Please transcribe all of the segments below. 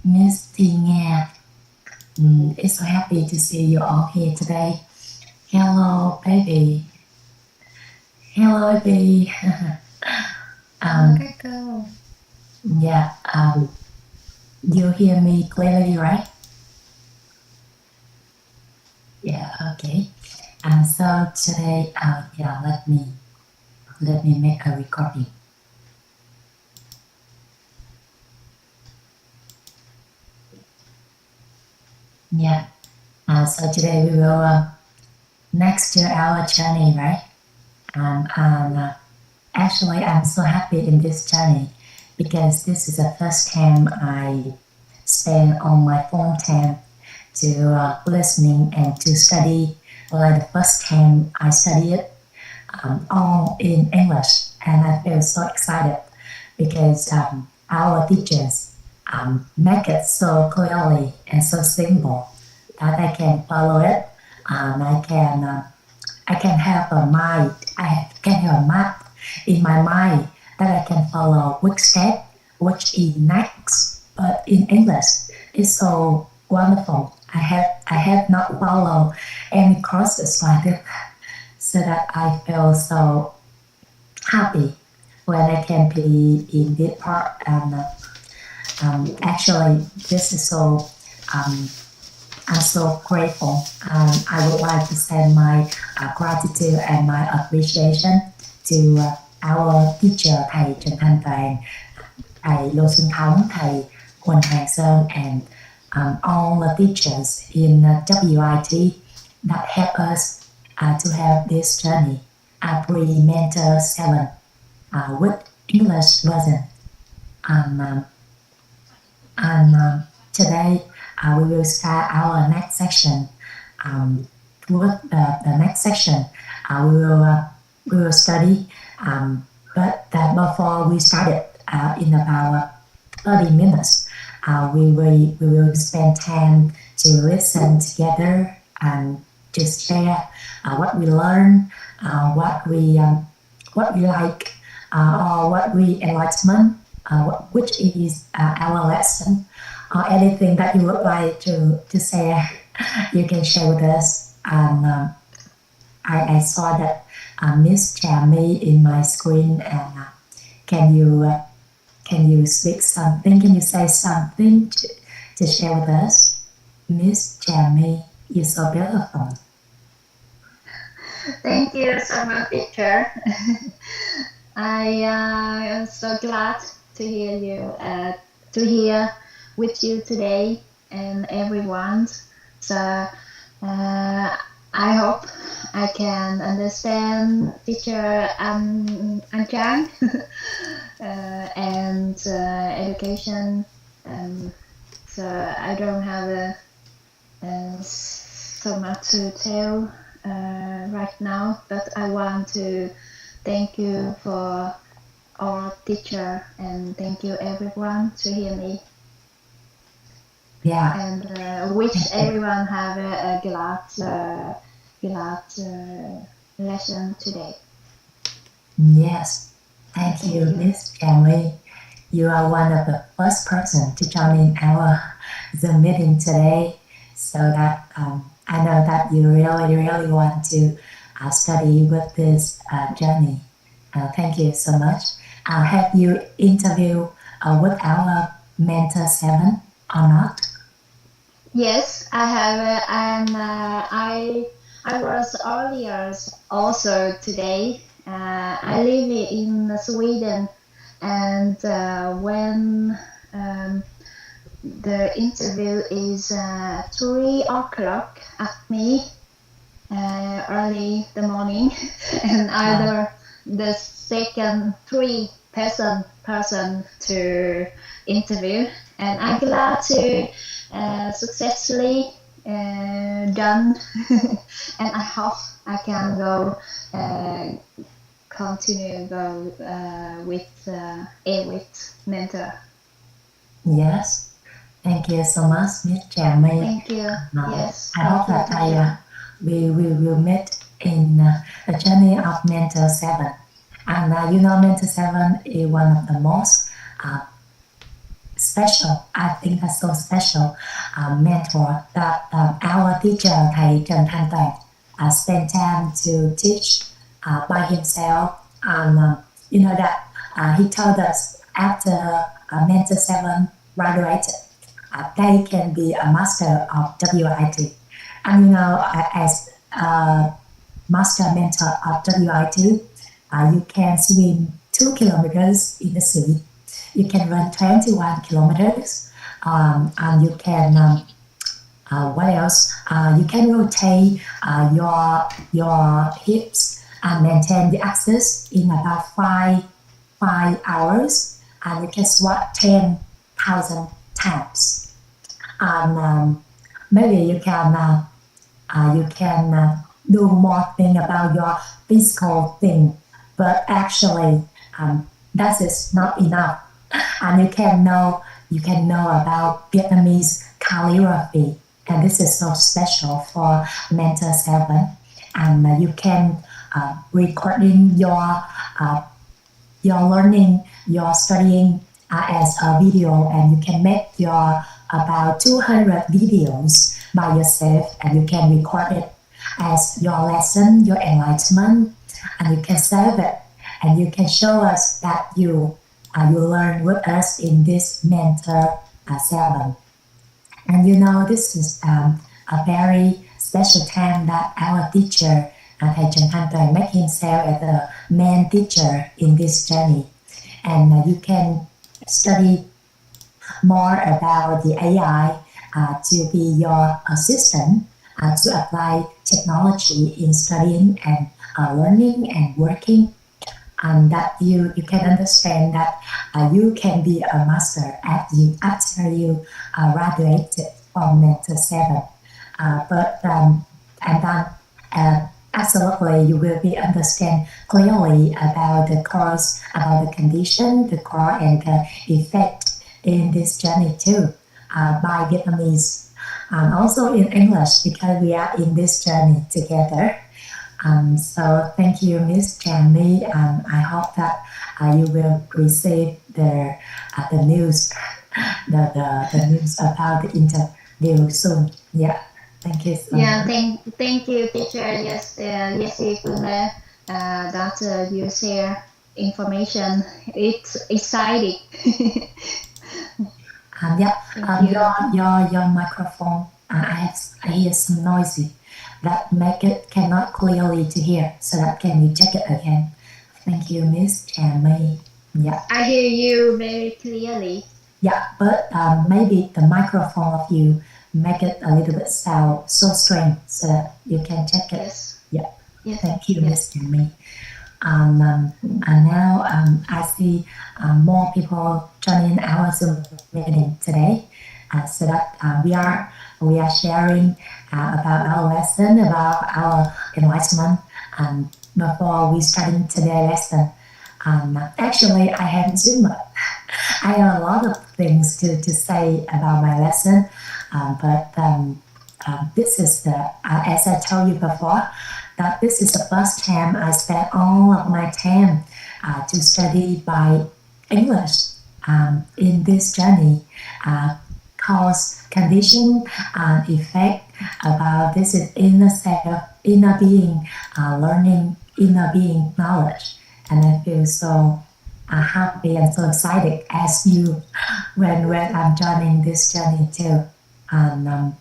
Miss Tina. It's so happy to see you all here today. Hello, baby. Hello, baby. um, Các cô. yeah, you hear me clearly, right? Yeah, okay. So today, let me make a recording. Yeah. So today we will next to our journey, right? Actually, I'm so happy in this journey because this is the first time I spend all my phone time to listening and to study. Like the first time I studied all in English, and I feel so excited because our teachers make it so clearly and so simple that I can follow it. I can have a mind. Can have a map in my mind that I can follow which step, which is next. But in English, it's so wonderful. I have not followed any courses like it, so that I feel so happy when I can be in this part. And actually, this is so. Um, I'm so grateful. I would like to send my gratitude and my appreciation to our teacher, thầy Trần Thanh Toàn, thầy Lô Xuân Thống, thầy Huỳnh Hoàng Sơn, and all the teachers in WIT that help us to have this journey, pre-mentor 7 with English version. Um, and today we will start our next section. With the next section, we will study. But before we start it, in about 30 minutes, we will spend time to listen together and to share what we learn, what we like, or what we enlightenment, which is our lesson, or anything that you would like to share. You can share with us. I saw that Miss Jamie in my screen, and can you speak something? Can you say something to share with us? Miss Jamie, you're so beautiful. Thank you so much, teacher. I am so glad to hear you, to hear with you today and everyone. So I hope I can understand teacher Trang and education. So I don't have so much to tell right now, but I want to thank you for all teacher and thank you everyone to hear me. Yeah. And wish everyone have a glad lesson today. Yes. Thank you, Miss Jamie. You are one of the first person to join in our Zoom meeting today, so that I know that you really want to study with this journey. Thank you so much. Have you interviewed with our mentor 7 or not? Yes, I have, and I was earlier also today. I live in Sweden, and when the interview is 3 o'clock at me, early the morning, and either the second person to interview, and I'm glad to successfully done, and I hope I can go continue go with mentor. Yes. Thank you so much, Miss Jamie. Thank you. Yes. I hope that we will meet in the journey of Mentor 7. And Mentor 7 is one of the most special. I think that's so special mentor that our teacher, thầy Trần Thanh Toàn, spent time to teach by himself. And you know that he told us after Mentor 7 graduated, they can be a master of WIT. And you know, as master mentor of WIT, you can swim 2 kilometers in the sea. You can run 21 kilometers, and you can what else? You can rotate your hips and maintain the axis in about five hours, and you can squat 10,000 times. And maybe you can do more thing about your physical thing, but actually that is not enough. And you can know about Vietnamese calligraphy, and this is so special for Mentor 7. And you can recording your learning, your studying as a video, and you can make your about 200 videos by yourself, and you can record it as your lesson, your enlightenment, and you can save it, and you can show us that you learn with us in this Mentor 7. And you know, this is a very special time that our teacher, thầy Trần Thanh Toàn, make himself as the main teacher in this journey. And you can study more about the AI to be your assistant to apply technology in studying and learning and working. And that you can understand that you can be a master after you graduated from Mentor 7. And then absolutely you will be understand clearly about the course, about the condition, the core, and the effect in this journey too, by Vietnamese, and also in English, because we are in this journey together. So thank you, Miss Trang. I hope that you will receive the news, the news about the interview soon. Yeah, thank you so Yeah, much. thank you, teacher. Yes, that you share information. It's exciting. Yeah, Thank you. your microphone. I hear some noisy that make it cannot clearly to hear. So that can you check it again? Thank you, Miss Jamie. Yeah. I hear you very clearly. Yeah, but maybe the microphone of you make it a little bit sound so strange, so that you can check it. Yes. Yeah. Yes. Thank you, Yes. Miss Jamie. And now I see more people joining our Zoom meeting today, so that we are sharing about our lesson, about our enlightenment, before we starting today's lesson. Actually, I have too much. I have a lot of things to say about my lesson, but this is as I told you before, that this is the first time I spent all of my time to study by English in this journey, cause, condition, and effect about this is inner self, inner being, learning, inner being knowledge. And I feel so happy and so excited as you when I'm joining this journey too. And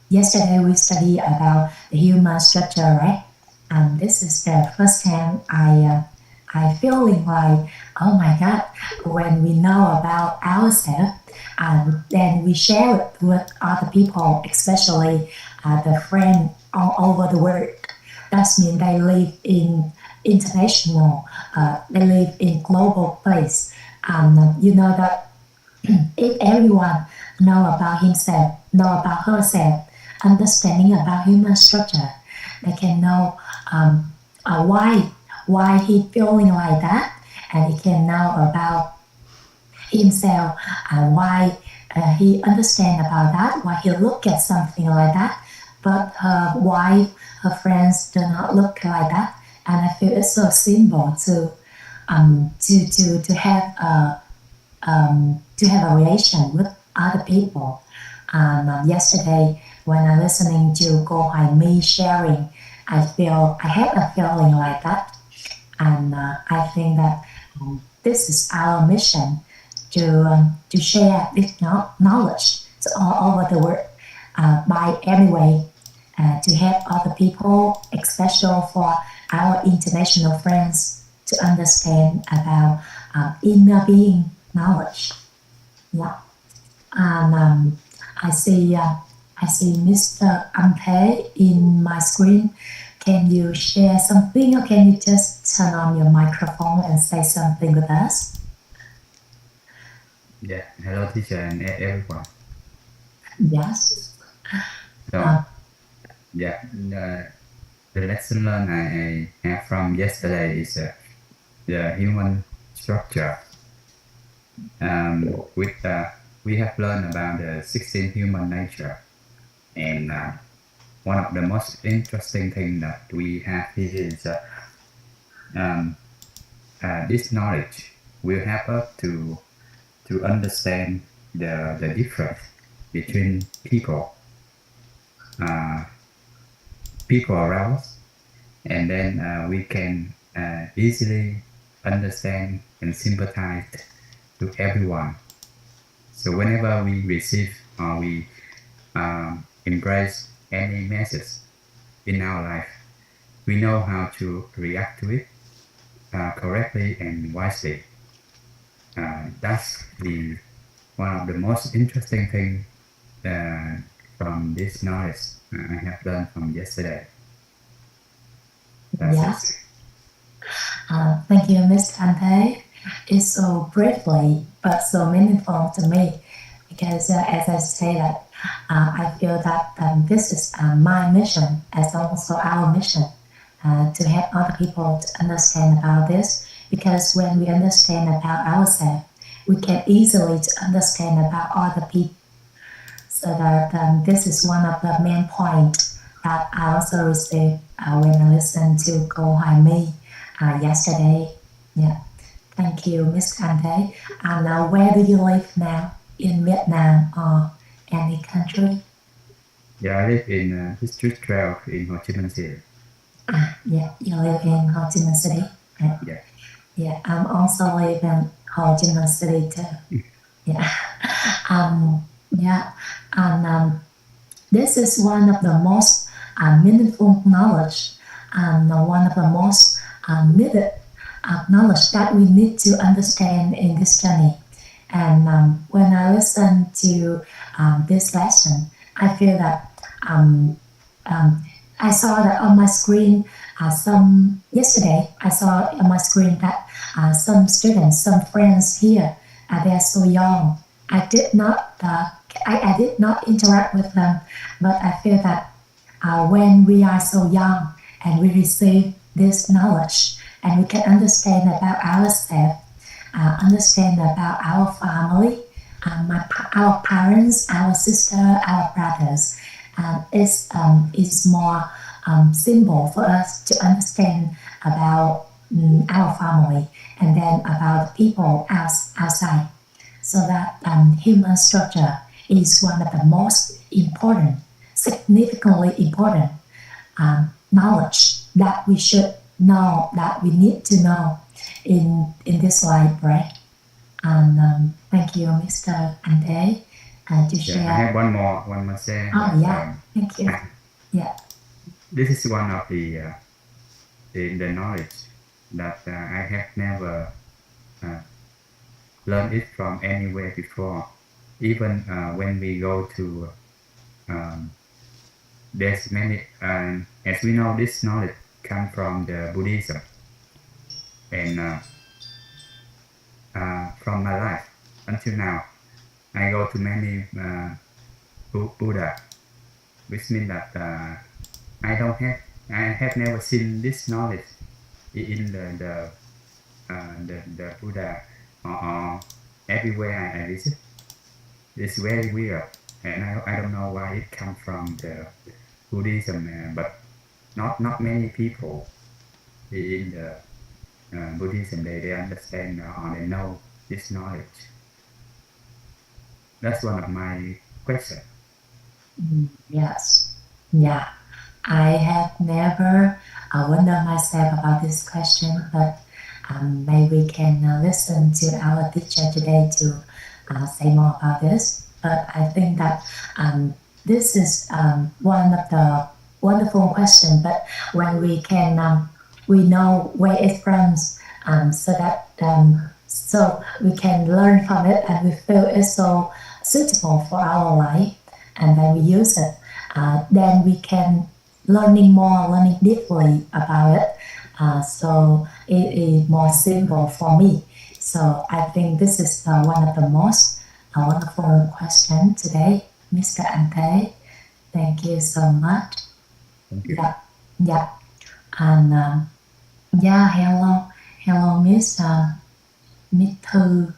yesterday we studied about the human structure, right? And this is the first time I feeling like, oh my God, when we know about ourselves, and then we share it with other people, especially the friend all over the world. That means they live in international, they live in global place. And you know that if everyone know about himself, know about herself, understanding about human structure, they can know why he feeling like that, and he can know about himself and why he understand about that, why he look at something like that, but her wife, her friends do not look like that. And I feel it's so simple to have to have a relation with other people. Yesterday, when I'm listening to Go Hoài Mi sharing, I had a feeling like that, and I think that this is our mission to share this knowledge to all over the world by any way to help other people, especially for our international friends to understand about inner being knowledge. Yeah, and I see Mr. Ante in my screen. Can you share something, or can you just turn on your microphone and say something with us? Yeah, hello teacher and everyone. Yes. So, yeah, the lesson learned I have from yesterday is the human structure. With we have learned about the 16 human nature, and one of the most interesting thing that we have here is this knowledge will help us to understand the difference between people around us, and then we can easily understand and sympathize to everyone. So whenever we receive or we embrace any message in our life, we know how to react to it correctly and wisely. That's the one of the most interesting thing from this knowledge I have learned from yesterday. That's Yes. it. Thank you, Ms. Ante. It's so briefly but so meaningful to me because, as I say that, I feel that this is my mission as also our mission to help other people to understand about this. Because when we understand about ourselves, we can easily to understand about other people. So that this is one of the main points that I also received when I listened to Go Hoài Mi yesterday. Yeah, thank you, Miss Kante. And where do you live now? In Vietnam or any country? Yeah, I live in District 12 in Ho Chi Minh City. Yeah, you live in Ho Chi Minh City. Right? Yeah. Yeah, I'm also live in Ho Chi Minh City too. Yeah. Yeah, and this is one of the most meaningful knowledge and one of the most needed knowledge that we need to understand in this journey. And when I listen to this lesson, I feel that I saw that on my screen yesterday I saw on my screen that some students, some friends here, they are so young. I did not I did not interact with them, but I feel that when we are so young and we receive this knowledge and we can understand about ourselves, understand about our family, our parents, our sister, our brothers, it's more simple for us to understand about our family and then about the people outside. So that human structure is one of the most important, significantly important knowledge that we should know, that we need to know in this life, right? And thank you, Mr. Ante, to share. I have one more say. Oh, yeah. Thank you. Yeah. This is one of the knowledge that I have never learned it from anywhere before. Even when we go to there's many, as we know, this knowledge comes from the Buddhism, and from my life until now, I go to many Buddha, which means that I have never seen this knowledge in the Buddha or everywhere I visit. It's very weird, and I don't know why it comes from the Buddhism, but not many people in the Buddhism they understand or they know this knowledge. That's one of my questions. Yes. Yeah. I have never wondered myself about this question, but maybe we can listen to our teacher today to say more about this. But I think that this is one of the wonderful questions. But when we can, we know where it comes, so that so we can learn from it, and we feel it's so suitable for our life, and then we use it. Then we can learning more, learning deeply about it. So it is more simple for me. So I think this is one of the most wonderful question today, Mr. Ante. Thank you so much. Thank you. Yeah, yeah, and yeah, hello, Miss Thư.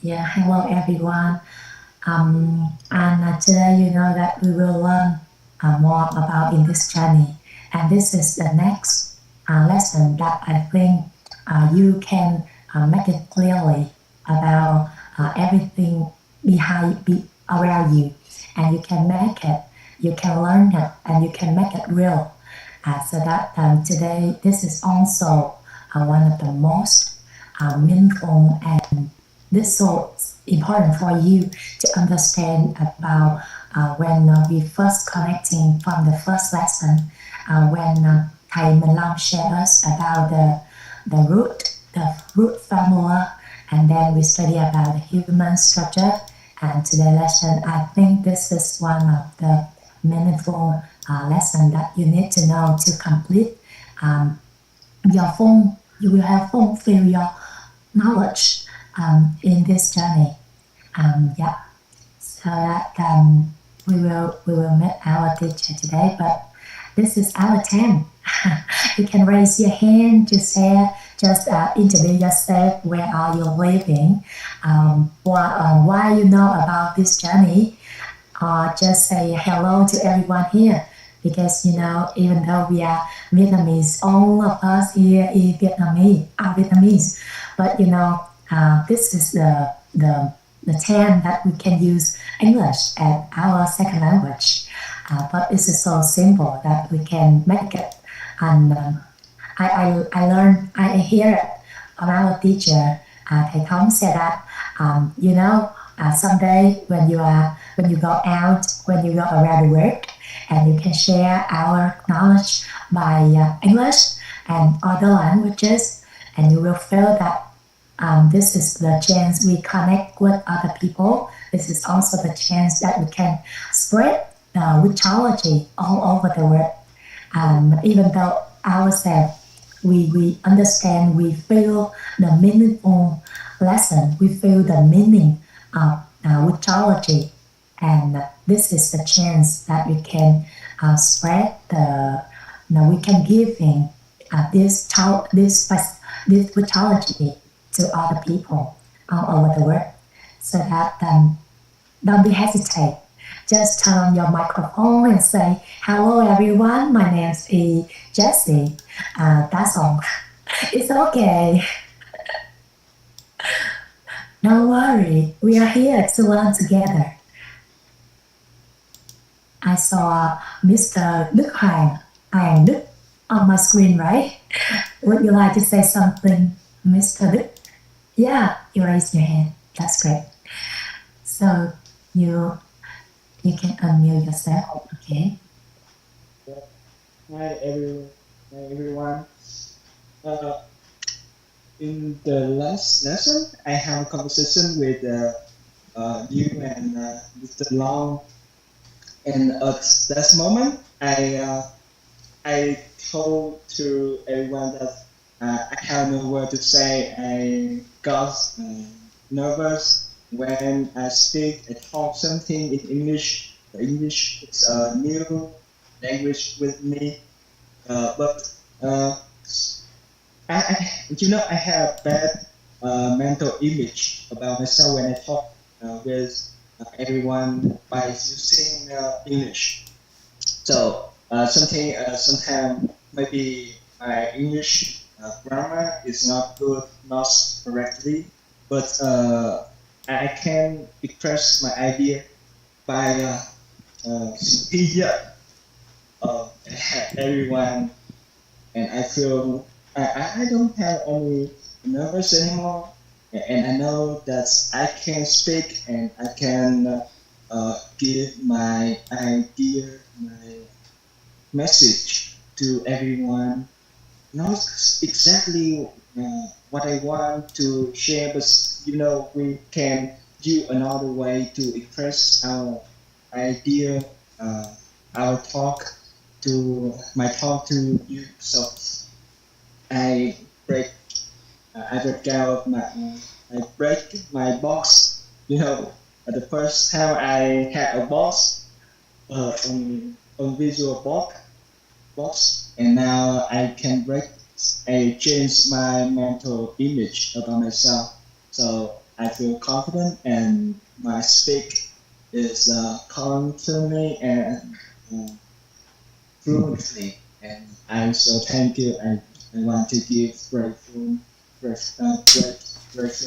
Yeah, hello everyone. And today, you know that we will learn more about in this journey. And this is the next lesson that I think you can make it clearly about everything around you. And you can make it, you can learn it, and you can make it real. So that today, this is also one of the most meaningful, and this so important for you to understand about when we first connecting from the first lesson, when thầy Minh Long shared us about the root formula, and then we study about the human structure. And today lesson, I think this is one of the meaningful lesson that you need to know to complete you will have fulfill your knowledge in this journey. Yeah, so that we will meet our teacher today, but this is our time. You can raise your hand to share, just introduce yourself, where are you living, why you know about this journey, or just say hello to everyone here. Because you know, even though we are Vietnamese, all of us here is Vietnamese. But you know, this is the time that we can use English as our second language. But this is so simple that we can make it. And I learned, I hear it from our teacher. Thầy Thống said that, you know, someday when you go out, when you go around the world, and you can share our knowledge by English and other languages, and you will feel that this is the chance we connect with other people. This is also the chance that we can spread witchology all over the world. Even though ourselves, we understand, we feel the meaningful lesson, we feel the meaning of witchology. And this is the chance that we can spread we can give in this witchology to other people all over the world. So that don't be hesitate. Just turn on your microphone and say, hello everyone, my name is Jessie. That's all. It's okay. Don't worry, we are here to learn together. I saw Mr. Đức Hoàng Đức on my screen, right? Would you like to say something, Mr. Đức? Yeah, you raise your hand. That's great. So you can unmute yourself, okay? Hi everyone. In the last lesson, I have a conversation with you and Mr. Long, and at that moment, I told to everyone that I have no word to say. I got nervous when I speak at home something in English. The English is a new language with me, but I have bad mental image about myself when I talk with everyone by using English. So sometimes maybe my English grammar is not good, not correctly, but I can express my idea by speed up everyone, and I feel I don't have any nervous anymore, and I know that I can speak and I can give my idea, my message to everyone. Not exactly what I want to share, but we can use another way to express our idea, uh, our talk to my talk to you. So I break, I break out my, I break my box. The first time I had a box on visual box, and now I can break. I change my mental image about myself, so I feel confident, and my speak is confidently and uh, fluently. And I so thank you. I want to give grateful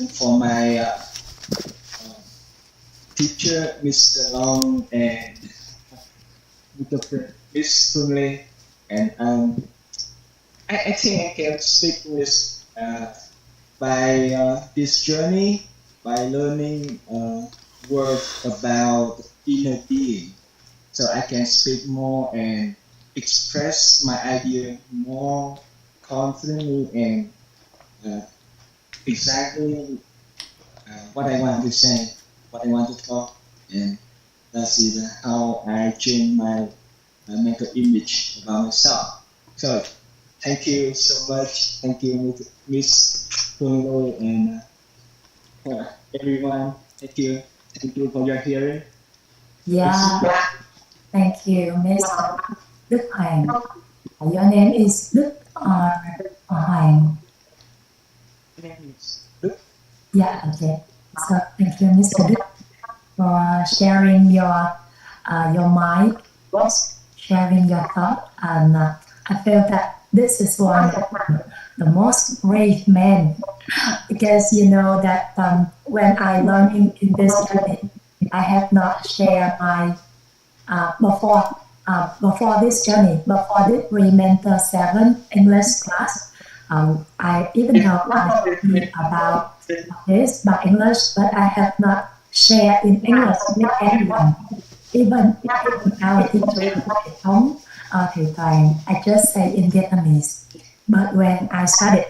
for my teacher, Mr. Long, and Miss Funley, and I think I can stick with by this journey by learning words about inner being, so I can speak more and express my idea more confidently and uh, exactly what I want to say, what I want to talk, and that's it, how I change my mental image about myself. So thank you so much. Thank you, Miss Punlo, and everyone. Thank you. Thank you for your hearing. Yeah, thank you, Mr. Đức Hoàng. Your name is Đức or Hoàng? My name is Luke. Yeah, okay. So thank you, Mr. Đức, for sharing your mind, sharing your thought, and I feel that this is one of the most brave men, because you know that when I learn in this journey, I have not shared my before this journey, before this Rementer 7 English class. I even though I read about this by English, but I have not shared in English with anyone. Even our teacher hệ thống thầy Toàn, I just say in Vietnamese. But when I started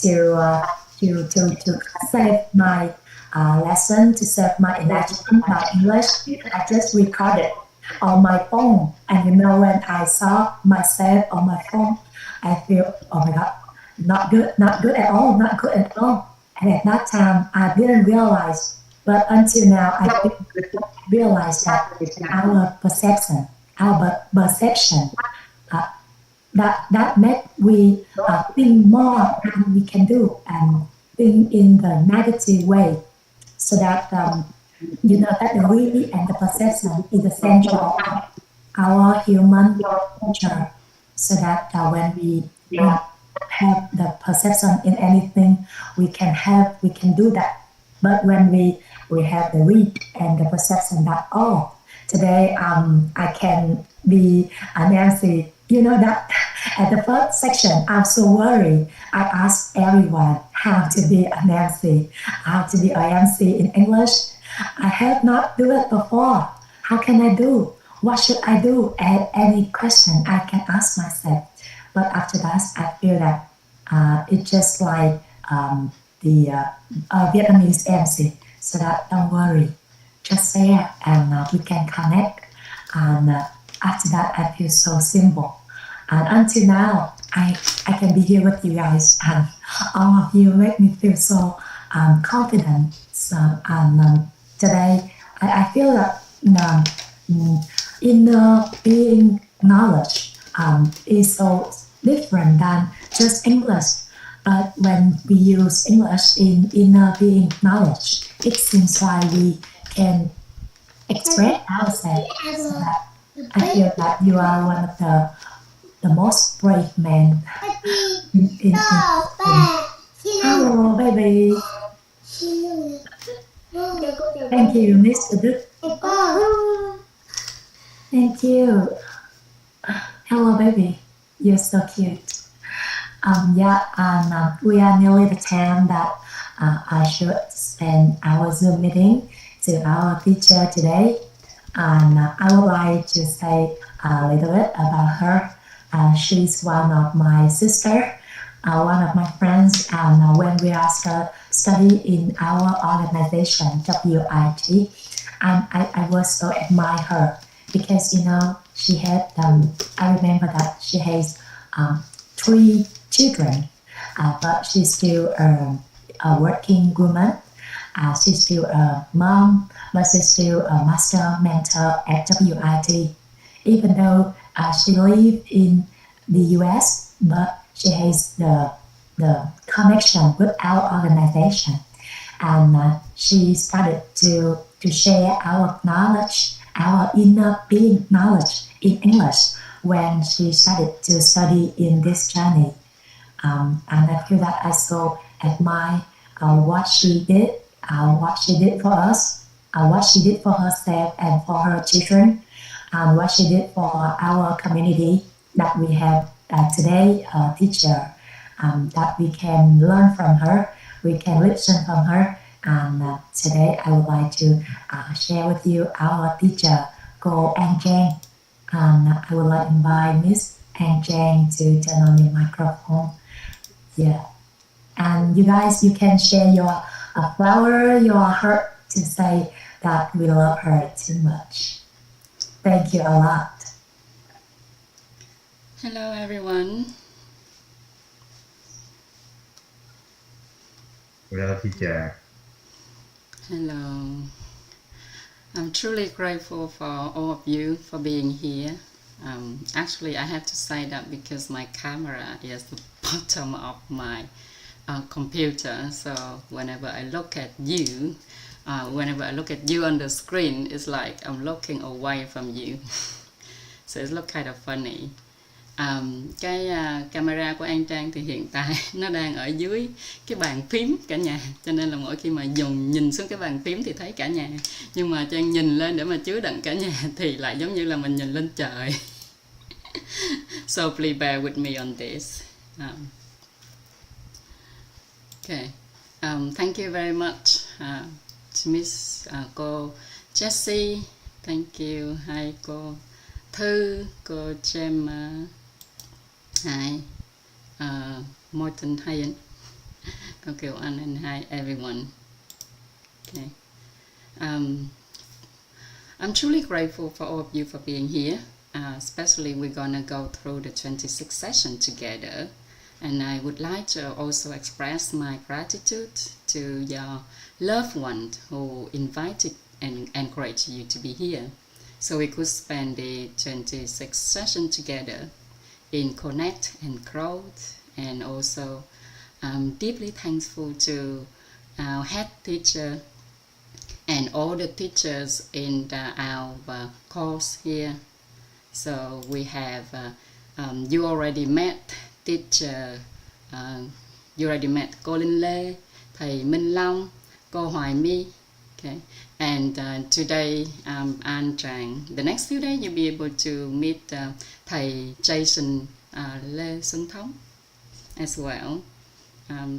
to to save my lesson, to save my enlightenment by English, I just recorded on my phone. And you know, when I saw myself on my phone, I feel, oh my God, not good at all, not good at all. And at that time, I didn't realize, but until now, I realize that our perception, uh, that make we think more than we can do, and think in the negative way, so that you know that the really and the perception is the center of our human nature, so that when we have the perception in anything, we can do that. But when we have the read and the perception that, oh, today I can be an MC, you know that at the first section I'm so worried. I asked everyone how to be an MC, how to be an MC in English. I have not do it before. How can I do? What should I do? And any question I can ask myself. But after that, I feel that it's just like the Vietnamese MC. So that don't worry, just say it, and we can connect. And after that, I feel so simple. And until now, I can be here with you guys, and all of you make me feel so confident. So, and today, I feel that inner being knowledge is so different than just English. But when we use English in inner being knowledge, it seems like we can express ourselves. So that I feel that you are one of the most brave men in Hello, baby. Thank you, Mr. Đức. Thank you. Hello, baby. You're so cute. Yeah, and we are nearly the time that I should send our Zoom meeting to our teacher today. And I would like to say a little bit about her. She's one of my sister, one of my friends, and when we are study in our organization WIT, and I was so admire her because she had I remember that she has 3 children, but she's still a working woman. She's still a mom, but she's still a master mentor at WIT. Even though she lives in the US, but she has the connection with our organization. And she started to share our knowledge, our inner being knowledge in English when she started to study in this journey. And I feel that I so admire what she did for us, what she did for herself and for her children, and what she did for our community, that we have today a teacher that we can learn from her, we can listen from her. And today I would like to share with you our teacher called Trang. And I would like to invite Miss Trang to turn on your microphone. Yeah. And you guys, you can share your flower, your heart to say that we love her too much. Thank you a lot. Hello, everyone. Hello, teacher. Hello. I'm truly grateful for all of you for being here. Actually, I have to say that because my camera is the bottom of my computer, so whenever I look at you, on the screen, it's like I'm looking away from you. So it looks kind of funny. Cái camera của An Trang thì hiện tại nó đang ở dưới cái bàn phím cả nhà, cho nên là mỗi khi mà nhìn xuống cái bàn phím thì thấy cả nhà, nhưng mà Trang nhìn lên để mà chứa đựng cả nhà thì lại giống như là mình nhìn lên trời. So please bear with me on this. Okay. Thank you very much to Miss cô Jessie. Thank you. Hi cô Thư, cô Gemma. Hi, Morton, hi, okay, and hi everyone. Okay, I'm truly grateful for all of you for being here. Especially we're gonna go through the 26th session together, and I would like to also express my gratitude to your loved ones who invited and encouraged you to be here, so we could spend the 26th session together in connect and growth. And also deeply thankful to our head teacher and all the teachers in our course here. So we have you already met teacher, you already met cô Linh Lê, thầy Minh Long, cô Hoài My. Okay, and today An Trang. The next few days you'll be able to meet thầy Jason Lê Xuân Thống as well.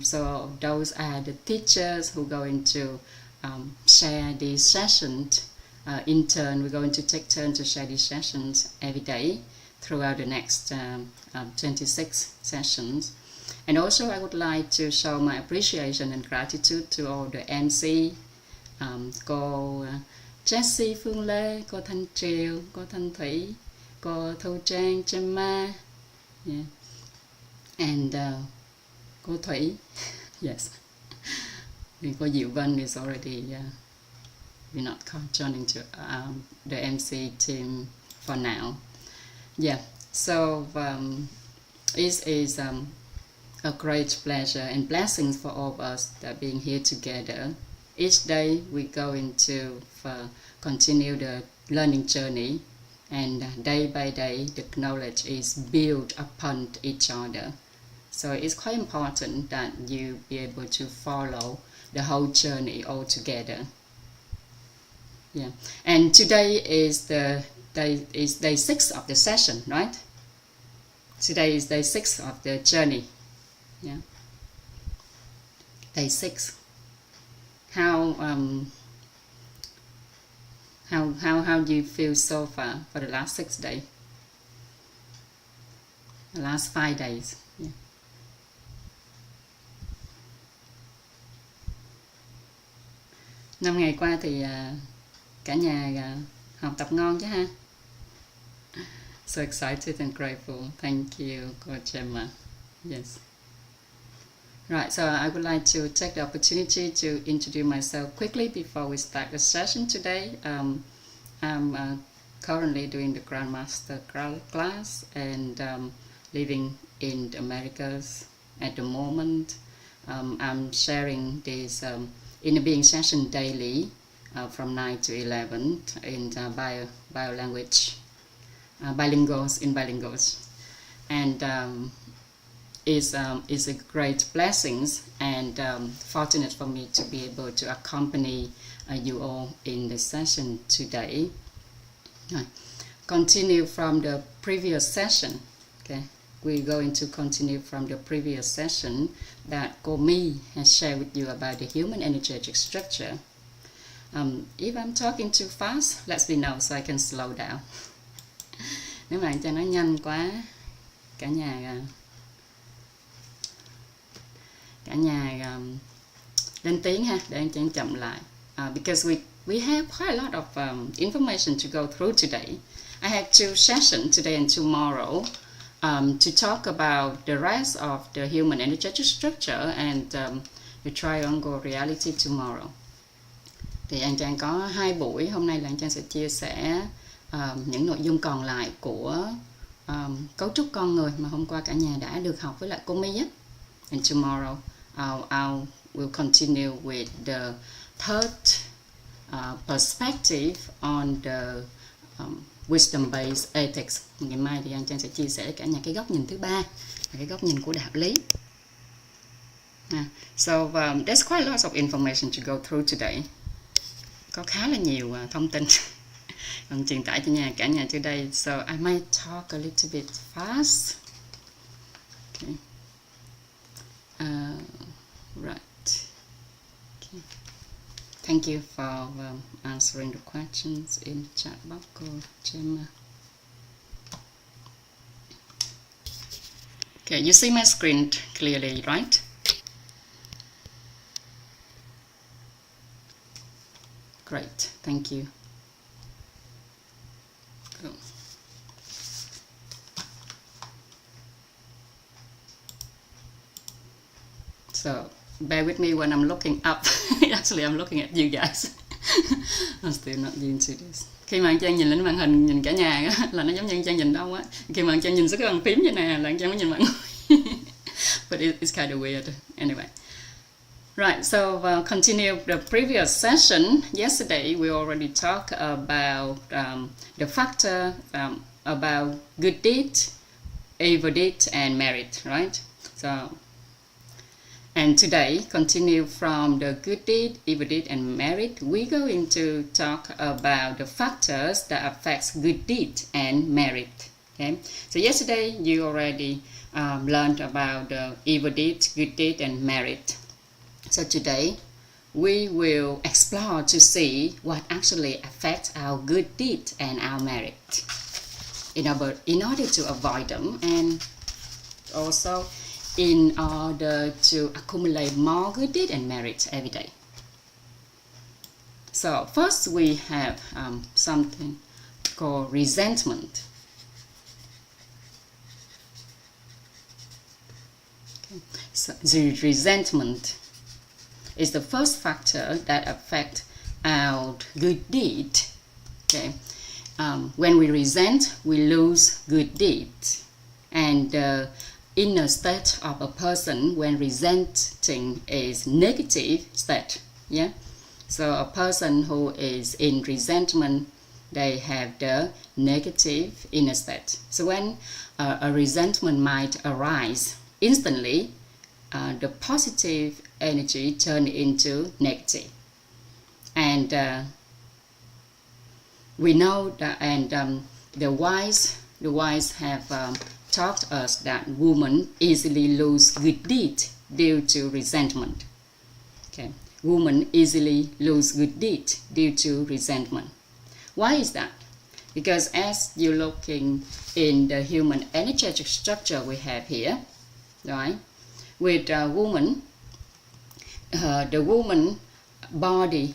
So those are the teachers who are going to share these sessions. In turn, we're going to take turn to share these sessions every day throughout the next 26 sessions. And also I would like to show my appreciation and gratitude to all the MC, cô Jessie, Phương Lê, cô Thanh Triều, cô Thanh Thủy, cô Thu Trang, Gemma, yeah, and cô Thủy, yes, and cô Diệu Vân is already we're not joining to the MC team for now. Yeah, so it is a great pleasure and blessings for all of us that being here together. Each day we're going to continue the learning journey, and day by day the knowledge is built upon each other. So it's quite important that you be able to follow the whole journey all together. Yeah, and today is day 6 of the session, right? Today is day 6 of the journey. Yeah, day 6. How do you feel so far for the last 6 days? The last 5 days. Yeah. Năm ngày qua thì cả nhà học tập ngon chứ ha? So excited and grateful. Thank you, Coach Emma. Yes. Right, so I would like to take the opportunity to introduce myself quickly before we start the session today. I'm currently doing the Grandmaster class and living in the Americas at the moment. I'm sharing this inner being session daily from 9 to 11 in bio language, bilinguals, and is a great blessings and fortunate for me to be able to accompany you all in the session today. Continue from the previous session. Okay, we're going to continue from the previous session that Komi has shared with you about the human energetic structure. If I'm talking too fast, let me know so I can slow down. Nếu mà cho nó nhanh quá, cả nhà lên tiếng ha, để anh Trang chậm lại. Because we have quite a lot of information to go through today. I have 2 sessions today and tomorrow to talk about the rest of the human energetic structure and the triangle reality tomorrow. Thì anh Trang có 2 buổi, hôm nay là anh Trang sẽ chia sẻ những nội dung còn lại của cấu trúc con người mà hôm qua cả nhà đã được học với lại cô My á. And tomorrow I will continue with the third perspective on the wisdom-based ethics. Ngày mai thì anh Trang sẽ chia sẻ với cả nhà cái góc nhìn thứ 3, cái góc nhìn của đạo lý. So there's quite a lot of information to go through today. Có khá là nhiều thông tin còn truyền tải cho cả nhà today. So I might talk a little bit fast. Okay. Right. Okay. Thank you for answering the questions in the chat box, Gemma. Okay, you see my screen clearly, right? Great, thank you. Cool. So bear with me when I'm looking up. Actually, I'm looking at you guys. I'm still not used to this. Khi mà anh Trang nhìn lên màn hình, nhìn cả nhà á, là nó giống như anh Trang nhìn đâu á. Khi mà anh Trang nhìn xuống cái bàn phím như nè, là anh Trang mới nhìn mọi người. But it's kind of weird. Anyway. Right, so continue the previous session. Yesterday, we already talked about the factor about good deed, evil deed, and merit, right? So, and today, continue from the good deed, evil deed, and merit. We're going to talk about the factors that affects good deed and merit. Okay. So yesterday, you already learned about the evil deed, good deed, and merit. So today, we will explore to see what actually affects our good deed and our merit in order to avoid them, and also in order to accumulate more good deed and merit every day. So first we have something called resentment. Okay. So the resentment is the first factor that affects our good deed. Okay, when we resent, we lose good deed, and the inner state of a person when resenting is negative state. Yeah, so a person who is in resentment, they have the negative inner state. So when a resentment might arise instantly, the positive energy turn into negative, and we know that, and the wise have taught us that women easily lose good deed due to resentment. Okay, women easily lose good deed due to resentment. Why is that? Because as you're looking in the human energetic structure we have here, right? With a woman, the woman body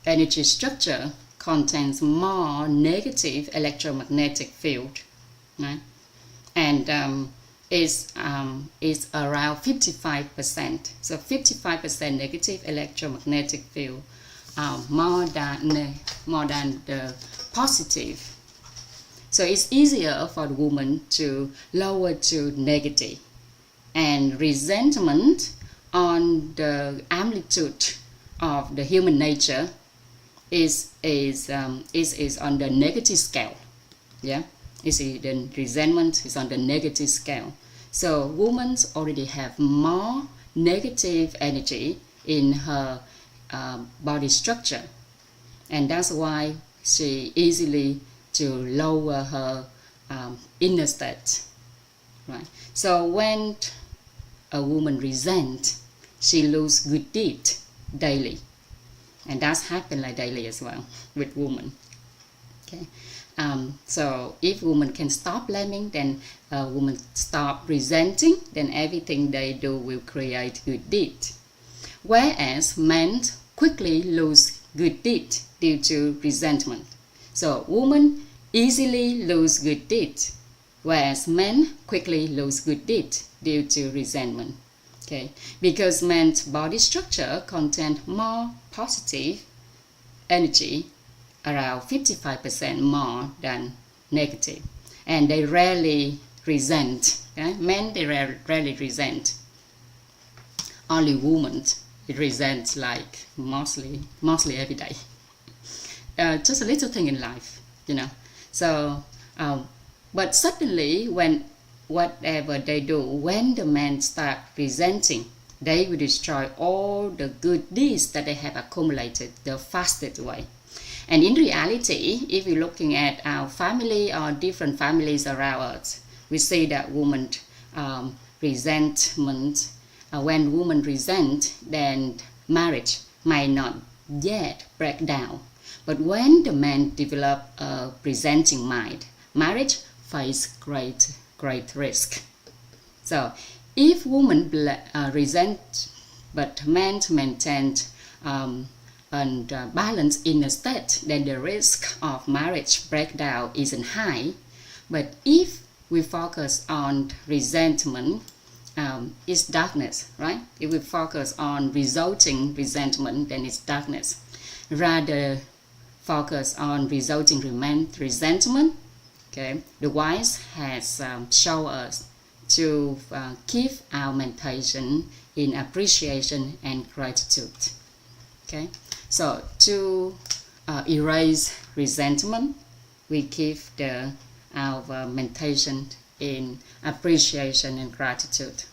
energy structure contains more negative electromagnetic field, right? And is around 55%. So 55% negative electromagnetic field, more than the positive. So it's easier for the woman to lower to negative, and resentment on the amplitude of the human nature is on the negative scale. Yeah, you see, the resentment is on the negative scale. So women already have more negative energy in her body structure, and that's why she easily to lower her inner state, right? So when a woman resents, she loses good deed daily, and that's happen like daily as well with women. Okay, so if women can stop blaming, then women stop resenting, then everything they do will create good deed. Whereas men quickly lose good deed due to resentment. So women easily lose good deed, whereas men quickly lose good deed due to resentment. Okay, because men's body structure contains more positive energy, around 55% more than negative, and they rarely resent. Okay? Men, they rarely resent. Only women resent, like mostly every day. Just a little thing in life, So, but suddenly, when whatever they do, when the men start resenting, they will destroy all the good deeds that they have accumulated the fastest way. And in reality, if you're looking at our family or different families around us, we see that women resentment. When women resent, then marriage might not yet break down. But when the man develop a resenting mind, marriage face great risk. So, if women resent, but men maintain and balance inner state, then the risk of marriage breakdown isn't high. But if we focus on resentment, it's darkness, right? If we focus on resulting resentment, then it's darkness. Rather focus on resulting resentment. Okay, the wise has shown us to keep our meditation in appreciation and gratitude. Okay, so to erase resentment, we keep our meditation in appreciation and gratitude.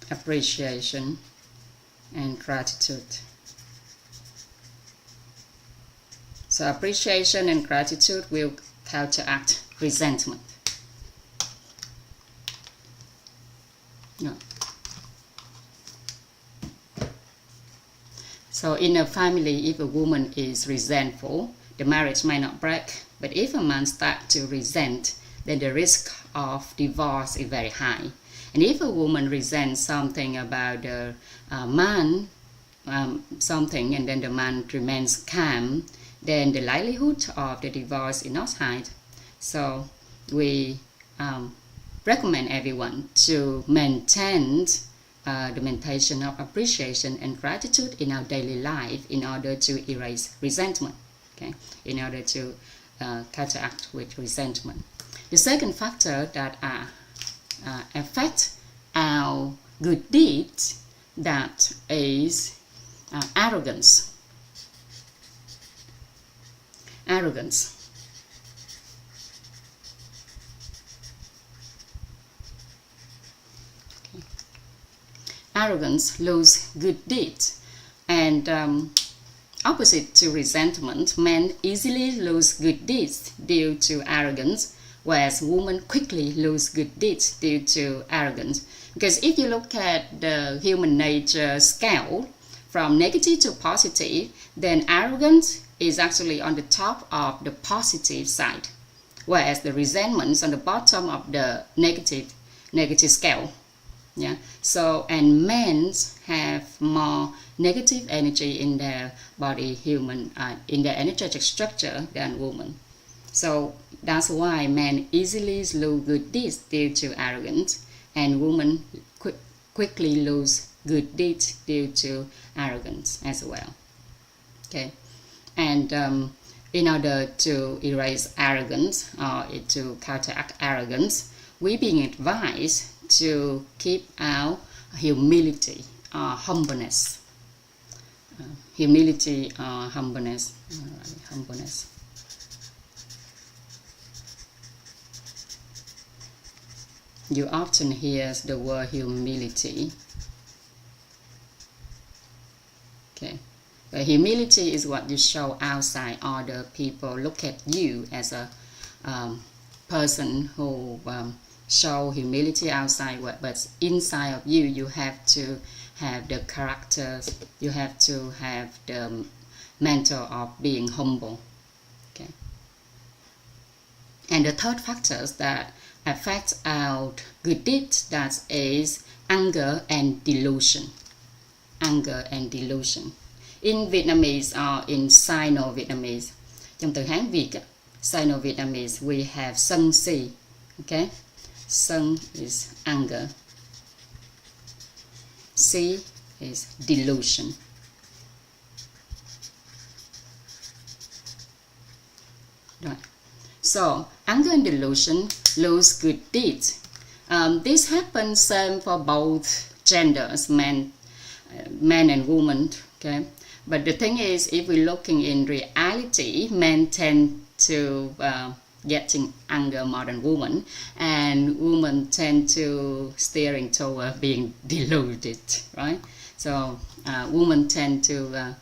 Appreciation and gratitude. So appreciation and gratitude will counteract resentment. Yeah. So in a family, if a woman is resentful, the marriage might not break. But if a man starts to resent, then the risk of divorce is very high. And if a woman resents something about the man, something, and then the man remains calm, then the likelihood of the divorce is not high. So we recommend everyone to maintain the meditation of appreciation and gratitude in our daily life in order to erase resentment, okay? In order to counteract with resentment. The second factor that affect our good deeds, that is arrogance. Arrogance. Okay. arrogance lose good deeds. And opposite to resentment, men easily lose good deeds due to arrogance, whereas women quickly lose good deeds due to arrogance. Because if you look at the human nature scale from negative to positive, then arrogance is actually on the top of the positive side, whereas the resentment is on the bottom of the negative scale. Yeah. So, and men have more negative energy in their body, in their energetic structure than women. So that's why men easily lose good deeds due to arrogance, and women quickly lose good deeds due to arrogance as well. Okay, and in order to erase arrogance or to counteract arrogance, we being advised to keep our humility or humbleness. Humility or humbleness. Humbleness. You often hear the word humility. Okay, but humility is what you show outside. Other people look at you as a person who show humility outside, but inside of you, you have to have the characters. You have to have the mental of being humble. Okay, and the third factors that affect our good deeds, that is anger and delusion. Anger and delusion. In Vietnamese or in Sino-Vietnamese, trong từ Hán Việt, Sino-Vietnamese, we have sân si. Okay, sân is anger, si is delusion. Right. So anger and delusion lose good deeds. This happens same for both genders, men and women. Okay, but the thing is, if we're looking in reality, men tend to getting anger more than women, and women tend to steering toward being deluded. Right. So women tend to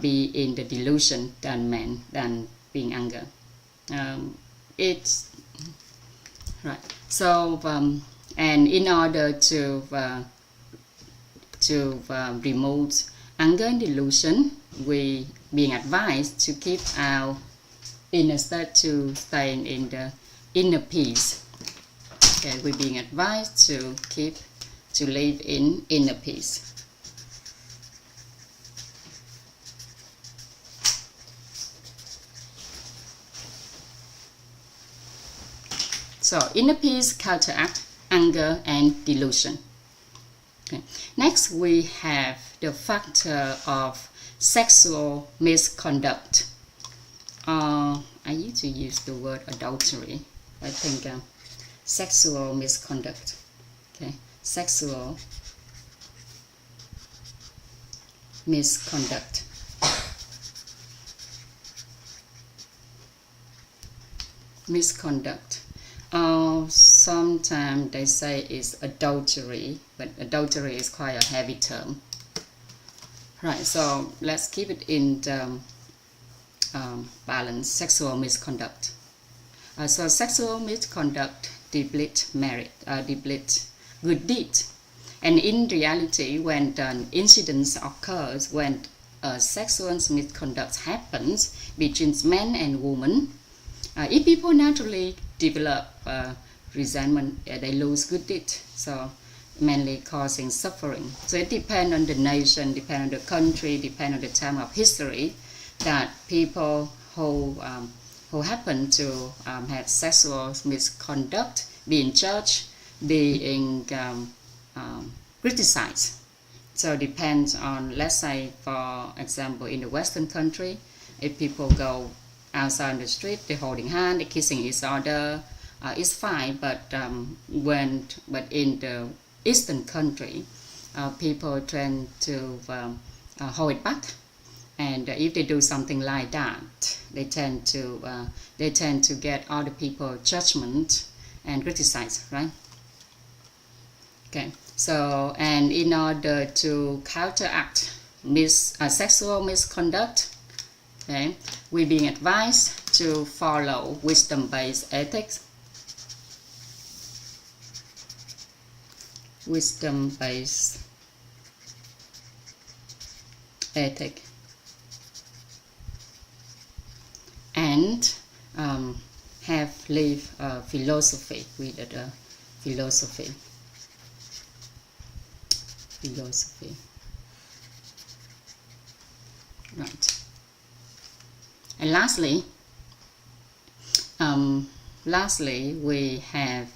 be in the delusion than men, than being anger. It's right. So and in order to remove anger and delusion, we being advised to keep our inner state, to staying in the inner peace. Okay, we're being advised to live in inner peace. So inner peace counteract anger and delusion. Okay. Next, we have the factor of sexual misconduct. I used to use the word adultery. I think sexual misconduct. Okay, sexual misconduct. Misconduct. Sometimes they say it's adultery, but adultery is quite a heavy term. Right, so let's keep it in the balance. Sexual misconduct. So sexual misconduct deplete merit, deplete good deed. And in reality, when the incidents occurs, when sexual misconduct happens between men and women, if people naturally develop resentment, they lose good deed, so mainly causing suffering. So it depends on the nation, depends on the country, depends on the time of history, that people who happen to have sexual misconduct being judged, being criticized. So it depends on, let's say for example, in the Western country, if people go outside on the street, they're holding hands, they're kissing each other, it's fine. But in the Eastern country, people tend to hold it back, and if they do something like that, they tend to get other people judgment and criticize, right? Okay, So, and in order to counteract sexual misconduct, okay, we're being advised to follow wisdom-based ethics. Wisdom-based ethic, and have live philosophy with the philosophy. Right. And lastly, we have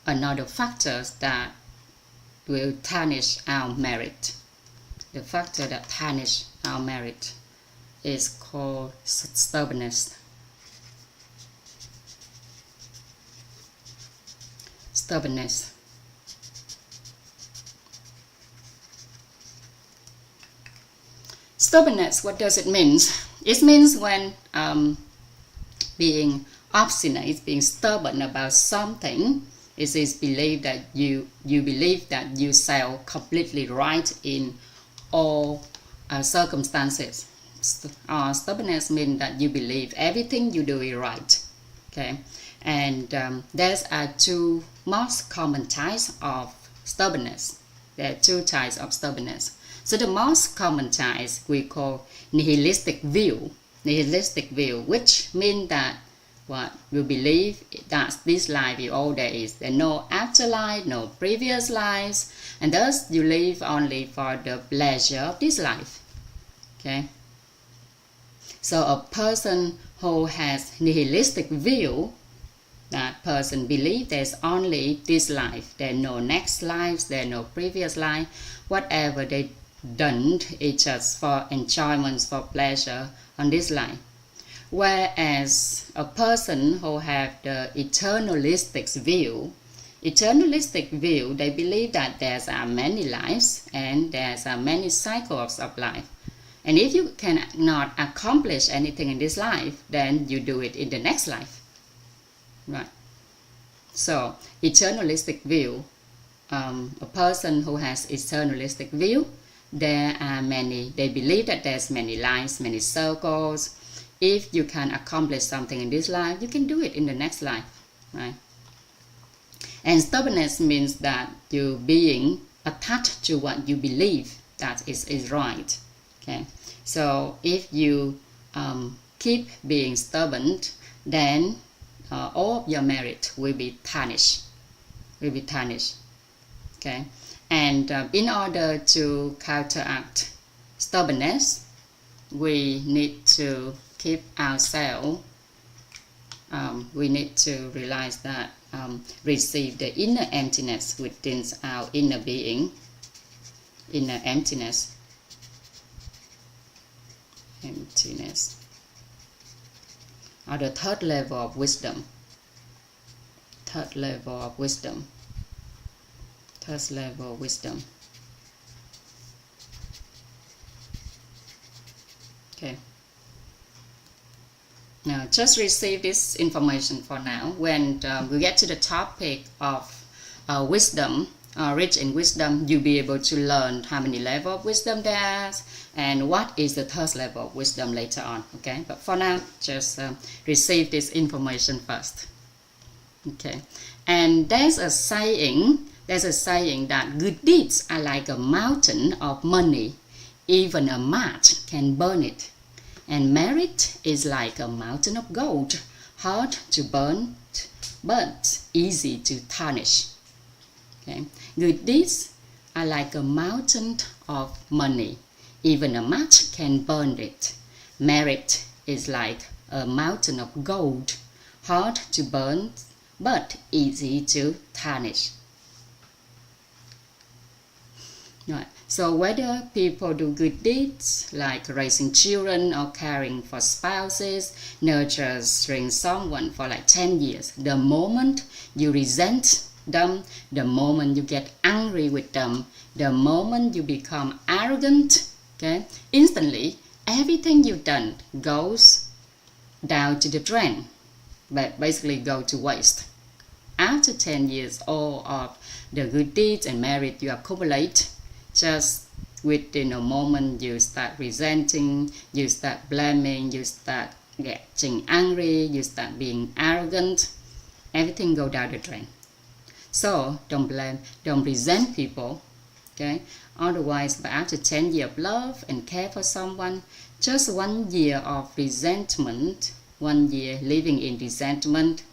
another factors that will tarnish our merit. The factor that tarnish our merit is called stubbornness. Stubbornness. Stubbornness, what does it mean? It means when being obstinate, being stubborn about something, it is believed that you believe that you shall completely right in all circumstances. Stubbornness means that you believe everything you do is right. Okay, and there's two most common types of stubbornness. There are two types of stubbornness. So the most common types we call nihilistic view, which means that what you believe that this life is all there is. There no afterlife, no previous lives, and thus you live only for the pleasure of this life. Okay. So a person who has nihilistic view, that person believes there's only this life, there's no next lives, there's no previous life. Whatever they done is just for enjoyment, for pleasure on this life. Whereas a person who have the eternalistic view, they believe that there's many lives and there's many cycles of life. And if you cannot accomplish anything in this life, then you do it in the next life. Right. So, eternalistic view, a person who has eternalistic view, there are many, they believe that there's many lives, many circles. If you can accomplish something in this life, you can do it in the next life, right? And stubbornness means that you being attached to what you believe that is right. Okay, so if you keep being stubborn, then all of your merit will be tarnished. Okay, and in order to counteract stubbornness, we need to keep ourselves. We need to realize that receive the inner emptiness within our inner being. Inner emptiness. Or the third level of wisdom. Third level of wisdom. Okay. Now, just receive this information for now. When we get to the topic of wisdom, rich in wisdom, you'll be able to learn how many levels of wisdom there is and what is the third level of wisdom later on. Okay, but for now, just receive this information first. Okay, and there's a saying that good deeds are like a mountain of money. Even a match can burn it. And merit is like a mountain of gold, hard to burn, but easy to tarnish. Okay. Good deeds are like a mountain of money. Even a match can burn it. Merit is like a mountain of gold, hard to burn, but easy to tarnish. Right. So whether people do good deeds like raising children or caring for spouses, nurturing someone for like 10 years, the moment you resent them, the moment you get angry with them, the moment you become arrogant, okay, instantly everything you've done goes down to the drain, but basically go to waste. after 10 years, all of the good deeds and merit you accumulate, just within a moment you start resenting, you start blaming, you start getting angry, you start being arrogant, everything go down the drain. So don't blame, don't resent people, okay? Otherwise, after 10 years of love and care for someone, just 1 year of resentment, 1 year living in resentment,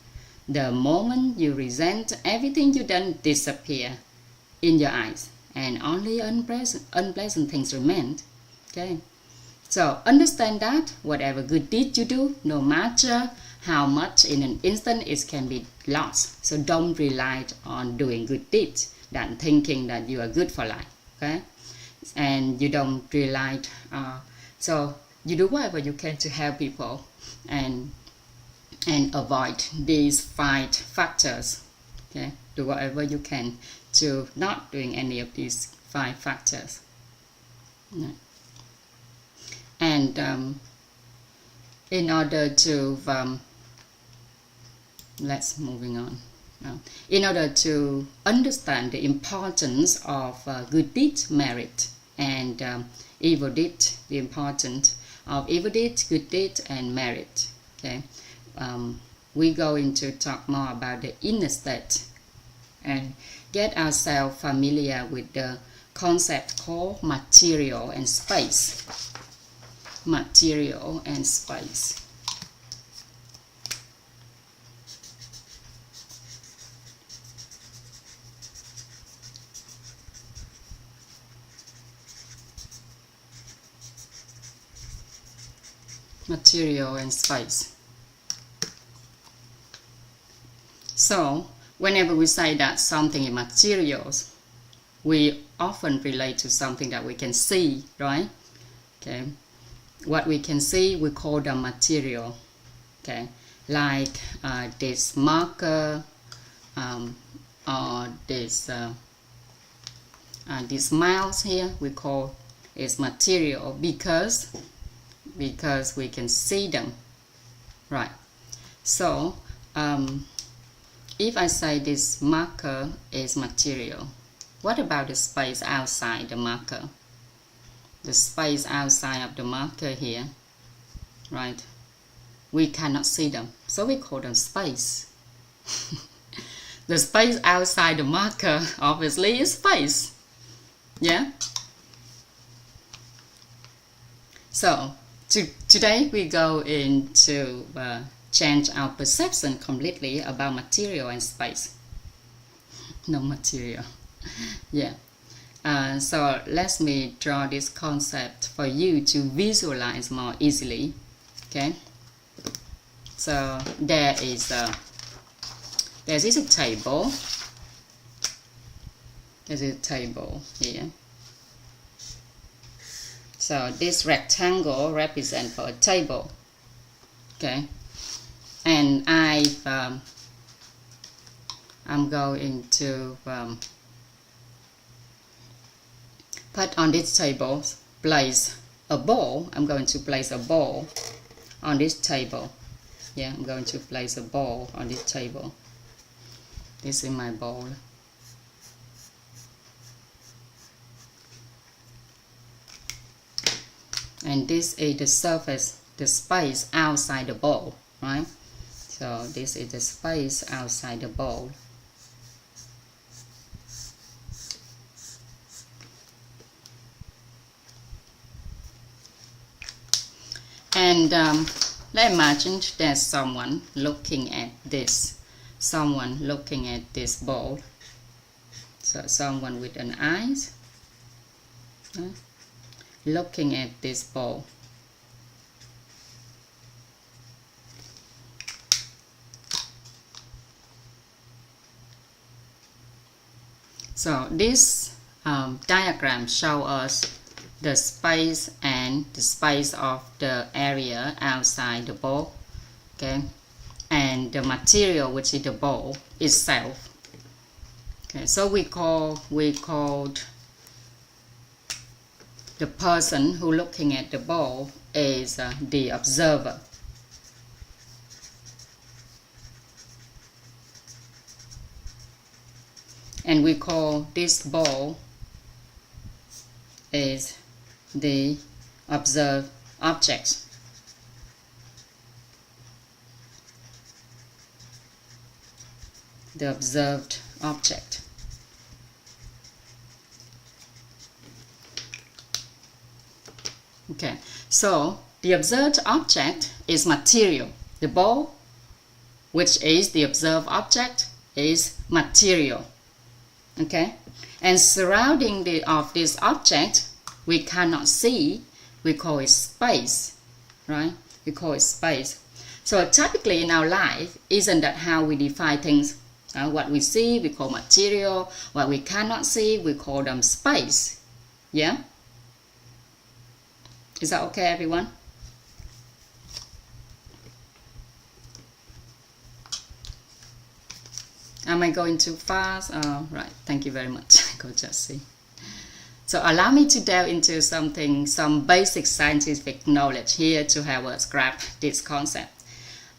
the moment you resent, everything you done disappear in your eyes, and only unpleasant things remain. Okay, so understand that whatever good deed you do, no matter how much in an instant, it can be lost. So don't rely on doing good deeds than thinking that you are good for life. Okay, and you don't rely. So you do whatever you can to help people and avoid these 5 factors. Okay, do whatever you can to not doing any of these 5 factors. And in order to let's moving on. In order to understand the importance of good deed, merit, and evil deed, the importance of evil deed, good deed, and merit. Okay, we're going to talk more about the inner state and get ourselves familiar with the concept called material and space. Material and space. Material and space. So, whenever we say that something is materials, we often relate to something that we can see, right? Okay, what we can see, we call the material. Okay, like this marker, or this mouse here, we call is material because we can see them, right? So if I say this marker is material, what about the space outside the marker? The space outside of the marker here, right? We cannot see them, so we call them space. The space outside the marker obviously is space. Yeah? So today we go into change our perception completely about material and space. No material. Yeah. So let me draw this concept for you to visualize more easily. Okay. So there is a table. There's a table here. So this rectangle represents for a table. Okay. And I'm going to put on this table, place a ball. I'm going to place a ball on this table. Yeah, I'm going to place a ball on this table. This is my ball. And this is the surface, the space outside the ball, right? So this is the space outside the ball. And let's imagine there's someone looking at this. Someone looking at this ball. So someone with an eyes looking at this ball. So this diagram shows us the space and the space of the area outside the ball, okay, and the material, which is the ball itself. Okay, so we called the person who looking at the ball is the observer. and we call this ball is the observed object. The observed object. Okay, so the observed object is material. The ball, which is the observed object, is material. Okay, and surrounding of this object we cannot see, we call it space, right? We call it space. So typically in our life, isn't that how we define things? What we see we call material, what we cannot see we call them space. Yeah, is that okay, everyone? Am I going too fast? Right, thank you very much. Go Jessie. So allow me to delve into some basic scientific knowledge here to help us grasp this concept.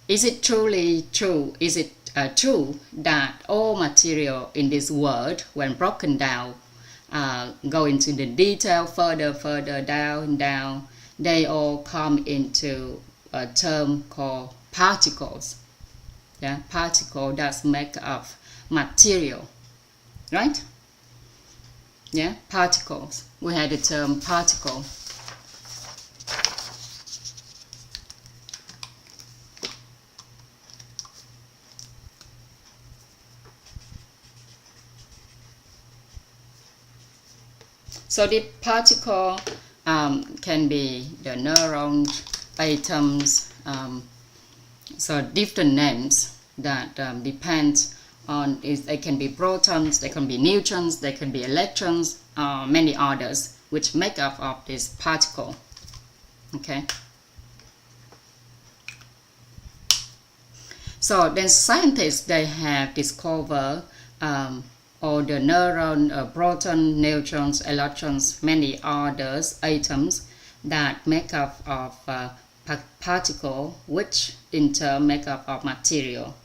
Is it truly true? Is it true that all material in this world, when broken down, go into the detail further down, they all come into a term called particles. Yeah, particle that's make up material, right? Yeah, particles. We had the term particle. So the particle can be the neurons, atoms, so different names that depend on, they can be protons, they can be neutrons, they can be electrons, many others which make up of this particle. Okay. So then scientists, they have discovered all the neurons, proton, neutrons, electrons, many others atoms that make up of particle, which in turn make up of material.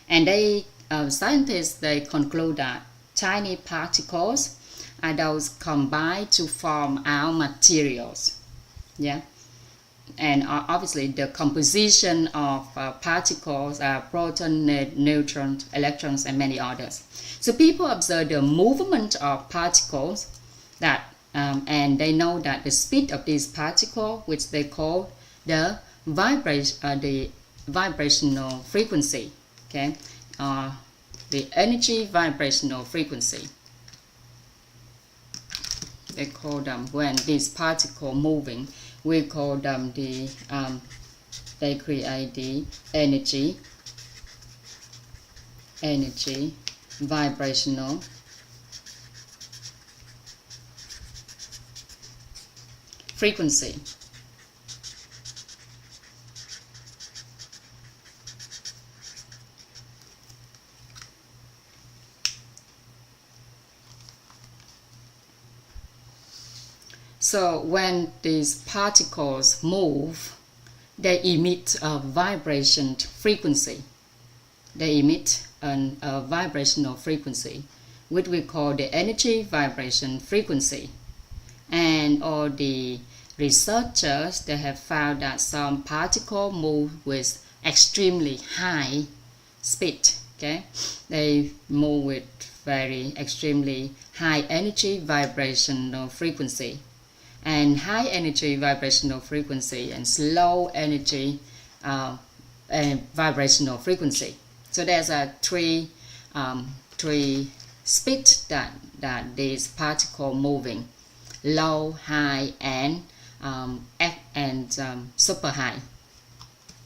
And they scientists, they conclude that tiny particles are those combined to form our materials. Yeah, and obviously the composition of particles are proton, neutrons, electrons, and many others. So people observe the movement of particles that and they know that the speed of these particles, which they call the vibrational frequency, okay, the energy vibrational frequency. They call them, when these particles moving, we call them the they create the energy vibrational frequency. So when these particles move, they emit a vibration frequency. They emit a vibrational frequency, which we call the energy vibration frequency. And all the researchers, they have found that some particles move with extremely high speed. Okay, they move with very extremely high energy vibrational frequency, and high energy vibrational frequency and slow energy vibrational frequency. So there's a three speed that these particle moving: low, high, and super high.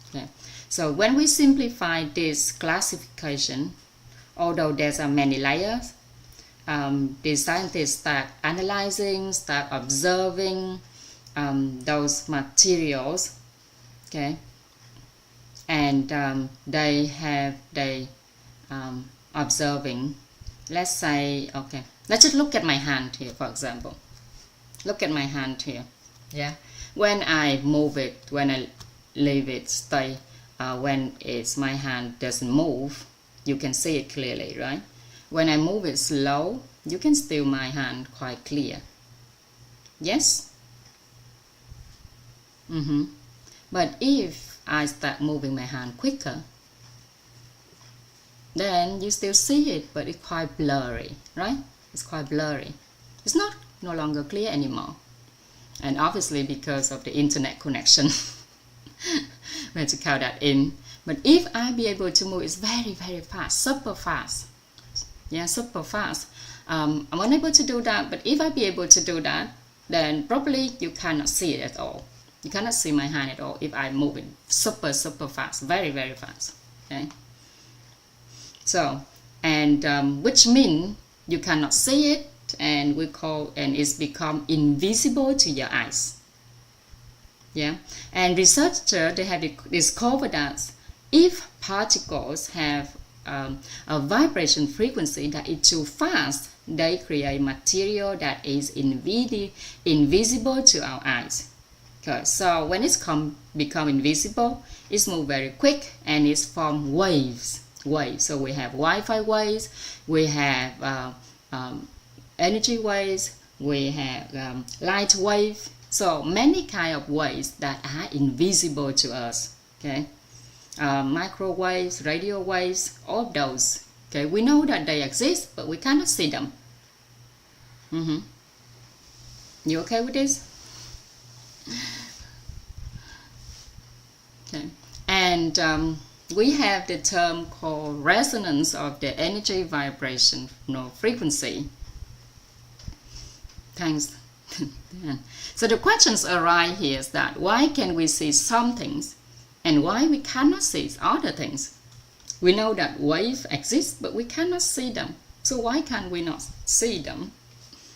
Okay. So when we simplify this classification, although there's many layers, the scientists start analyzing, start observing those materials, okay, and they observing. Let's say, okay, let's just look at my hand here, for example. Look at my hand here. Yeah, when I move it, when I leave it stay, when my hand doesn't move, you can see it clearly, right? when I move it slow, you can feel my hand quite clear. Yes? But if I start moving my hand quicker, then you still see it, but it's quite blurry, right? It's quite blurry. It's no longer clear anymore. And obviously because of the internet connection, we have to count that in. But if I be able to move, it's very, very fast, super fast. Yeah, super fast. I'm unable to do that, but if I be able to do that, then probably you cannot see it at all. You cannot see my hand at all if I move it super, super fast, very, very fast. Okay. So, and which means you cannot see it, and it's become invisible to your eyes. Yeah, and researchers, they have discovered that if particles have a vibration frequency that is too fast, they create material that is invisible to our eyes. Okay, so when it's become invisible, it's move very quick and it's form waves. So we have Wi-Fi waves, we have energy waves, we have light wave. So many kind of waves that are invisible to us. Okay, microwaves, radio waves, all those. Okay, we know that they exist, but we cannot see them. You okay with this? Okay, and we have the term called resonance of the energy vibration frequency. Thanks. So the questions arise here is that why can we see some things and why we cannot see other things? We know that waves exist, but we cannot see them. So why can we not see them?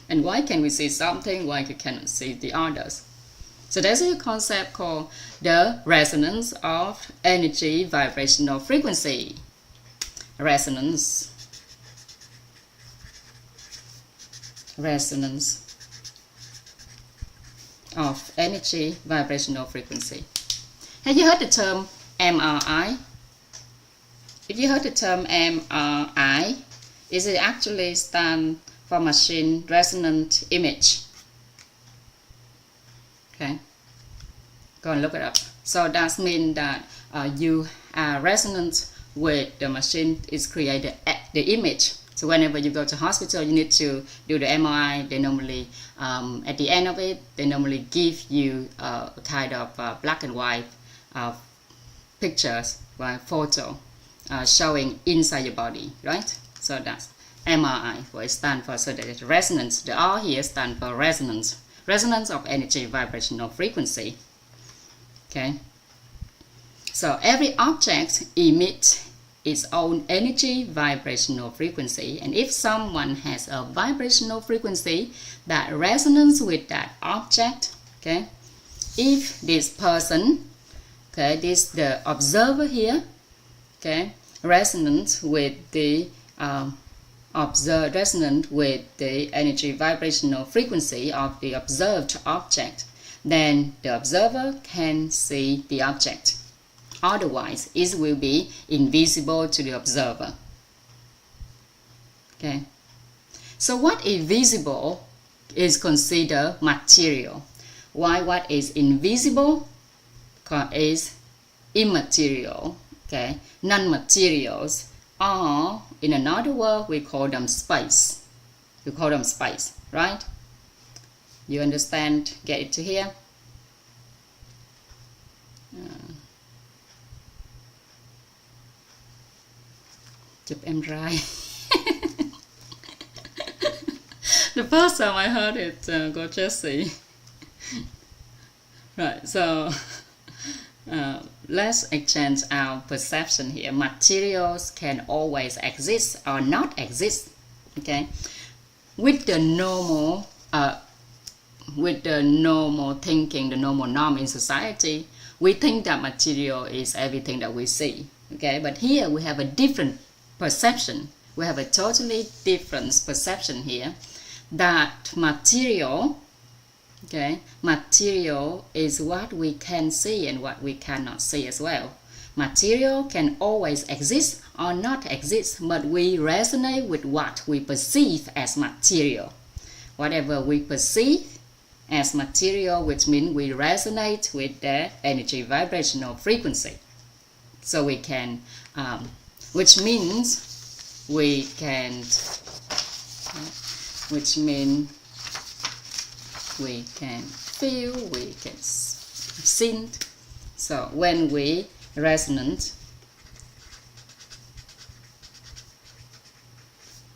And why can we see something, why we cannot see the others? So there's a concept called the resonance of energy vibrational frequency. Resonance of energy vibrational frequency. Have you heard the term MRI? If you heard the term MRI, it actually stands for machine resonant image. Okay, go and look it up. So that means that you are resonant with the machine is created the image. So whenever you go to hospital, you need to do the MRI. They normally, at the end of it, they normally give you a kind of black and white pictures, photo showing inside your body, right? So that's MRI, what it stands for. So that is resonance. The R here stands for resonance. Resonance of energy vibrational frequency. Okay. So every object emits its own energy vibrational frequency, and if someone has a vibrational frequency that resonates with that object, okay, if this person, okay, the observer here, okay, resonant with the energy vibrational frequency of the observed object, then the observer can see the object. Otherwise, it will be invisible to the observer. Okay. So what is visible is considered material, while what is invisible is immaterial. Okay. Non-materials are, in another word, we call them space. We call them space, right? You understand? Get it to here? Chụp em trai. The first time I heard it, go Jesse. Right, so let's exchange our perception here. Materials can always exist or not exist. Okay, with the normal thinking, the normal norm in society, we think that material is everything that we see. Okay, but here we have a different perception. We have a totally different perception here, that material, okay, material is what we can see and what we cannot see as well. Material can always exist or not exist, but we resonate with what we perceive as material. Whatever we perceive as material, which means we resonate with the energy vibrational frequency. So we can, which means we can feel, we can see. So when we resonate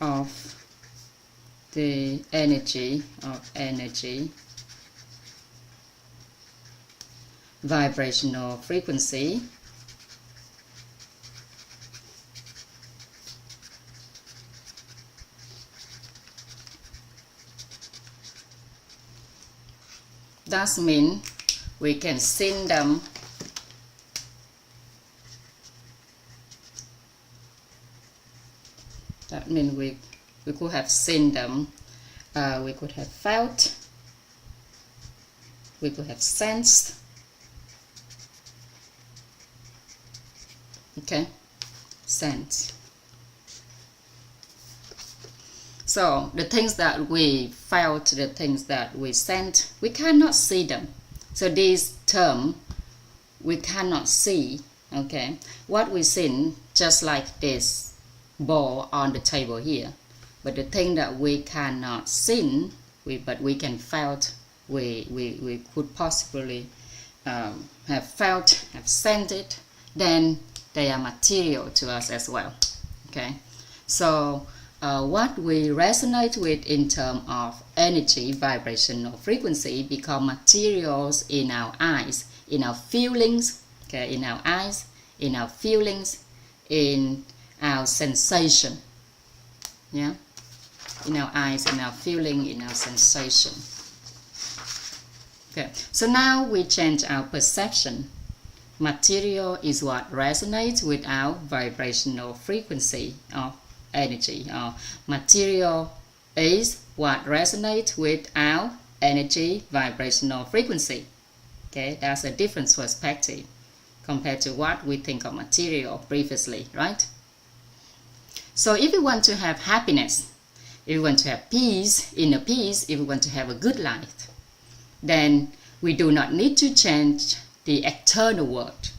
of the energy vibrational frequency, that means we can send them that means we could have seen them, we could have felt, we could have sensed. Okay, sense. So the things that we felt, the things that we sent, we cannot see them. So this term we cannot see. Okay, what we see, just like this ball on the table here, but the thing that we cannot see, but we can felt, we could possibly have felt, have sent it, then they are material to us as well. Okay, so what we resonate with in terms of energy vibrational frequency become materials in our eyes, in our feelings. Okay, in our eyes, in our feelings, in our sensation. Yeah, in our eyes, in our feeling, in our sensation. Okay, so now we change our perception. Material is what resonates with our vibrational frequency of energy. Material is what resonates with our energy vibrational frequency. Okay, that's a different perspective compared to what we think of material previously, right? So if we want to have happiness, if we want to have peace, inner peace, if we want to have a good life, then we do not need to change the external world.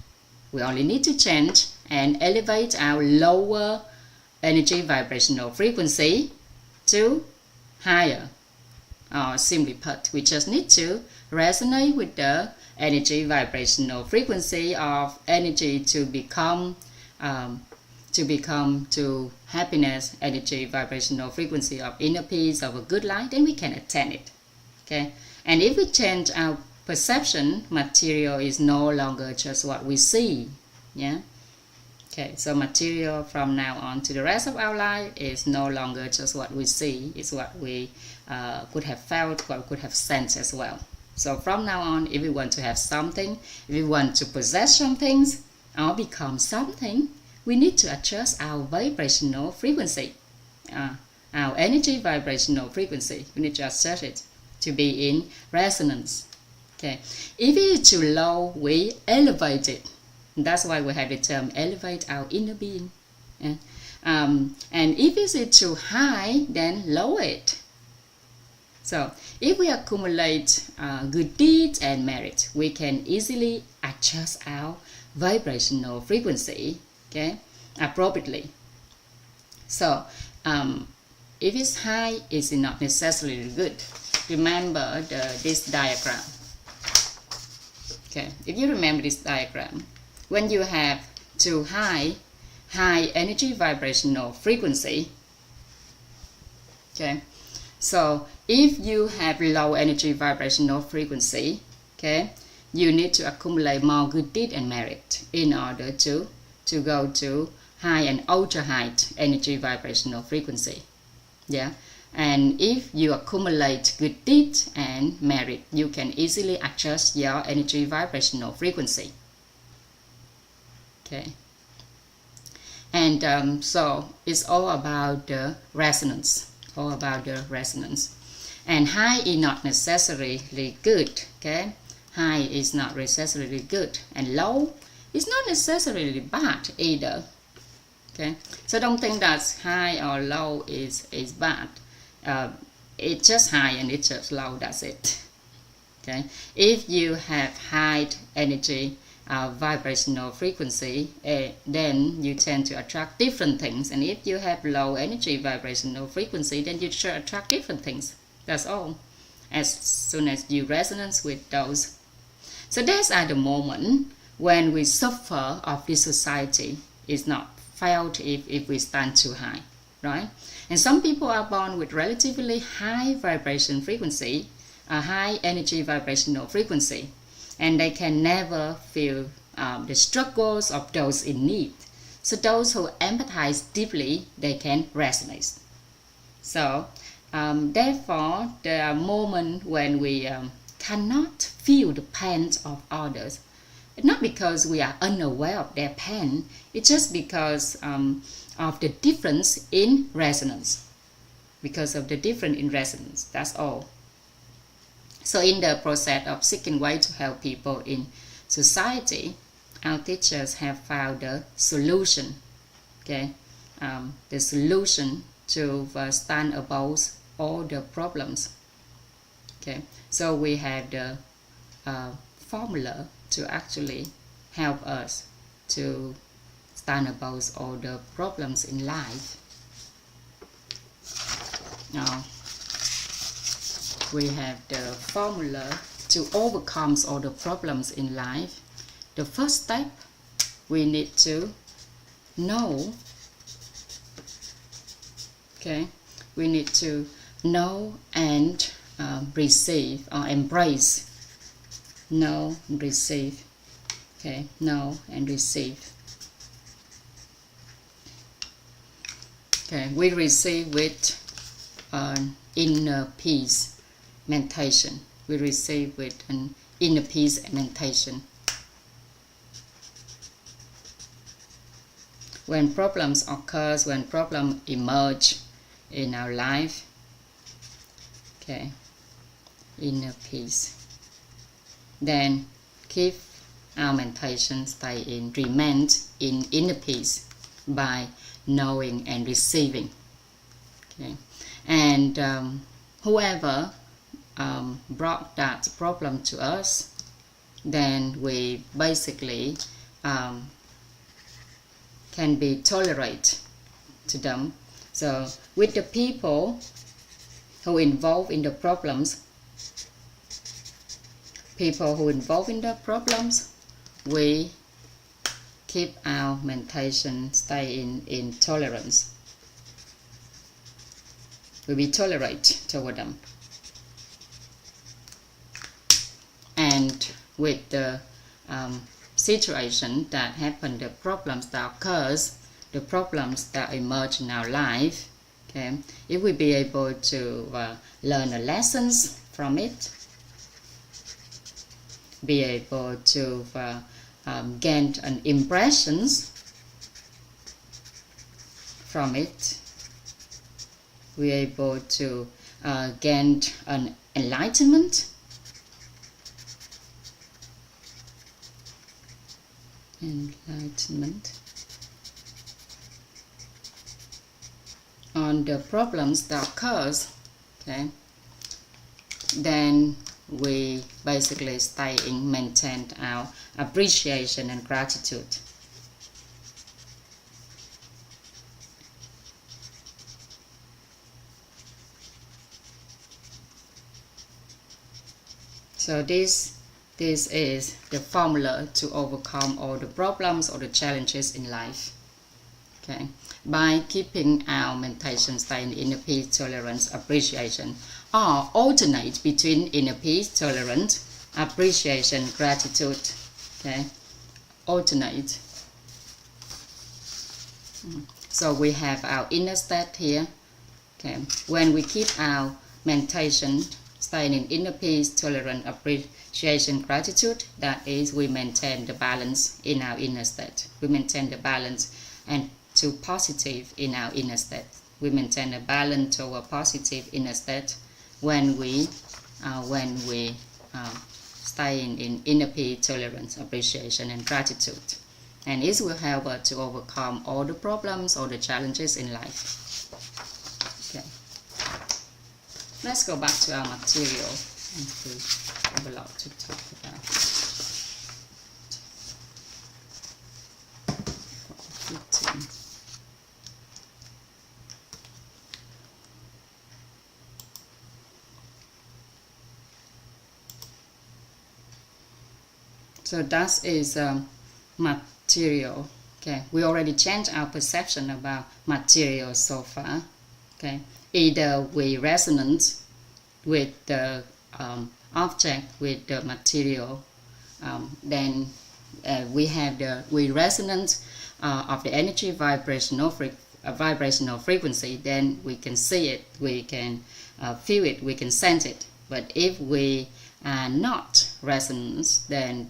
We only need to change and elevate our lower energy vibrational frequency to higher. Or simply put, we just need to resonate with the energy vibrational frequency of energy to become to happiness, energy vibrational frequency of inner peace, of a good life, then we can attain it. Okay, and if we change our perception, material is no longer just what we see. Yeah. Okay, so material from now on to the rest of our life is no longer just what we see, it's what we could have felt, what we could have sensed as well. So from now on, if we want to have something, if we want to possess some things or become something, we need to adjust our vibrational frequency, our energy vibrational frequency. We need to adjust it to be in resonance. Okay, if it is too low, we elevate it. That's why we have the term elevate our inner being. Yeah? And if it is too high, then lower it. So if we accumulate good deeds and merit, we can easily adjust our vibrational frequency, okay, appropriately. So if it's high, it's not necessarily good. Remember this diagram. Okay, if you remember this diagram, when you have too high energy vibrational frequency, okay, so if you have low energy vibrational frequency, okay, you need to accumulate more good deed and merit in order to go to high and ultra high energy vibrational frequency. Yeah, and if you accumulate good deed and merit, you can easily adjust your energy vibrational frequency. Okay, and so it's all about the resonance, and high is not necessarily good. Okay, high is not necessarily good, and low it's not necessarily bad either. Okay, so don't think that high or low is bad. It's just high and it's just low, that's it. Okay, if you have high energy vibrational frequency, then you tend to attract different things, and if you have low energy vibrational frequency, then you should attract different things. That's all, as soon as you resonance with those. So these are the moment when we suffer of this society. Is not felt if we stand too high, right? And some people are born with relatively high vibration frequency, a high energy vibrational frequency, and they can never feel the struggles of those in need. So those who empathize deeply, they can resonate. So therefore, there are moments when we cannot feel the pain of others. It's not because we are unaware of their pain, it's just because of the difference in resonance. Because of the difference in resonance, that's all. So in the process of seeking way to help people in society, our teachers have found the solution. Okay, the solution to stand above all the problems. Okay, so we have the formula to actually help us to stand above all the problems in life. Now, we have the formula to overcome all the problems in life. The first step, we need to know. Okay, we need to know and receive or embrace. Know, receive. Okay, know and receive. Okay, we receive with inner peace meditation. We receive with an inner peace meditation. When problems occur, when problems emerge in our life, okay, inner peace. Then keep our meditation stay in, remain in inner peace by knowing and receiving. Okay, and whoever brought that problem to us, then we basically can be tolerate to them. So with the people who involved in the problems, we keep our meditation stay in tolerance. We be tolerate toward them. And with the situation that happen, the problems that occurs, the problems that emerge in our life, okay, if we be able to learn the lessons from it, be able to gain an impressions from it, we are able to gain an enlightenment. On the problems that occurs, okay, then we basically stay in maintain our appreciation and gratitude. So this is the formula to overcome all the problems or the challenges in life. Okay, by keeping our meditation stay in inner peace, tolerance, appreciation, or alternate between inner peace, tolerance, appreciation, gratitude. Okay, alternate. So we have our inner state here. Okay, when we keep our meditation staying in inner peace, tolerance, appreciation, gratitude, that is, we maintain the balance in our inner state. We maintain the balance and to positive in our inner state. We maintain a balance to a positive inner state when we stay in inner peace, tolerance, appreciation, and gratitude. and it will help us to overcome all the problems, all the challenges in life. Okay. Let's go back to our material, and we have a lot to talk about. 15. So that is material. Okay, we already changed our perception about material so far. Okay, either we resonate with the object, with the material, then we resonance of the energy vibrational frequency. Then we can see it, we can feel it, we can sense it. But if we are not resonance, then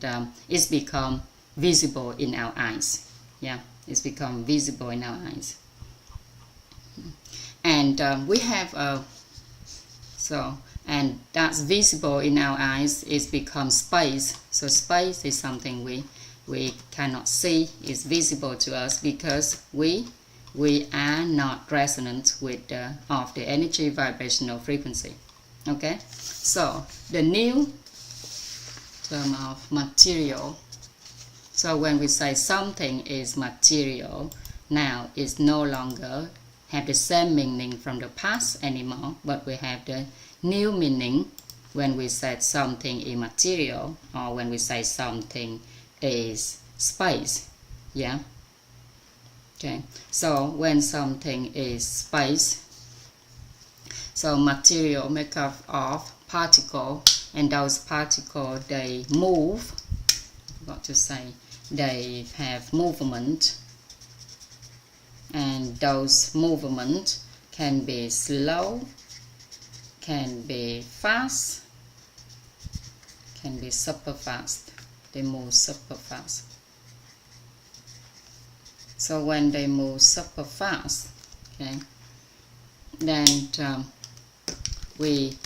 it's become visible in our eyes. Yeah, it's become visible in our eyes. And we have and that's visible in our eyes. It's become space. So space is something we cannot see. It's visible to us because we are not resonant with of the energy vibrational frequency. Okay, so the new term of material. So when we say something is material, now it's no longer have the same meaning from the past anymore, but we have the new meaning when we say something is material, or when we say something is space. Yeah. Okay. So when something is space, so material make up of particle, and those particles they move. I forgot to say they have movement, and those movements can be slow, can be fast, can be super fast. They move super fast. So when they move super fast, okay, then we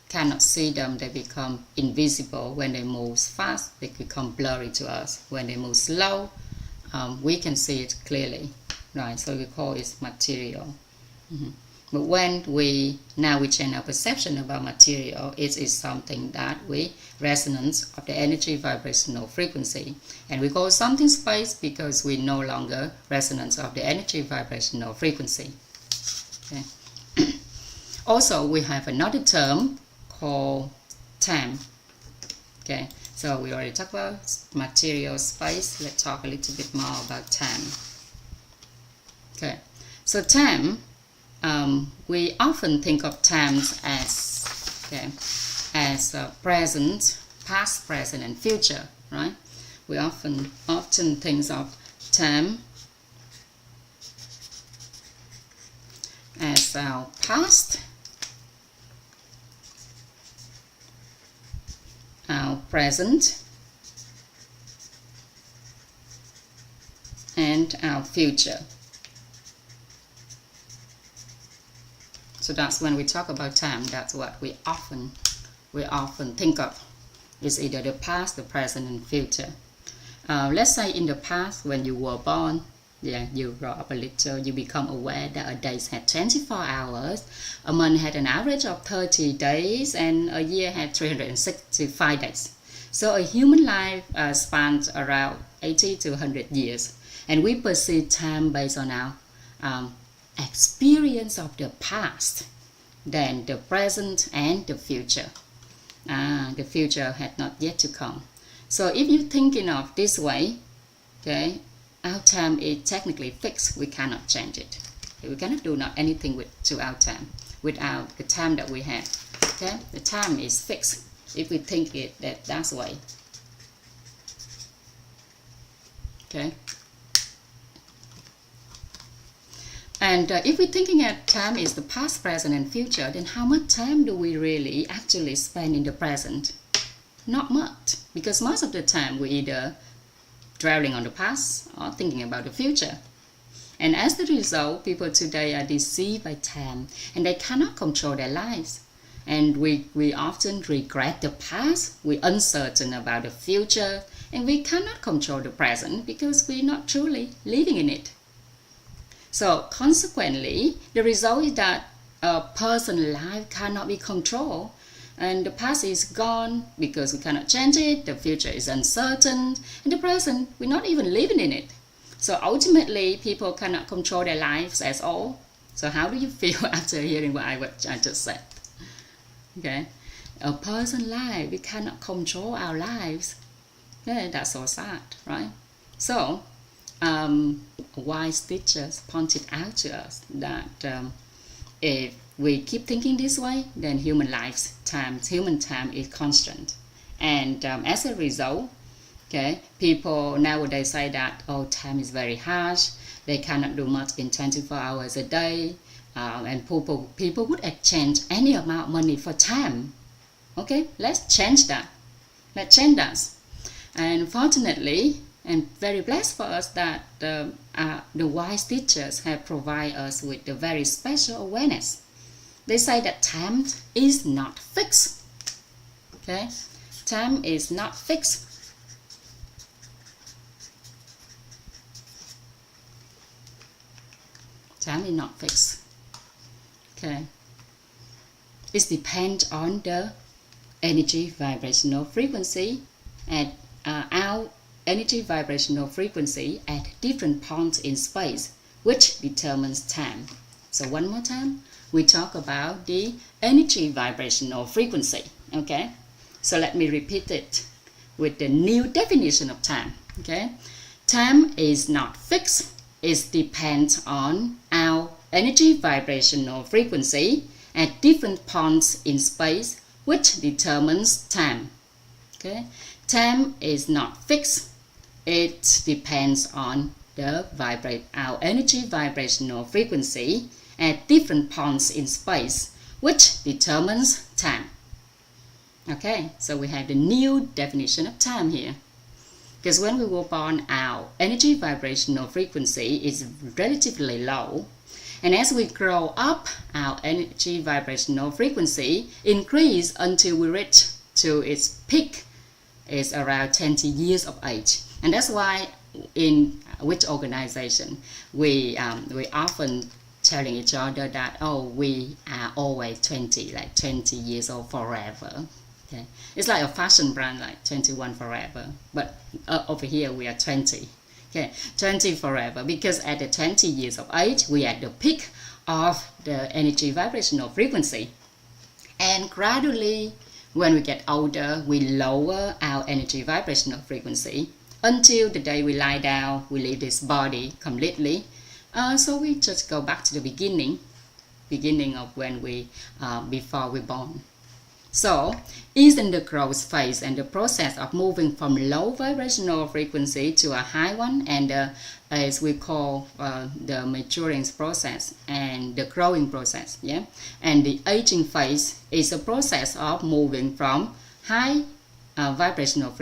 cannot see them. They become invisible. When they move fast, they become blurry to us. When they move slow, we can see it clearly, right? So we call it material. But when we change our perception about material, it is something that we resonance of the energy vibrational frequency, and we call something space because we no longer resonance of the energy vibrational frequency. Okay. Also, we have another term called time. Okay, so we already talked about material, space. Let's talk a little bit more about time. Okay, so time. We often think of time as present, past, present, and future, right? We often think of time as our past, our present, and our future. So that's when we talk about time. That's what we often think of. It's either the past, the present, and future. Let's say in the past, when you were born, you grow up a little, you become aware that a day had 24 hours, a month had an average of 30 days, and a year had 365 days. So a human life spans around 80 to 100 years, and we perceive time based on our experience of the past, then the present, and the future. The future had not yet to come. So if you're thinking of this way, okay, our time is technically fixed. We cannot change it. We cannot do not anything to our time without the time that we have. Okay, the time is fixed if we think it that's the way. Okay. And if we're thinking at time is the past, present, and future, then how much time do we really actually spend in the present? Not much, because most of the time we either dwelling on the past or thinking about the future. And as the result, people today are deceived by time, and they cannot control their lives. And we often regret the past, we're uncertain about the future, And we cannot control the present because we're not truly living in it. So consequently, the result is that a person's life cannot be controlled, and the past is gone because we cannot change it, the future is uncertain, and the present, we're not even living in it. So ultimately, people cannot control their lives at all. So how do you feel after hearing what I just said? Okay, a person's life, we cannot control our lives. Yeah, that's so sad, right? So, wise teachers pointed out to us that if we keep thinking this way, then human time is constant, and as a result, okay, people nowadays say that time is very harsh. They cannot do much in 24 hours a day, and people would exchange any amount of money for time. Okay, let's change that. Let's change that. And fortunately, and very blessed for us that the wise teachers have provided us with a very special awareness. They say that time is not fixed. Okay, time is not fixed. Time is not fixed. Okay, it depends on the energy vibrational frequency at our energy vibrational frequency at different points in space, which determines time. So one more time, we talk about the energy vibrational frequency. Okay, so let me repeat it with the new definition of time. Okay, time is not fixed. It depends on our energy vibrational frequency at different points in space, which determines time. Okay, time is not fixed. It depends on our energy vibrational frequency at different points in space, which determines time. Okay, so we have the new definition of time here. Because when we were born, our energy vibrational frequency is relatively low. And as we grow up, our energy vibrational frequency increases until we reach to its peak, is around 20 years of age. And that's why in which organization we often telling each other that, oh, we are always 20, like 20 years old forever. Okay, it's like a fashion brand, like 21 forever, but over here we are 20. Okay, 20 forever, because at the 20 years of age we are at the peak of the energy vibrational frequency, and gradually when we get older we lower our energy vibrational frequency until the day we lie down, we leave this body completely. So we just go back to the beginning of when we before we born. So, is in the growth phase and the process of moving from low vibrational frequency to a high one, and as we call the maturing process and the growing process, yeah. And the aging phase is a process of moving from high vibrational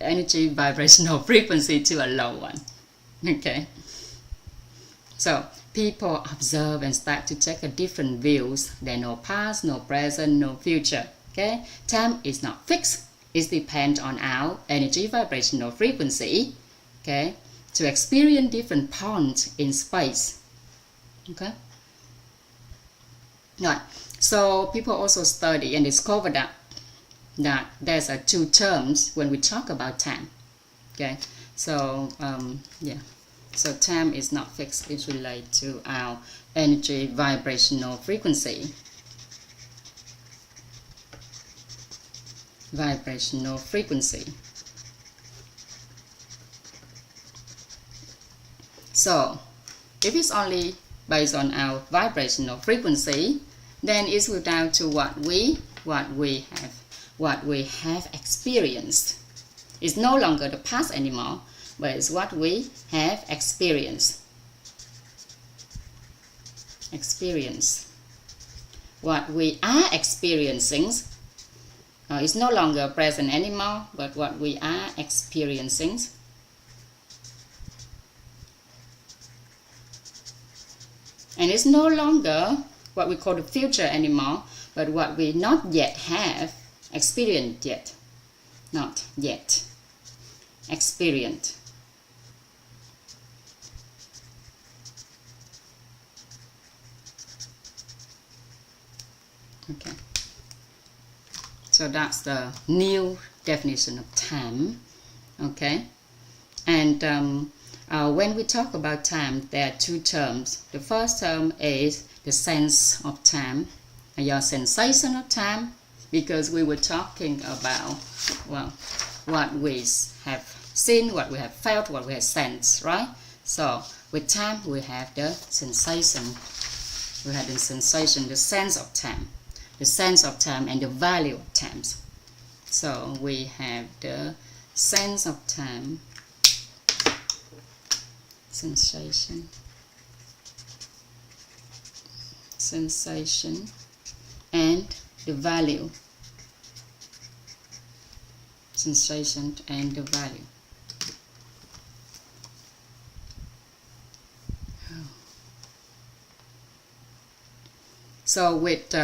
energy vibrational frequency to a low one. Okay. So people observe and start to take a different views. There no past, no present, no future. Okay, time is not fixed. It depends on our energy vibrational frequency. Okay, to experience different points in space. Okay. Right. So people also study and discover that there's two terms when we talk about time. Okay. So yeah. So time is not fixed. It relates to our energy vibrational frequency. Vibrational frequency. So if it's only based on our vibrational frequency, then it's down to what we have experienced. It's no longer the past anymore, but it's what we have experienced. What we are experiencing is no longer present anymore, but what we are experiencing. And it's no longer what we call the future anymore, but what we not yet have experienced yet. Not yet. experience. Okay, so that's the new definition of time. Okay, and when we talk about time, there are two terms. The first term is the sense of time, your sensation of time, because we were talking about, well, what we have seen, what we have felt, what we have sensed, right? So with time, we have the sensation. We have the sensation, the sense of time. The sense of time and the value of time. So we have the sense of time, sensation, and the value, sensation and the value. So with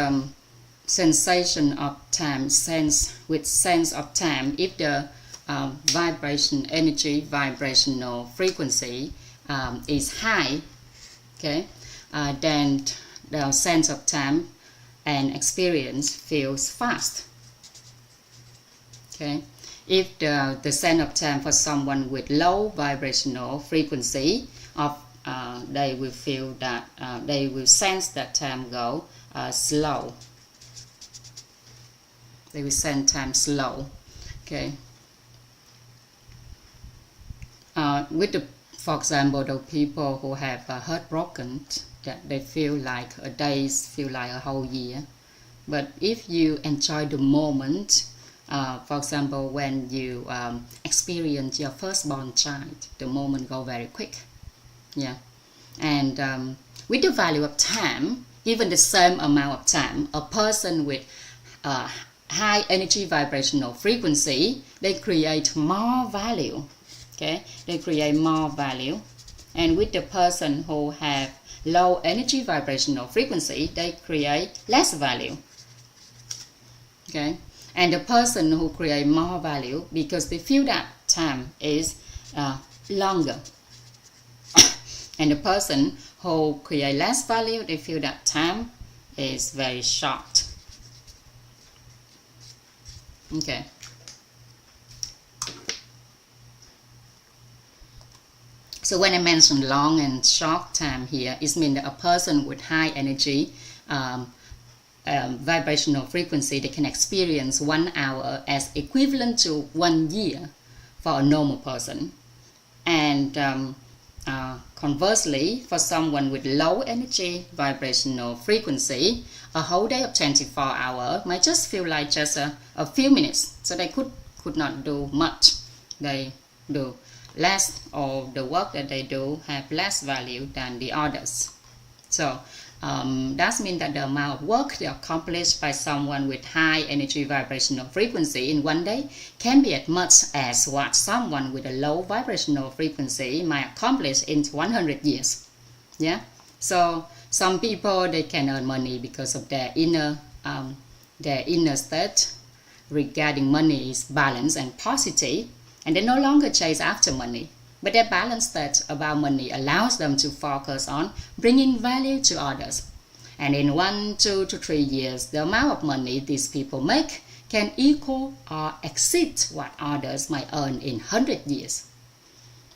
sensation of time, with sense of time, if the vibration energy, vibrational frequency is high, okay, then the sense of time and experience feels fast. Okay, if the sense of time for someone with low vibrational frequency, they will feel that they will sense that time go slow. They will sense time slow. Okay. For example, the people who have heart broken, that they feel like a day feel like a whole year. But if you enjoy the moment, for example, when you experience your firstborn child, the moment go very quick. Yeah, and with the value of time, given the same amount of time, a person with high energy vibrational frequency, they create more value. Okay, they create more value, and with the person who have low energy vibrational frequency, they create less value. Okay, and the person who create more value, because they feel that time is longer, and the person who create less value, they feel that time is very short. Okay. So when I mention long and short time here, it means that a person with high energy vibrational frequency, they can experience 1 hour as equivalent to 1 year for a normal person. And conversely, for someone with low energy vibrational frequency, a whole day of 24 hours might just feel like just a few minutes. So they could not do much. They do less, or the work that they do have less value than the others. So that means that the amount of work they accomplish by someone with high energy vibrational frequency in 1 day can be as much as what someone with a low vibrational frequency might accomplish in 100 years. Yeah. So some people, they can earn money because of their inner state regarding money is balanced and positive, and they no longer chase after money. But their balanced state about money allows them to focus on bringing value to others. And in 1, 2 to 3 years, the amount of money these people make can equal or exceed what others might earn in 100 years.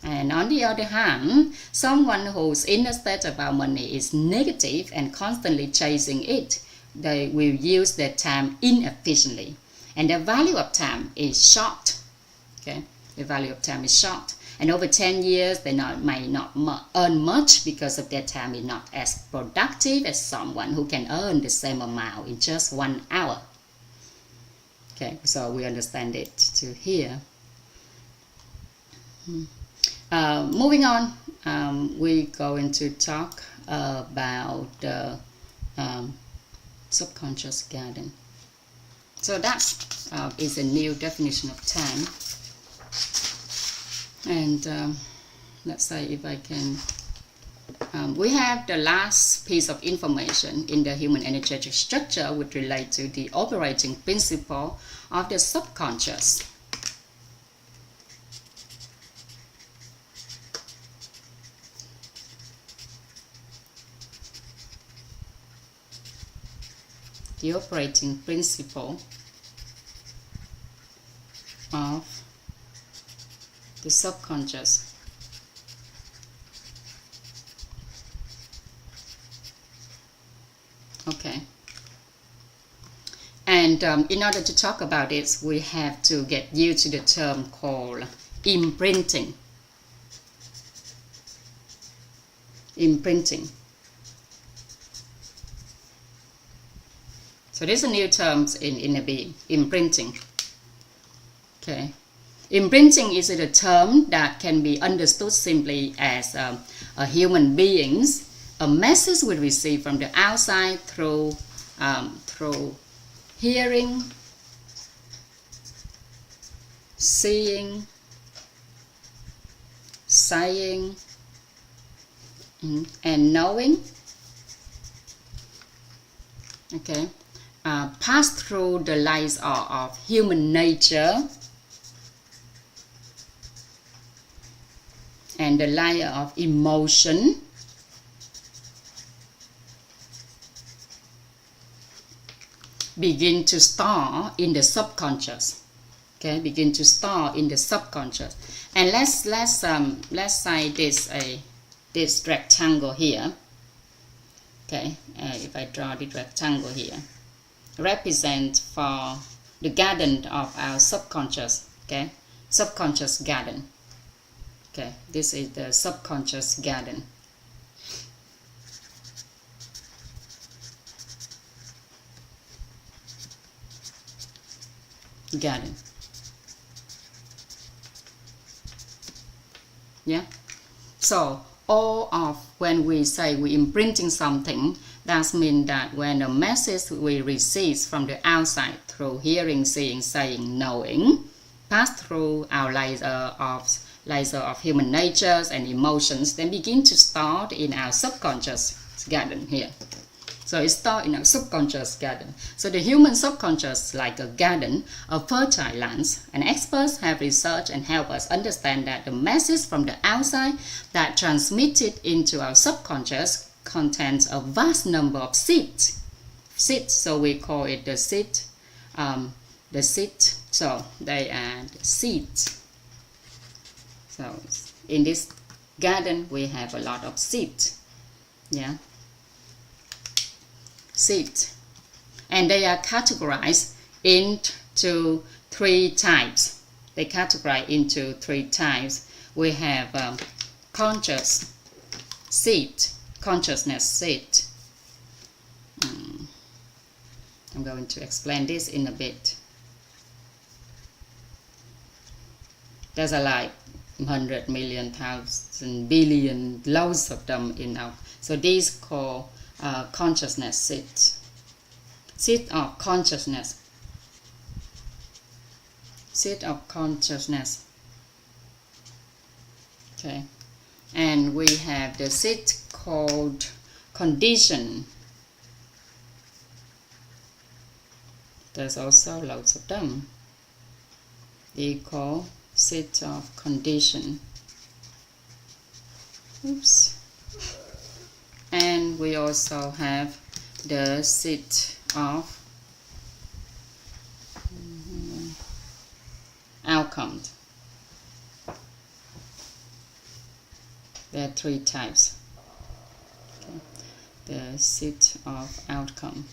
And on the other hand, someone whose inner state about money is negative and constantly chasing it, they will use their time inefficiently. And the value of time is short. Okay, the value of time is short. And over 10 years, they might not earn much because of their time is not as productive as someone who can earn the same amount in just 1 hour. Okay, so we understand it to here. Moving on, we're going to talk about the subconscious garden. So that is a new definition of time. And let's say if I can, we have the last piece of information in the human energetic structure which relate to the operating principle of the subconscious. the operating principle of the subconscious. Okay. And in order to talk about it, we have to get used to the term called imprinting. Imprinting. So these are new terms in inner being. Imprinting. Okay. Imprinting is a term that can be understood simply as a human being's a message we receive from the outside through hearing, seeing, saying, and knowing. Okay, pass through the layers of human nature and the layer of emotion, begin to store in the subconscious. Okay, begin to store in the subconscious. And let's say this rectangle here. Okay, if I draw the rectangle here, represent for the garden of our subconscious. Okay, subconscious garden. Okay, this is the subconscious garden. Garden. Yeah. So all of when we say we imprinting something, that means that when a message we receive from the outside through hearing, seeing, saying, knowing, pass through our layer of human natures and emotions, then begin to start in our subconscious garden here. So it starts in our subconscious garden. So the human subconscious, like a garden, a fertile land, and experts have researched and help us understand that the message from the outside that transmitted into our subconscious contains a vast number of seeds. Seeds, so we call it the seed. The seed. So they are the seeds. So in this garden we have a lot of seeds. Yeah. Seeds, and they are categorized into three types. They categorize into three types. We have conscious seed, consciousness seed. I'm going to explain this in a bit. There's a like 100 million, thousand, billion, loads of them in our. So these called consciousness seed of consciousness, seed of consciousness. Okay, and we have the seed called condition. There's also loads of them. They call seed of condition. Oops. And we also have the seed of outcome. There are three types. Okay. The seed of outcome.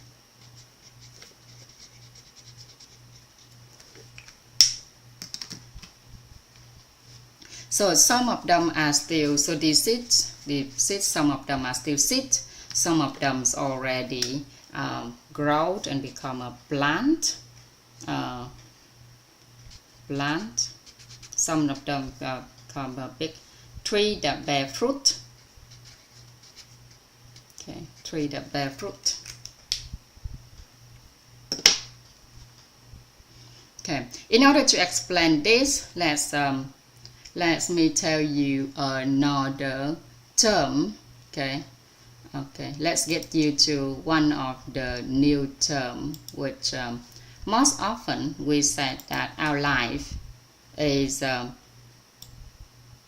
So some of them are still, so the seeds, some of them are still seeds, some of them already grow and become a plant, some of them become a big tree that bear fruit. Okay, tree that bear fruit. Okay, in order to explain this, let me tell you another term. Okay, let's get you to one of the new term, which most often we said that our life is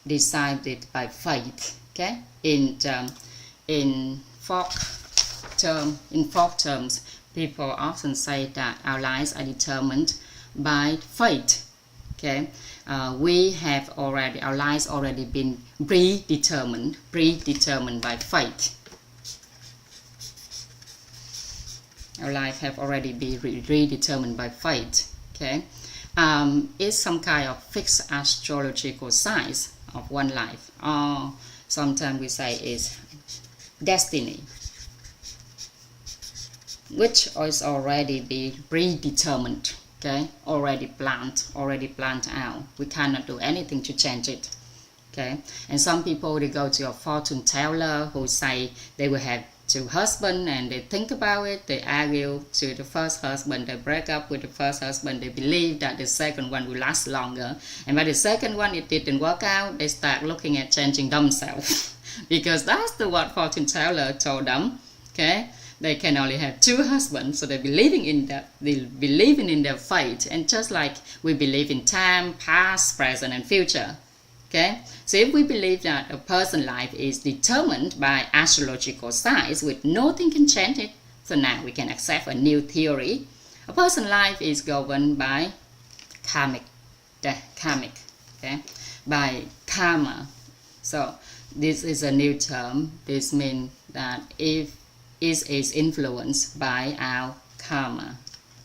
decided by fate. Okay, in folk terms, People often say that our lives are determined by fate. Okay, our lives already been predetermined by fate. Our life have already been predetermined by fate. Okay, it's some kind of fixed astrological signs of one life, or sometimes we say is destiny, which is already be predetermined. Okay, already planned out. We cannot do anything to change it. Okay, and some people, they go to a fortune teller who say they will have two husbands, and they think about it, they argue to the first husband, they break up with the first husband, they believe that the second one will last longer, and by the second one it didn't work out, they start looking at changing themselves because that's what fortune teller told them. Okay, they can only have two husbands, so they're believing in their fate. And just like we believe in time, past, present, and future. Okay, so if we believe that a person's life is determined by astrological signs, with nothing can change it, so now we can accept a new theory. A person's life is governed by karmic, okay, by karma. So this is a new term. This means that if it is influenced by our karma,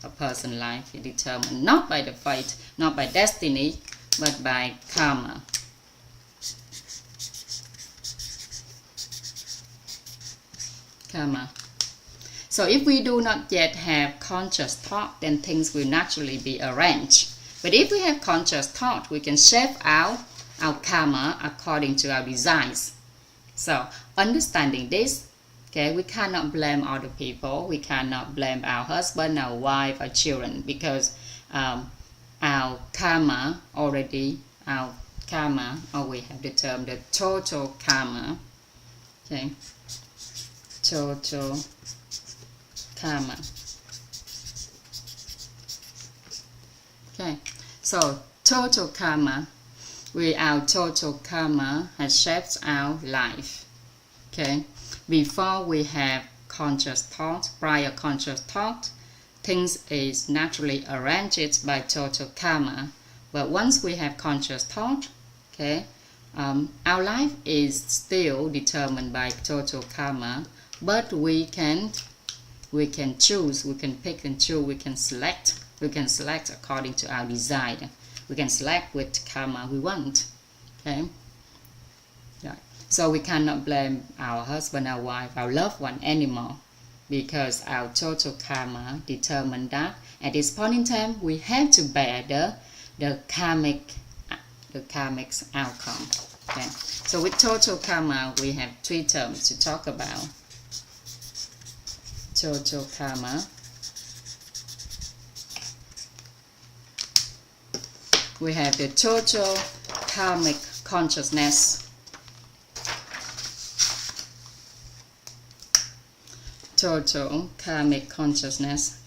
a person's life is determined not by the fate, not by destiny, but by karma. Karma. So if we do not yet have conscious thought, then things will naturally be arranged. But if we have conscious thought, we can shape our karma according to our desires. So understanding this, okay, we cannot blame other people. We cannot blame our husband, our wife, our children, because our karma, or we have the term the total karma. Okay. Total karma. Okay, so total karma, our total karma has shaped our life. Okay, before we have conscious thought, prior conscious thought, things is naturally arranged by total karma. But once we have conscious thought, okay, our life is still determined by total karma. But we can choose, we can pick and choose, we can select according to our desire. We can select which karma we want. Okay. Yeah. So we cannot blame our husband, our wife, our loved one anymore, because our total karma determined that at this point in time we have to bear the karmic outcome. Okay. So with total karma we have three terms to talk about. Total karma. We have the total karmic consciousness. Total karmic consciousness.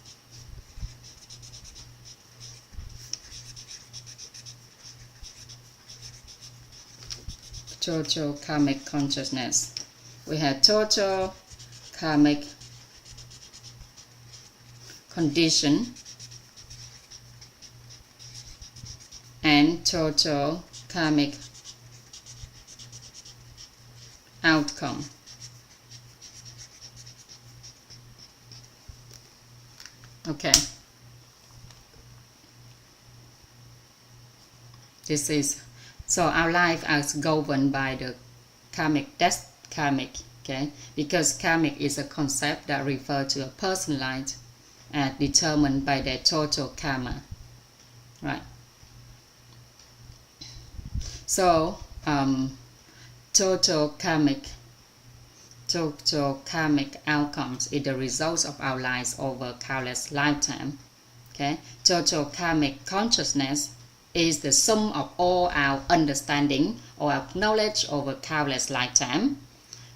Total karmic consciousness. We have total karmic condition and total karmic outcome. Okay, this is, so our life is governed by the karmic, that's karmic, okay, because karmic is a concept that refers to a person's life determined by their total karma, right? So total karmic outcomes is the results of our lives over countless lifetimes. Okay, total karmic consciousness is the sum of all our understanding or our knowledge over countless lifetimes.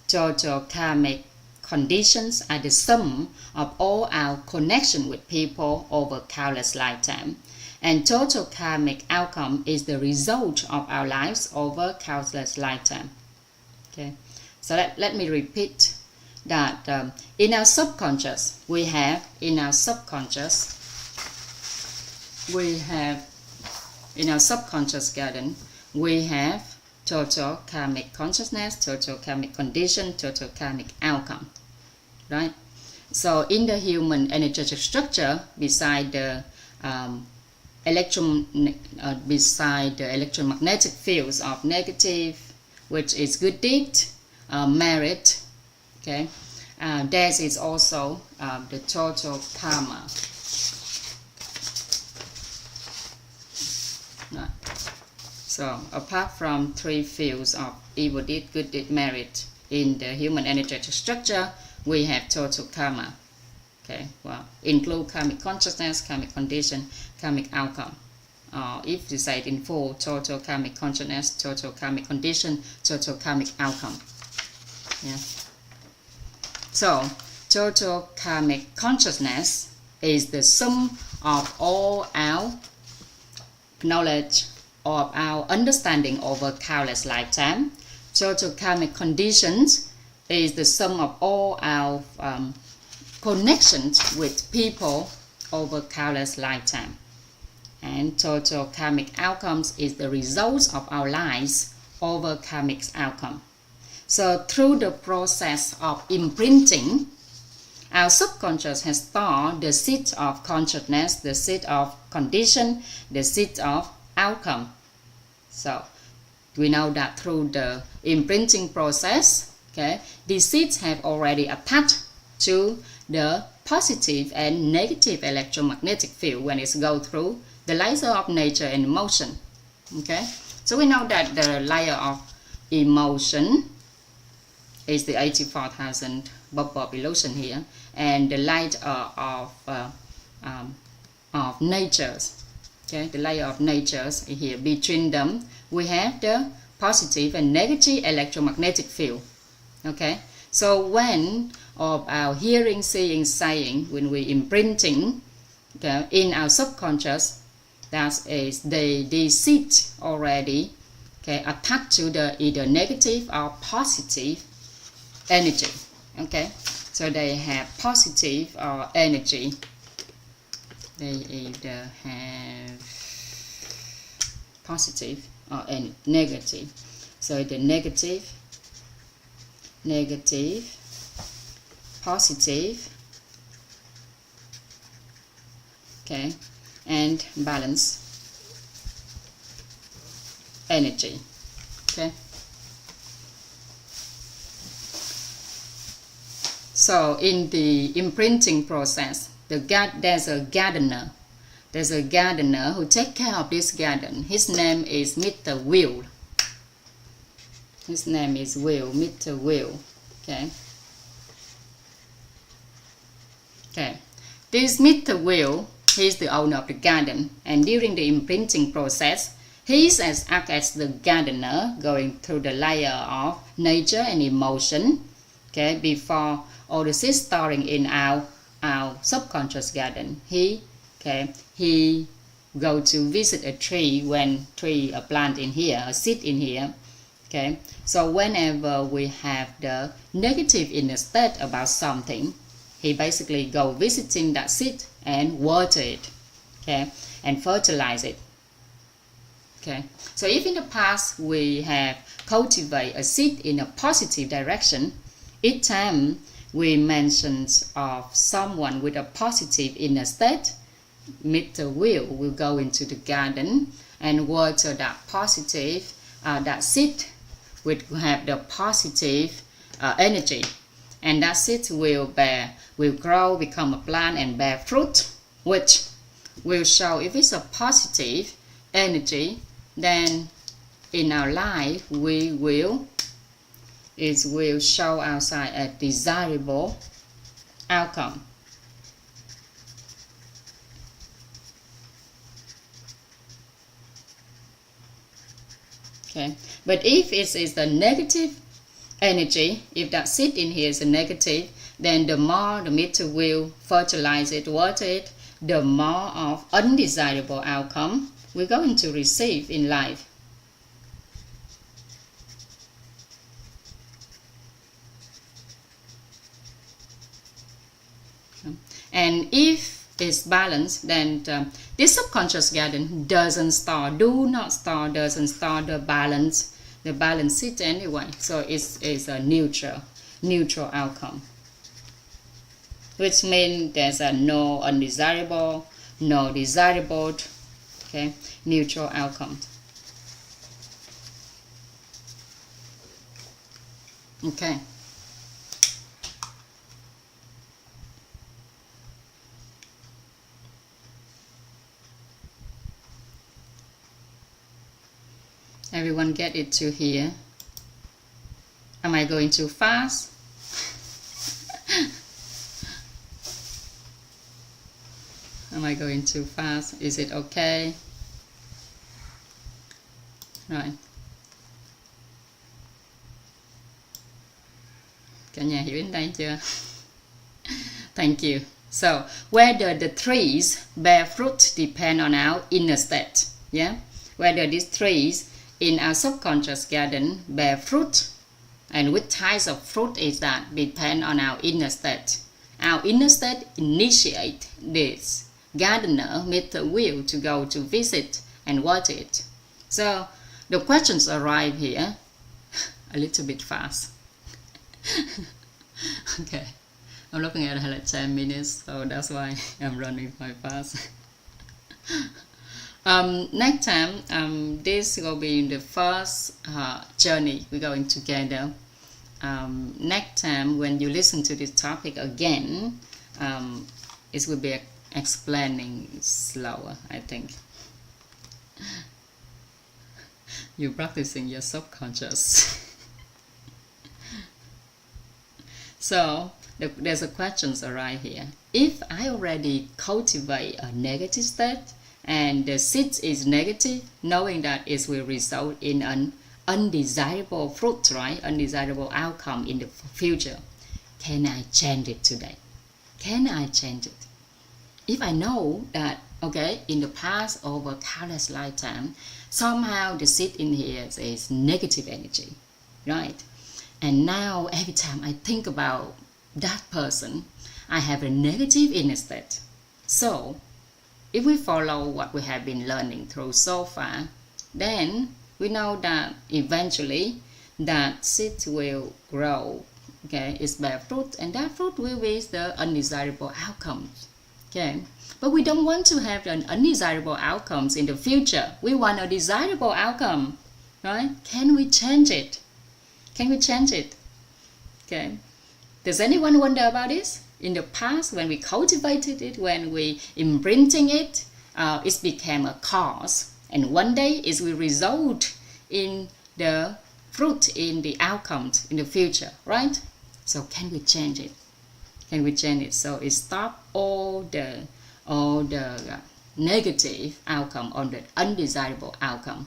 Total karmic conditions are the sum of all our connection with people over countless lifetimes. And total karmic outcome is the result of our lives over countless lifetimes. Okay, so let me repeat. that in our subconscious garden, we have total karmic consciousness, total karmic condition, total karmic outcome, right? So in the human energetic structure, beside the electromagnetic fields of negative, which is good deed, merit, okay, there is also the total karma. Right. So apart from three fields of evil deed, good deed, merit, in the human energetic structure, we have total karma. Okay, well, include karmic consciousness, karmic condition, karmic outcome. If you say it in full, total karmic consciousness, total karmic condition, total karmic outcome. Yeah. So, total karmic consciousness is the sum of all our knowledge, of our understanding over countless lifetimes. Total karmic conditions is the sum of all our connections with people over countless lifetimes. And total karmic outcomes is the results of our lives over karmic outcome. So through the process of imprinting, our subconscious has stored the seed of consciousness, the seed of condition, the seed of outcome. So we know that through the imprinting process, okay, the seeds have already attached to the positive and negative electromagnetic field when it goes through the layer of nature and emotion. Okay, so we know that the layer of emotion is the 84,000 bulb illusion here, and the light of natures. Okay, the layer of natures here. Between them, we have the positive and negative electromagnetic field. Okay, so when of our hearing, seeing, saying, when we imprinting, okay, in our subconscious, that is the seed already, okay, attached to the either negative or positive energy. Okay, so they have positive or energy. They either have positive or negative. So the negative, positive, okay, and balance energy. Okay. So in the imprinting process, there's a gardener. There's a gardener who takes care of this garden. His name is Mr. Will. His name is Will, Mr. Will. Okay. Okay. This Mr. Will, he's the owner of the garden, and during the imprinting process, he's acts as the gardener, going through the layer of nature and emotion. Okay, before all the seeds storing in our subconscious garden, he go to visit a tree when tree a plant in here, a seed in here. Okay, so whenever we have the negative inner state about something, he basically go visiting that seed and water it, okay, and fertilize it. Okay, so if in the past we have cultivated a seed in a positive direction, each time we mention of someone with a positive inner state, Mr. Will go into the garden and water that positive, that seed will have the positive energy, and that seed will grow, become a plant and bear fruit, which will show if it's a positive energy, then in our life it will show outside a desirable outcome. Okay, but if it is the negative energy, if that seed in here is a negative, then the more the Mr. will fertilize it, water it, the more of undesirable outcome we're going to receive in life. And if it's balanced, then this subconscious garden doesn't store the balance seed anyway. So it's a neutral outcome, which means there's a no undesirable, no desirable, okay, neutral outcome. Okay. Everyone get it to here? Am I going too fast? Am I going too fast? Is it okay? Right. Cả nhà hiểu đến đây chưa? Thank you. So, whether the trees bear fruit depend on our inner state. Yeah? Whether these trees in our subconscious garden bear fruit, and which types of fruit is that, depend on our inner state. Our inner state initiate this gardener with the will to go to visit and watch it. So the questions arrive here a little bit fast. Okay, I'm looking at it like 10 minutes, so that's why I'm running quite fast. Next time, this will be the first journey we're going together. Next time, when you listen to this topic again, it will be explaining slower, I think. You're practicing your subconscious. So there's a questions arise here. If I already cultivate a negative state and the seed is negative, knowing that it will result in an undesirable fruit, right? Undesirable outcome in the future. Can I change it today? Can I change it? If I know that, okay, in the past, over countless lifetime, somehow the seed in here is negative energy, right? And now every time I think about that person, I have a negative inner state. So if we follow what we have been learning through so far, then we know that eventually that seed will grow, okay, it's bear fruit, and that fruit will be the undesirable outcomes, okay. But we don't want to have an undesirable outcomes in the future. We want a desirable outcome, right? Can we change it? Can we change it? Okay. Does anyone wonder about this? In the past, when we cultivated it, when we imprinting it, it became a cause. And one day it will result in the fruit, in the outcomes in the future, right? So can we change it? Can we change it so it stop all the negative outcome or the undesirable outcome?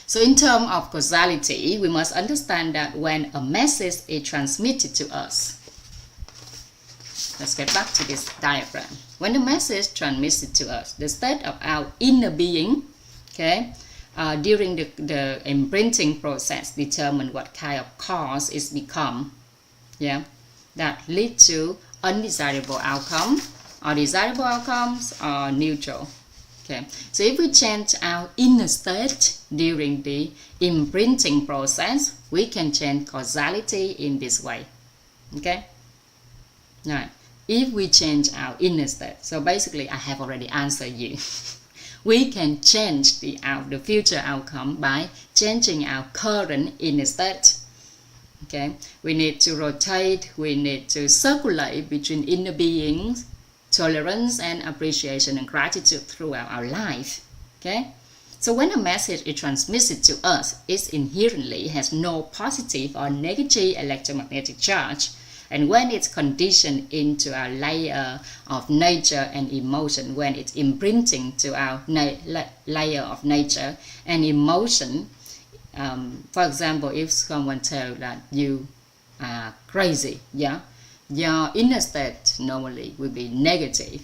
So in terms of causality, we must understand that when a message is transmitted to us, let's get back to this diagram. When the message transmitted to us, the state of our inner being, okay, during the imprinting process determine what kind of cause it's become, yeah, that lead to undesirable outcome or desirable outcomes or neutral. Okay, so if we change our inner state during the imprinting process, we can change causality in this way. Okay, right. If we change our inner state, so basically I have already answered you. We can change the future outcome by changing our current inner state. Okay, we need to rotate, we need to circulate between inner beings, tolerance and appreciation and gratitude throughout our life. Okay, so when a message is transmitted to us, it inherently has no positive or negative electromagnetic charge, and when it's conditioned into our layer of nature and emotion, when it's imprinting to our layer of nature and emotion, for example, if someone tells that you are crazy, yeah, your inner state normally will be negative,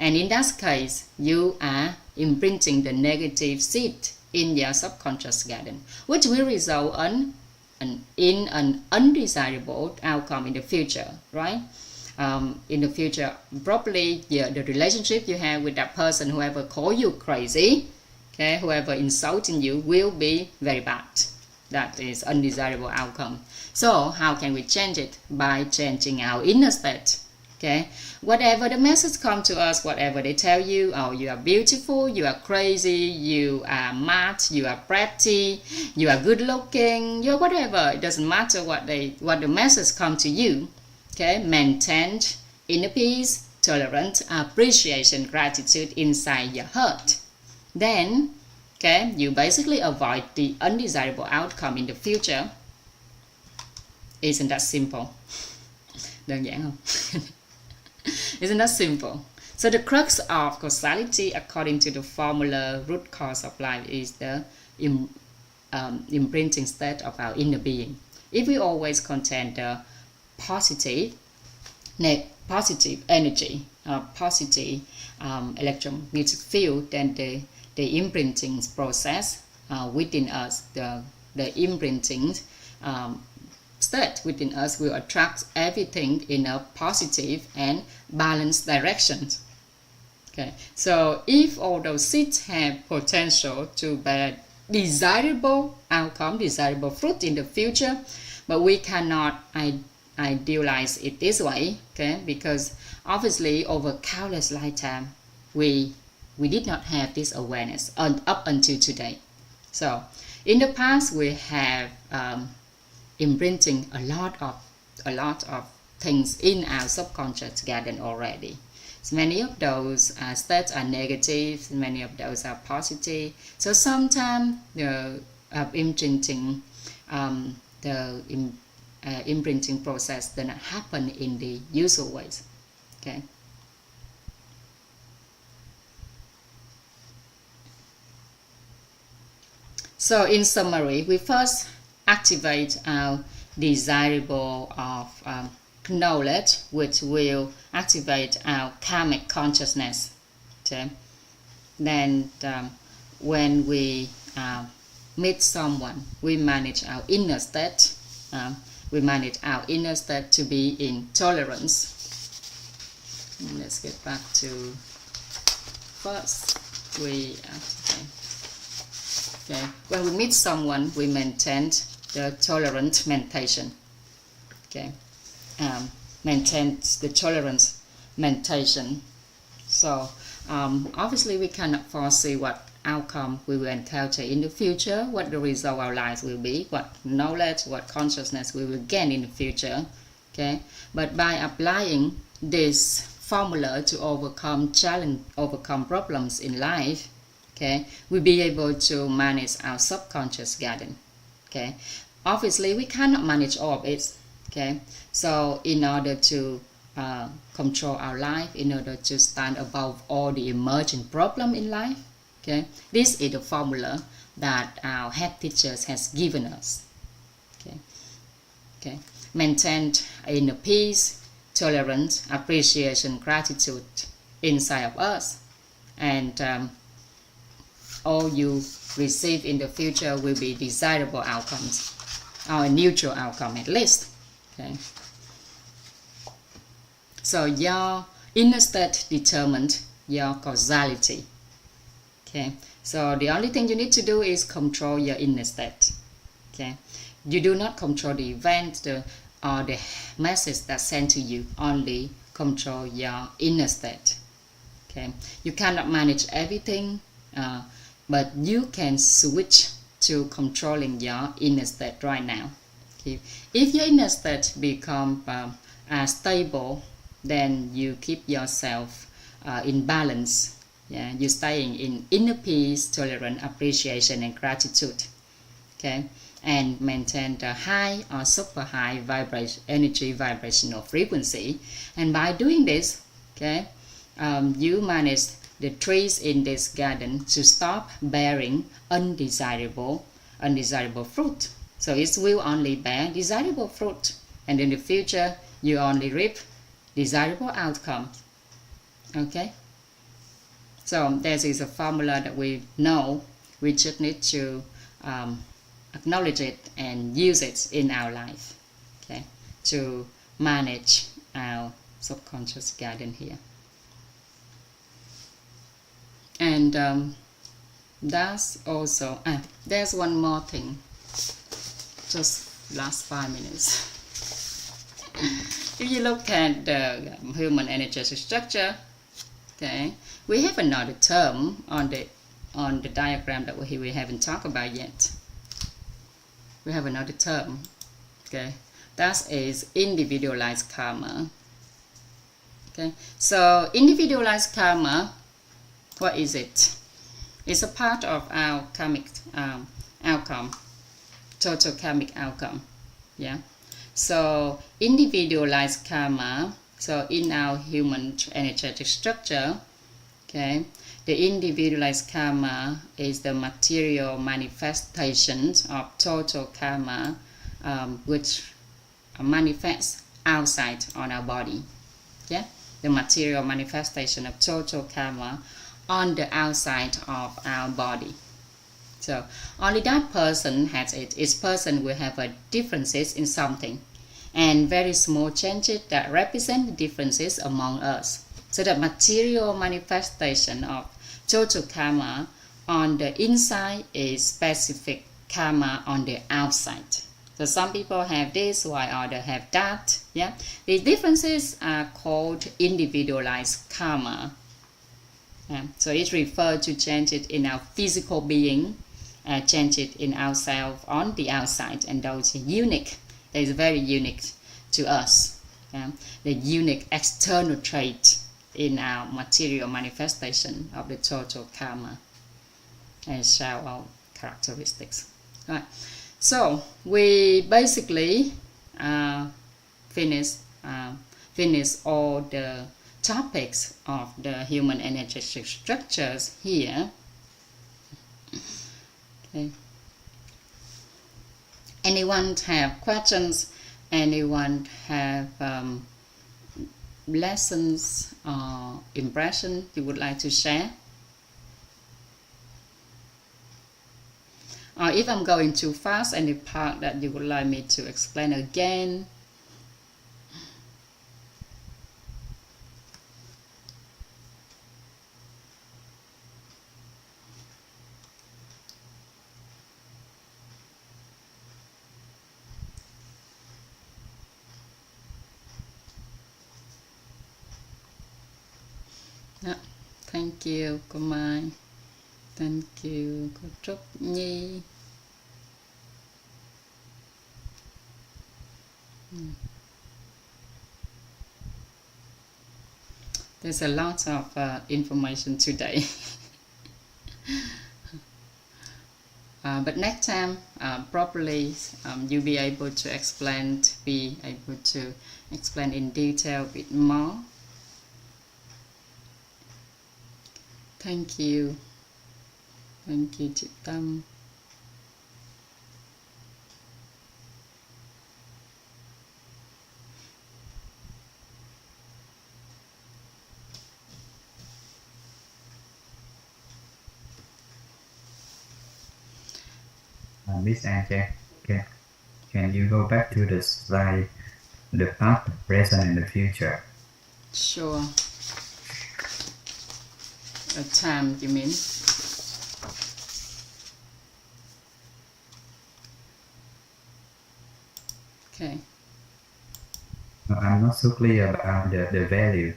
and in that case you are imprinting the negative seed in your subconscious garden, which will result in an undesirable outcome in the future, right? in the future, probably the relationship you have with that person, whoever call you crazy, okay, whoever insulting you, will be very bad. That is undesirable outcome. So how can we change it? By changing our inner state. Okay, whatever the message come to us, whatever they tell you, oh, you are beautiful, you are crazy, you are mad, you are pretty, you are good looking, you are whatever. It doesn't matter what the message come to you. Okay, maintain inner peace, tolerance, appreciation, gratitude inside your heart. Then, okay, you basically avoid the undesirable outcome in the future. Isn't that simple? Đơn giản không? Isn't that simple? So the crux of causality, according to the formula root cause of life, is the imprinting state of our inner being. If we always contain the positive energy, positive electromagnetic field, then the imprinting process within us, the imprinting state within us will attract everything in a positive and balanced direction. Okay, so if all those seeds have potential to bear desirable outcome, desirable fruit in the future, but we cannot idealize it this way, okay, because obviously over countless lifetime we did not have this awareness up until today. So in the past we have imprinting a lot of things in our subconscious garden already. So many of those states are negative, many of those are positive. So sometimes the imprinting imprinting process does not happen in the usual ways. Okay. So in summary, we first activate our desirable of knowledge, which will activate our karmic consciousness. Okay. Then when we meet someone, we manage our inner state. We manage our inner state to be in tolerance. And let's get back to first we activate. Okay. When we meet someone, we maintain the tolerant meditation. Okay. Maintain the tolerance meditation. So obviously we cannot foresee what outcome we will encounter in the future, what the result of our lives will be, what knowledge, what consciousness we will gain in the future. Okay. But by applying this formula to overcome challenge, overcome problems in life, okay, we'll be able to manage our subconscious garden. Okay, obviously we cannot manage all of it. Okay, so in order to control our life, in order to stand above all the emerging problem in life, okay, this is the formula that our head teachers has given us. Okay, okay, maintain inner peace, tolerance, appreciation, gratitude inside of us, and all you receive in the future will be desirable outcomes, or a neutral outcome at least. Okay. So your inner state determines your causality. Okay. So the only thing you need to do is control your inner state. Okay. You do not control the event or the message that's sent to you. Only control your inner state. Okay. You cannot manage everything. But you can switch to controlling your inner state right now. Okay. If your inner state become stable, then you keep yourself in balance. Yeah, you're staying in inner peace, tolerance, appreciation, and gratitude. Okay, and maintain the high or super high energy vibrational frequency. And by doing this, okay, you manage the trees in this garden to stop bearing undesirable fruit. So it will only bear desirable fruit, and in the future you only reap desirable outcomes. Okay. So this is a formula that we know. We just need to acknowledge it and use it in our life. Okay. To manage our subconscious guidance here. And that's also, there's one more thing, just last 5 minutes. If you look at the human energetic structure, okay, we have another term on the diagram that we haven't talked about yet. We have another term, okay, that is individualized karma. Okay, so individualized karma, what is it? It's a part of our karmic outcome, total karmic outcome. Yeah. So individualized karma. So in our human energetic structure, okay, the individualized karma is the material manifestations of total karma, which manifests outside on our body. Yeah, the material manifestation of total karma on the outside of our body. So only that person has it. Each person will have differences in something, and very small changes that represent the differences among us. So the material manifestation of total karma on the inside is specific karma on the outside. So some people have this while others have that. Yeah, these differences are called individualized karma. So it refers to changes in our physical being, changes in ourselves on the outside, and those are unique. That is very unique to us. The unique external trait in our material manifestation of the total karma and show our characteristics. Right. So we basically finish all the topics of the human energetic structures here. Okay. Anyone have questions? Anyone have lessons or impression you would like to share? Or if I'm going too fast, any part that you would like me to explain again? Thank you, cô Mai. Thank you, cô Trúc Nhi. There's a lot of information today. But next time, probably you'll be able to explain in detail a bit more. Thank you. Thank you, chị Tâm. Miss Trang, can you go back to the slide, the past, present, and the future? Sure. A time, you mean? Okay. I'm not so clear about the value.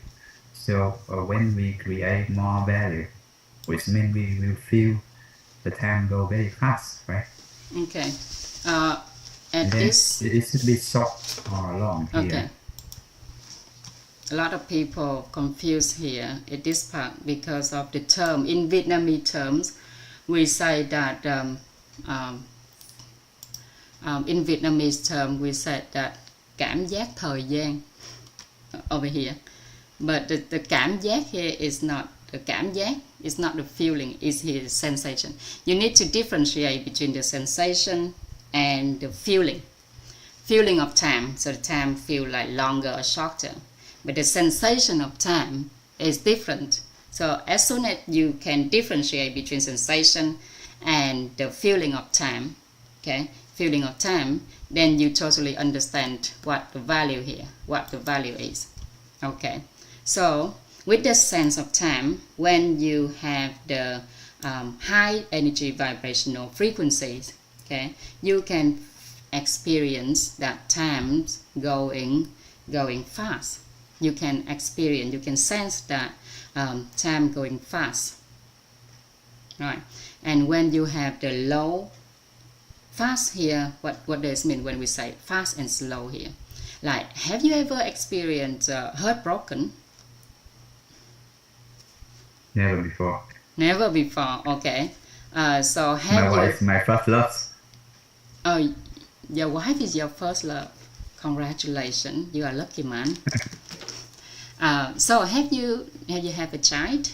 So when we create more value, which means we will feel the time go very fast, right? Okay. And then it should be short or long here. Okay. A lot of people confuse here at this part because of the term. In Vietnamese terms, we say that in Vietnamese term we said that cảm giác thời gian over here, but the cảm giác here is not the cảm giác. It's not the feeling. It's his sensation. You need to differentiate between the sensation and the feeling. Feeling of time. So the time feel like longer or shorter. But the sensation of time is different. So as soon as you can differentiate between sensation and the feeling of time, okay, feeling of time, then you totally understand what the value here, what the value is. Okay, so with the sense of time, when you have the high energy vibrational frequencies, okay, you can experience that time going fast. You can experience, you can sense that time going fast, right? And when you have the low fast here, what does it mean when we say fast and slow here? Like, have you ever experienced heartbroken? Never before. Never before. Okay. So have My you? wife, my first love. Oh, your wife is your first love. Congratulations, you are lucky man. So have you have a child?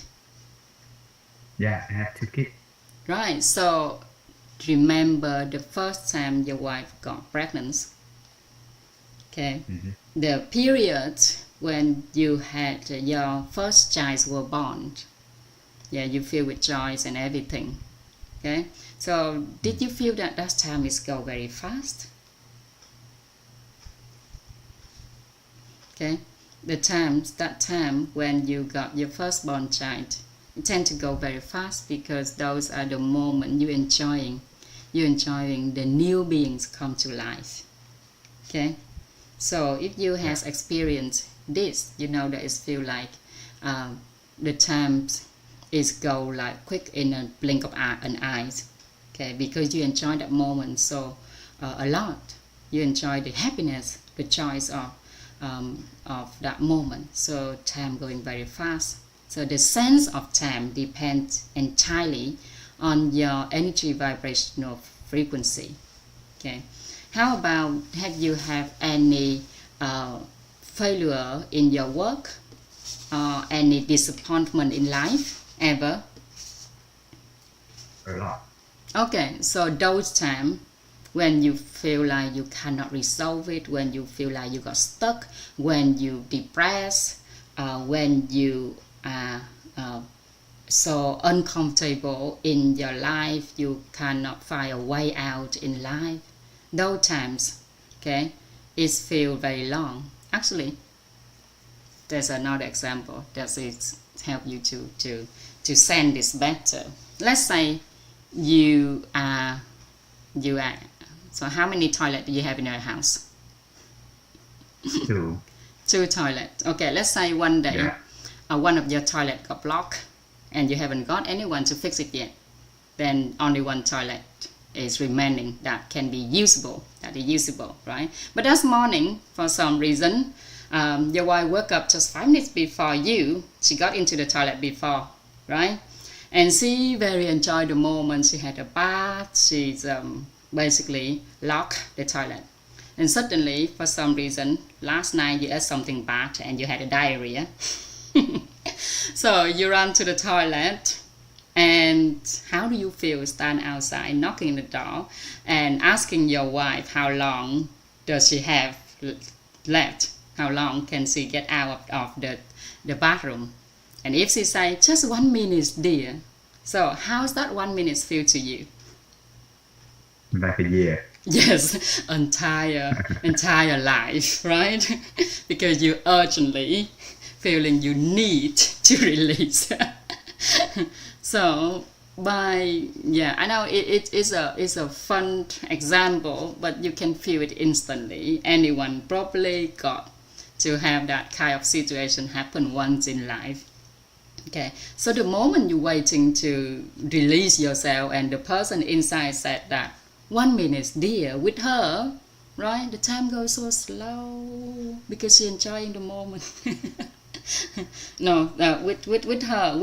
Yeah, I have 2 kids. Right. So remember the first time your wife got pregnant. Okay. The period when you had your first child were born. Yeah, you feel with joy and everything. Okay. So did you feel that time is go very fast? Okay. That time when you got your firstborn child, it tend to go very fast because those are the moment you're enjoying the new beings come to life. Okay. So if you has experienced this, you know that it feel like the time is go like quick in a blink of an eyes. Okay, because you enjoy that moment so a lot. You enjoy the happiness, the choice of that moment. So time going very fast. So the sense of time depends entirely on your energy vibrational frequency. Okay. How about, have you have any failure in your work or any disappointment in life ever? A lot. Okay, so those times when you feel like you cannot resolve it, when you feel like you got stuck, when you depressed, when you are so uncomfortable in your life, you cannot find a way out in life, those times, okay, it feels very long. Actually, there's another example that is help you to send this better. Let's say you are so how many toilets do you have in your house? 2. 2 toilets. Okay, let's say one day one of your toilet got blocked and you haven't got anyone to fix it yet. Then only one toilet is remaining that can be usable, right? But that morning, for some reason, your wife woke up just 5 minutes before you. She got into the toilet before, right? And she very enjoyed the moment. She had a bath. She's basically locked the toilet. And suddenly, for some reason, last night you ate something bad and you had a diarrhea. So you run to the toilet. And how do you feel? Stand outside, knocking the door, and asking your wife how long does she have left? How long can she get out of the bathroom? And if she say just 1 minute, dear, so how's that 1 minute feel to you? Like a year. Yes, entire life, right? Because you urgently feeling you need to release. So I know it is a fun example, but you can feel it instantly. Anyone probably got to have that kind of situation happen once in life. Okay, so the moment you're waiting to release yourself and the person inside said that 1 minute, dear, with her, right, the time goes so slow because she's enjoying the moment. No, with her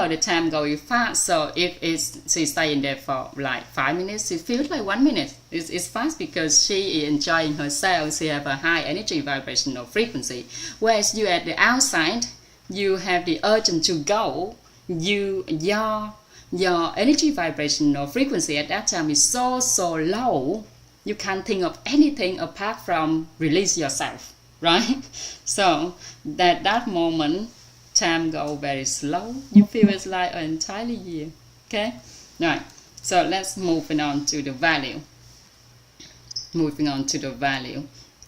the time going fast. So if she's staying there for like 5 minutes, it feels like 1 minute. It's fast because she is enjoying herself. She have a high energy vibrational frequency. Whereas you at the outside, you have the urgent to go. Your energy vibrational frequency at that time is so low. You can't think of anything apart from release yourself. Right? So that moment time go very slow. You feel it's like an entire year. Okay? Right. So let's moving on to the value.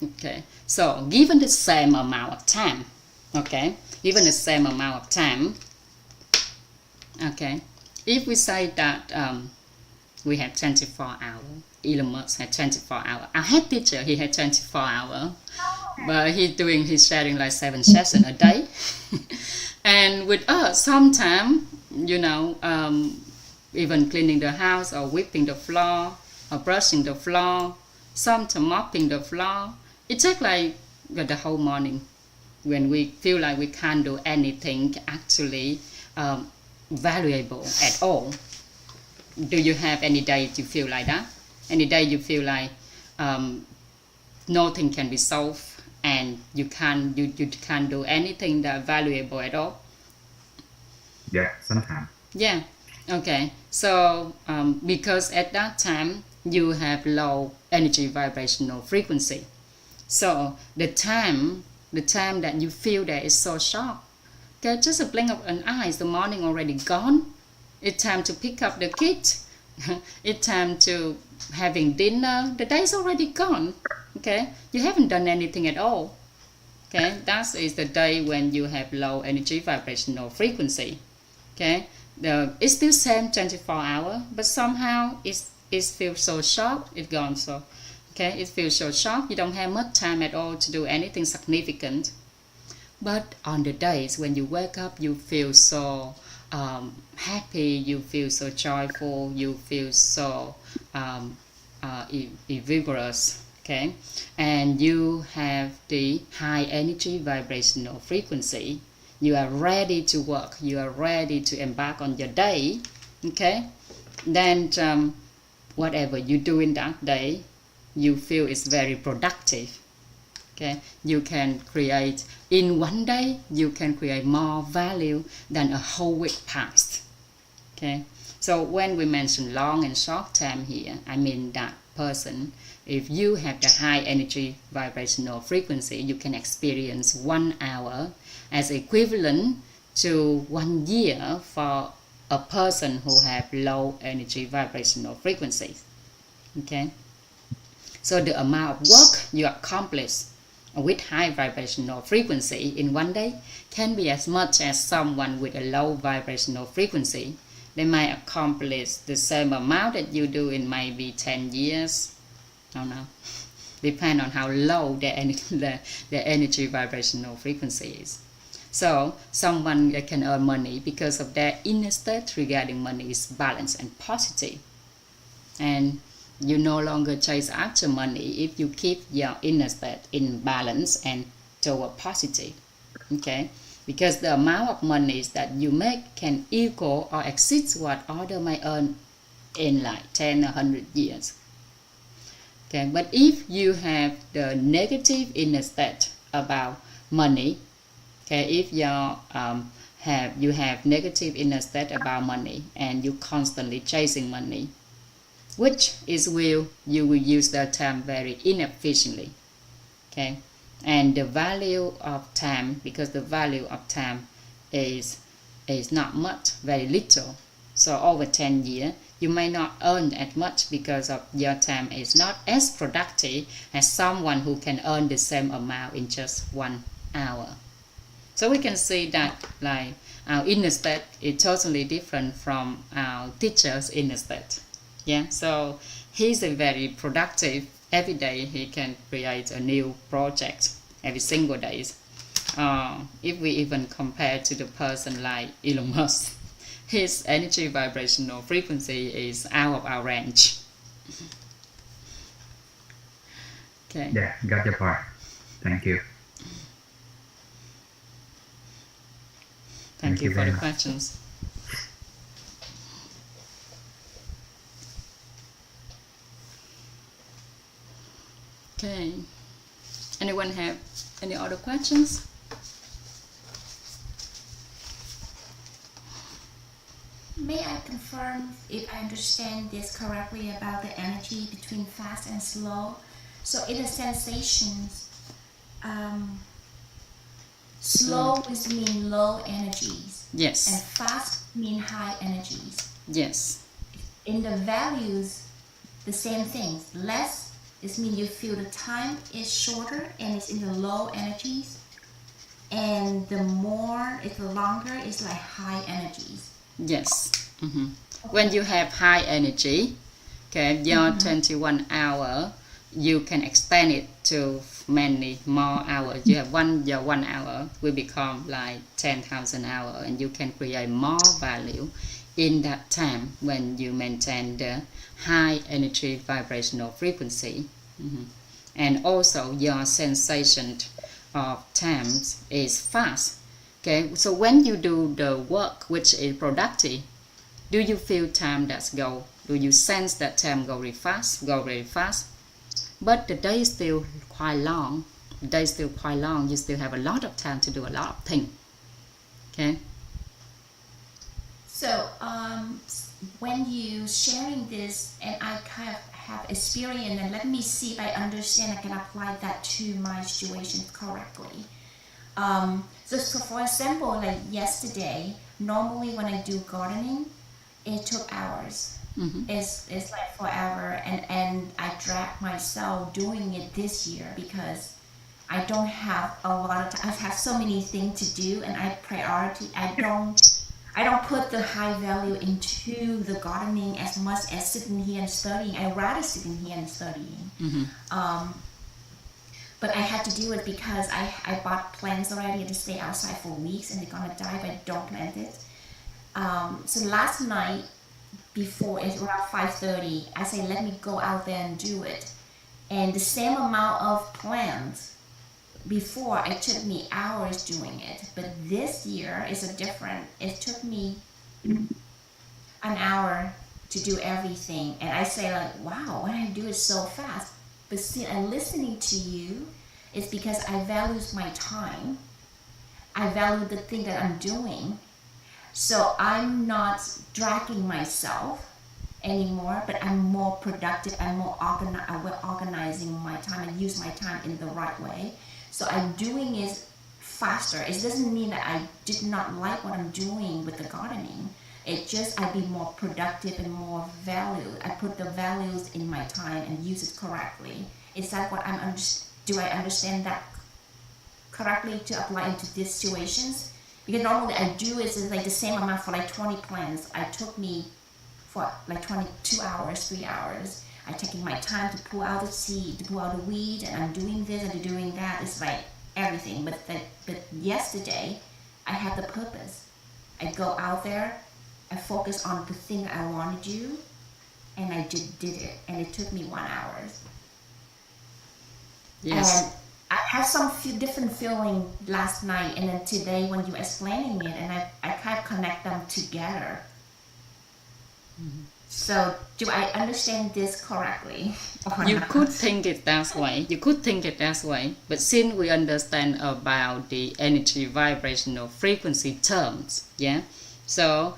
Okay, so given the same amount of time, okay, given the same amount of time, okay, if we say that we have 24 hours, Elon Musk had 24 hours. Our head teacher, he had 24 hours, but he's sharing like 7 sessions a day. And with us, sometimes, even cleaning the house or whipping the floor or brushing the floor, sometimes mopping the floor, it takes like the whole morning when we feel like we can't do anything actually valuable at all. Do you have any day you feel like that? Any day you feel like nothing can be solved and you can't do anything that valuable at all? Yeah, sometimes. Yeah. Okay. So because at that time you have low energy vibrational frequency, so the time that you feel that is so short. Okay, just a blink of an eye, the morning already gone. It's time to pick up the kids. It's time to having dinner. The day is already gone. Okay, you haven't done anything at all. Okay, that is the day when you have low energy vibrational frequency. Okay, it's still same 24 hours, but somehow it feels so short. It's gone. So okay, it feels so short. You don't have much time at all to do anything significant. But on the days when you wake up, you feel so happy, you feel so joyful, you feel so vigorous, okay? And you have the high energy vibrational frequency. You are ready to work, you are ready to embark on your day, okay? Then whatever you do in that day, you feel is very productive. Okay, you can create in one day. You can create more value than a whole week past. Okay, so when we mention long and short term here, I mean that person. If you have the high energy vibrational frequency, you can experience 1 hour as equivalent to 1 year for a person who have low energy vibrational frequencies. Okay, so the amount of work you accomplish with high vibrational frequency in 1 day can be as much as someone with a low vibrational frequency. They might accomplish the same amount that you do in maybe 10 years. I don't know. Depend on how low their energy vibrational frequency is. So someone that can earn money because of their inner state regarding money is balanced and positive. And you no longer chase after money if you keep your inner state in balance and toward positive. Okay, because the amount of money that you make can equal or exceed what others may earn in like 10 or 100 years. Okay, but if you have the negative inner state about money, okay, if you have negative inner state about money and you constantly chasing money, which is you will use the time very inefficiently. Okay, and the value of time, because the value of time is not much, very little. So over 10 years you may not earn as much because of your time is not as productive as someone who can earn the same amount in just 1 hour. So we can see that like our inner state is totally different from our teacher's inner state. Yeah, so he's a very productive. Every day he can create a new project every single day. If we even compare to the person like Elon Musk, his energy vibrational frequency is out of our range. Okay. Yeah, got your point. Thank you. Thank you for very the much. questions. Okay. Anyone have any other questions? May I confirm if I understand this correctly about the energy between fast and slow? So in the sensations, slow is mean low energies and Yes. fast mean high energies. Yes. In the values, the same things, less This means you feel the time is shorter and it's in the low energies, and the more it's longer, it's like high energies. Yes. When you have high energy, okay, your 21 hour, you can extend it to many more hours. You have your 1 hour will become like 10,000 hours, and you can create more value in that time when you maintain the high energy vibrational frequency. And also your sensation of time is fast. Okay, so when you do the work which is productive, do you feel time that's go? Do you sense that time go really fast? But the day is still quite long. You still have a lot of time to do a lot of things. Okay. So when you sharing this, and I kind of have experience, and let me see if I understand, I can apply that to my situation correctly. So for example, like yesterday, normally when I do gardening, it took hours. It's like forever, and I drag myself doing it this year because I don't have a lot of time. I have so many things to do, and I don't put the high value into the gardening as much as sitting here and studying. I rather sitting here and studying. But I had to do it because I bought plants already. I had to stay outside for weeks, and they're gonna die if I don't plant it. So last night, before it's around 5:30, I say let me go out there and do it. And the same amount of plants before, it took me hours doing it, but this year is a different. It took me an hour to do everything, and I say like, wow, why did I do it so fast? But see, I'm listening to you, it's because I value my time. I value the thing that I'm doing, so I'm not dragging myself anymore, but I'm more productive. I'm organizing my time and use my time in the right way. So I'm doing it faster. It doesn't mean that I did not like what I'm doing with the gardening. It just I be more productive and more value. I put the values in my time and use it correctly. Is that what do I understand that correctly to apply into these situations? Because normally I do it like the same amount for like 20 plants. It took me for like 22 hours, 3 hours. I'm taking my time to pull out the seed, to pull out the weed, and I'm doing this and doing that. It's like everything. But yesterday, I had the purpose. I go out there, I focus on the thing I want to do, and I did it. And it took me 1 hour. Yes. And I had some different feeling last night, and then today when you were explaining it, and I kind of connect them together. So, do I understand this correctly? You could think it that way. But since we understand about the energy vibrational frequency terms, yeah. So,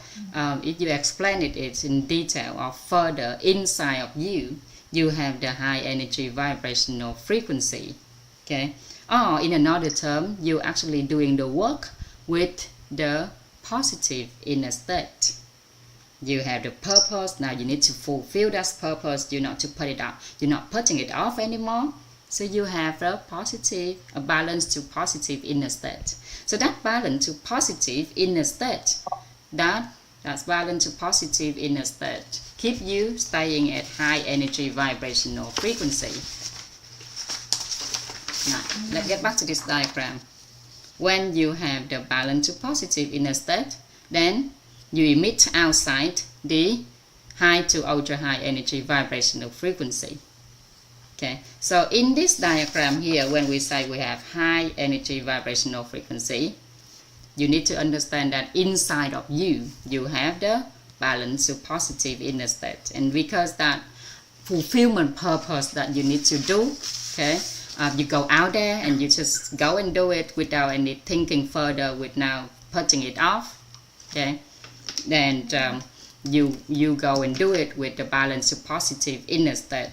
if you explain it in detail or further inside of you, you have the high energy vibrational frequency, okay. Or in another term, you actually doing the work with the positive inner state. You have the purpose. Now you need to fulfill that purpose. You're not to put it out. You're not putting it off anymore. So you have a balance to positive inner state. So that balance to positive inner state, that's balance to positive inner state, keep you staying at high energy vibrational frequency. Now let's get back to this diagram. When you have the balance to positive inner state, then you emit outside the high to ultra high energy vibrational frequency. Okay, so in this diagram here, when we say we have high energy vibrational frequency, you need to understand that inside of you, you have the balance to positive inner state. And because that fulfillment purpose that you need to do, okay, you go out there and you just go and do it without any thinking further, without putting it off, okay. Then you go and do it with the balance to positive inner state.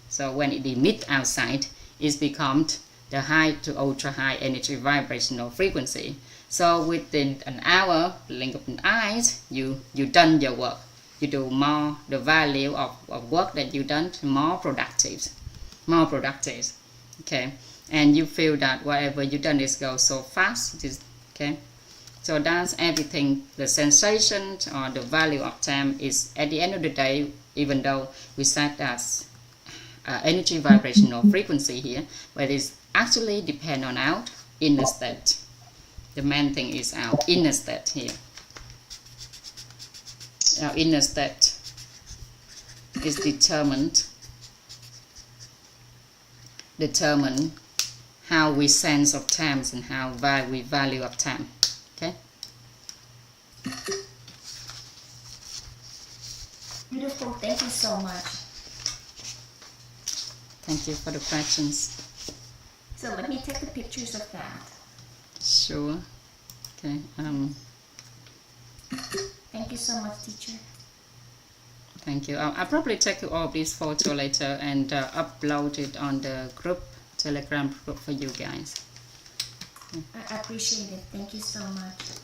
So when it emits outside, it becomes the high to ultra high energy vibrational frequency. So within an hour, blink of an eye, you done your work. You do more, the value of work that you done more productive. more productive. Okay, and you feel that whatever you done is go so fast. Okay, so that's everything. The sensation or the value of time is at the end of the day, even though we set as energy vibrational frequency here, but it's actually depend on our inner state. The main thing is our inner state here. Our inner state is determine how we sense of time and how we value of time. Okay. Beautiful. Thank you so much. Thank you for the questions. So let me take the pictures of that. Sure. Okay. Thank you so much, teacher. Thank you. I'll probably take all of these photos later and upload it on the group, Telegram group for you guys. I appreciate it. Thank you so much.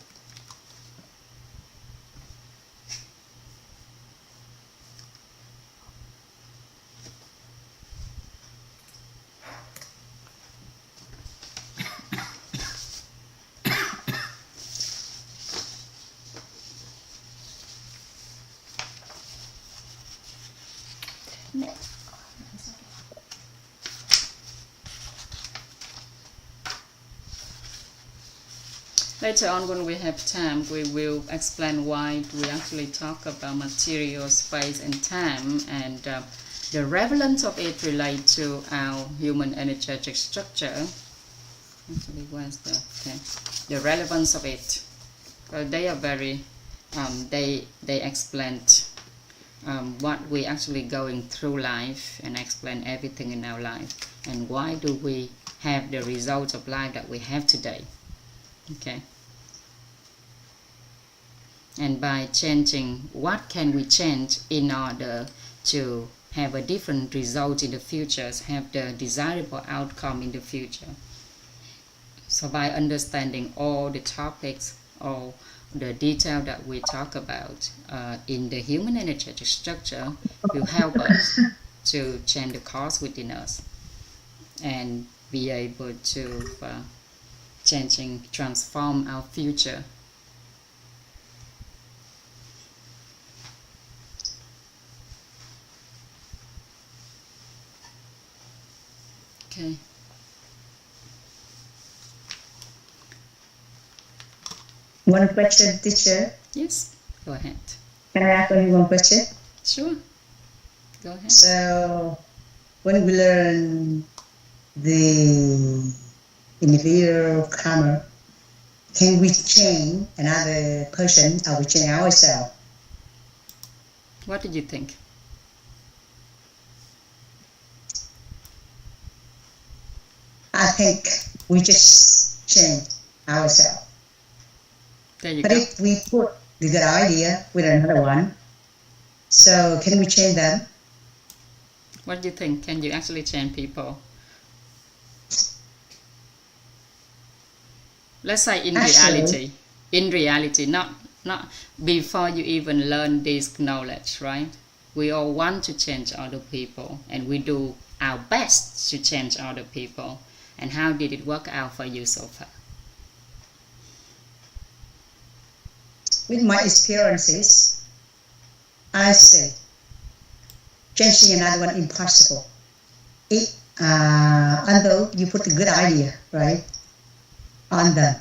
Later on, when we have time, we will explain why we actually talk about material, space, and time, and the relevance of it relates to our human energetic structure. Actually, where's the relevance of it? Well, they are very, they explained what we actually going through life and explain everything in our life and why do we have the result of life that we have today. Okay, and by changing, what can we change in order to have a different result in the future, have the desirable outcome in the future. So by understanding all the topics, all the detail that we talk about in the human energetic structure will help us to change the cause within us and be able to transform our future. Okay. One question, teacher. Yes, go ahead. Can I ask only one question? Sure. Go ahead. So, when we learn the individual karma, can we change another person or we change ourselves? What did you think? I think we just change ourselves. There you But go. if we put the good idea with another one, so can we change them? What do you think? Can you actually change people? Let's say Actually, in reality, not before you even learn this knowledge, right? We all want to change other people and we do our best to change other people. And how did it work out for you so far? with my experiences, I say changing another one impossible. Although you put a good idea, right, on them,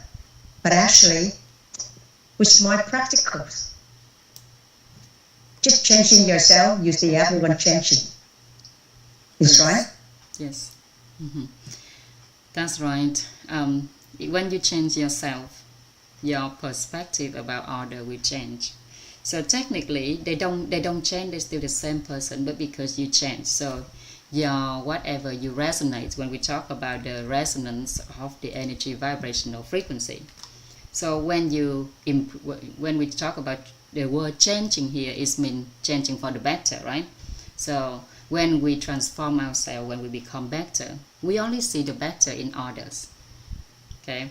but actually, with my practicals, just changing yourself, you see everyone changing. Is right? Yes. Mm-hmm. That's right. When you change yourself, your perspective about order will change. So technically, they don't change. They're still the same person, but because you change, so your whatever you resonate. When we talk about the resonance of the energy vibrational frequency, so when we talk about the word changing here, it means changing for the better, right? So when we transform ourselves, when we become better, we only see the better in others. Okay,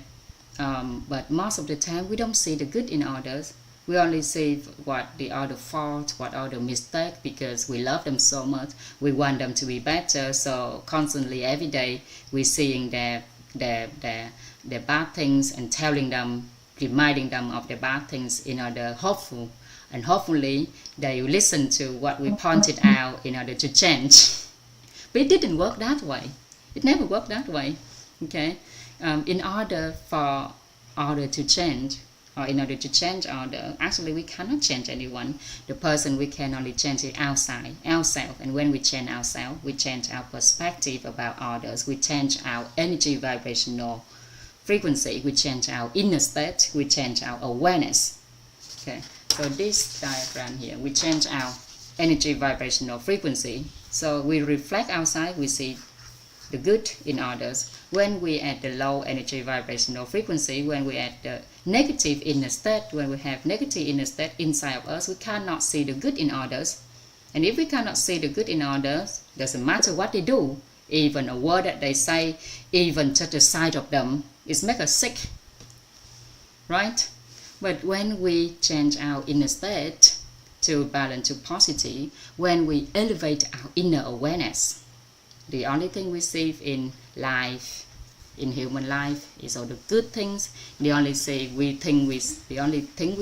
but most of the time we don't see the good in others. We only see what the other fault, what other mistake, because we love them so much. We want them to be better. So constantly, every day, we're seeing their bad things and telling them, reminding them of their bad things in order hopeful, and hopefully they will listen to what we pointed out in order to change. But it didn't work that way. It never worked that way. Okay, in order for order to change, or in order to change order, actually we cannot change anyone. The person we can only change is outside, ourselves. And when we change ourselves, we change our perspective about others. We change our energy vibrational frequency. We change our inner state. We change our awareness. Okay, so this diagram here, we change our energy vibrational frequency. So we reflect outside, we see the good in others. When we at the low energy vibrational frequency, when we at the negative inner state, when we have negative inner state inside of us, we cannot see the good in others. And if we cannot see the good in others, doesn't matter what they do, even a word that they say, even just the sight of them, it makes us sick, right? But when we change our inner state to balance to positive, when we elevate our inner awareness, the only thing we see in life, in human life, is all the good things. The only thing we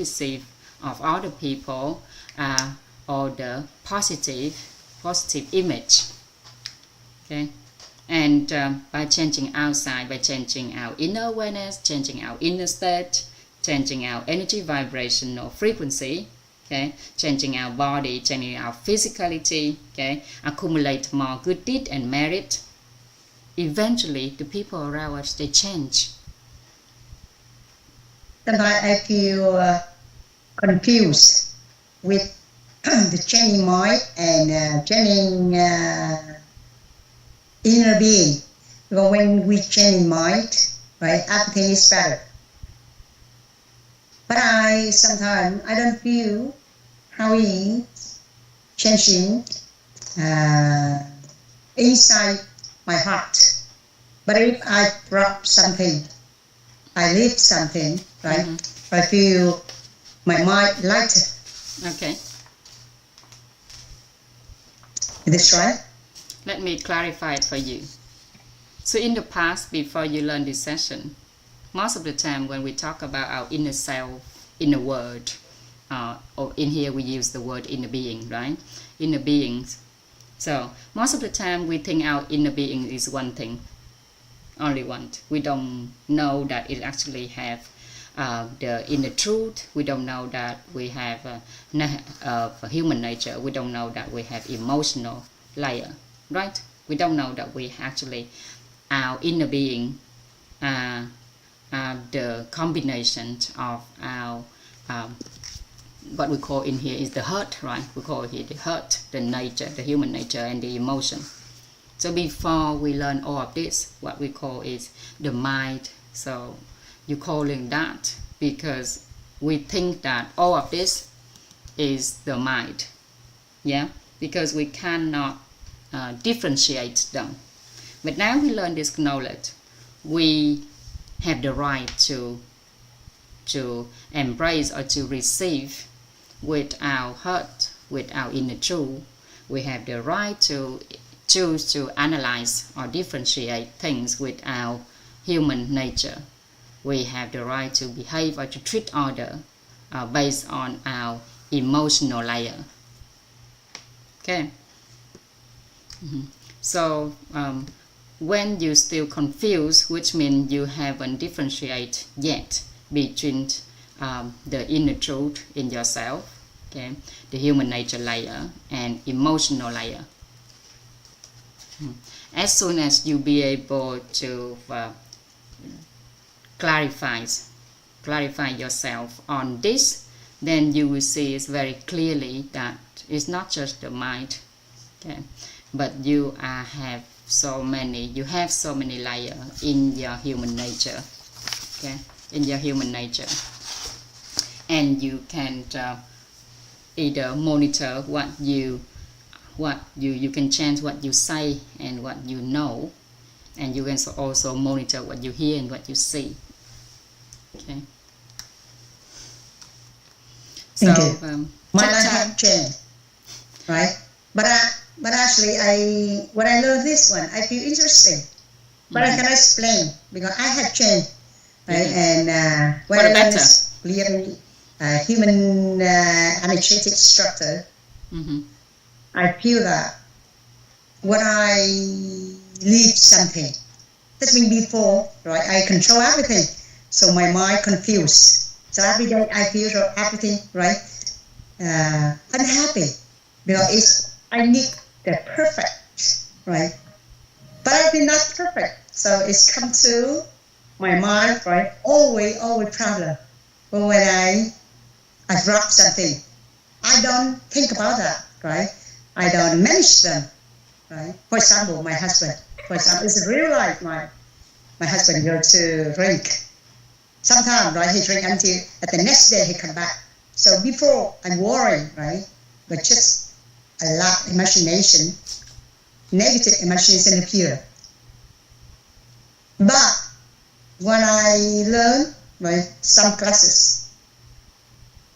see of other people are all the positive image. Okay, and by changing outside, by changing our inner awareness, changing our inner state, changing our energy vibrational frequency, okay, changing our body, changing our physicality, okay, accumulate more good deed and merit. Eventually, the people around us, they change. Sometimes I feel confused with the changing mind and changing inner being. Because when we change mind, right, everything is better. But sometimes I don't feel how we changing inside my heart. But if I drop something, I leave something, right? Mm-hmm. I feel my mind lighter. Okay. Is this right? Let me clarify it for you. So in the past, before you learn this session, most of the time when we talk about our inner self, inner world, or in here we use the word inner being, right? Inner beings. So most of the time we think our inner being is one thing, only one. We don't know that it actually have the inner truth. We don't know that we have human nature. We don't know that we have emotional layer, right? We don't know that we actually, our inner being, the combination of our what we call in here is the heart, right? We call it here the heart, the nature, the human nature, and the emotion. So before we learn all of this, what we call is the mind. So you calling that because we think that all of this is the mind, yeah, because we cannot differentiate them. But now we learn this knowledge, we have the right to embrace or to receive with our heart, with our inner truth. We have the right to choose to analyze or differentiate things with our human nature. We have the right to behave or to treat others based on our emotional layer. Okay. Mm-hmm. So when you still confused, which means you haven't differentiated yet between the inner truth in yourself, okay, the human nature layer and emotional layer. As soon as you be able to clarify yourself on this, then you will see it very clearly that it's not just the mind, okay, but you have so many layers in your human nature, okay, in your human nature, and you can either monitor you can change what you say and what you know, and you can also monitor what you hear and what you see. Okay. So, Thank you. My life Trang, have changed, right? But actually, when I learned this one, I feel interesting. But I cannot explain because I have changed, right? And when For I the learned better. this clearing human energetic structure, I feel that when I leave something, that's mean before, right? I control everything, so my mind confused. So every day I feel everything, right? Unhappy because I need the perfect, right? But I've been not perfect, so it's come to my mind, right? Always problem. But when I drop something, I don't think about that, right? I don't manage them, right? For example, my husband. For example, it's real life. My husband go to drink. Sometimes, right, he drink until at the next day he come back. So before I'm worried, right? But just a lot imagination, negative imagination appear. But when I learn, right, some classes,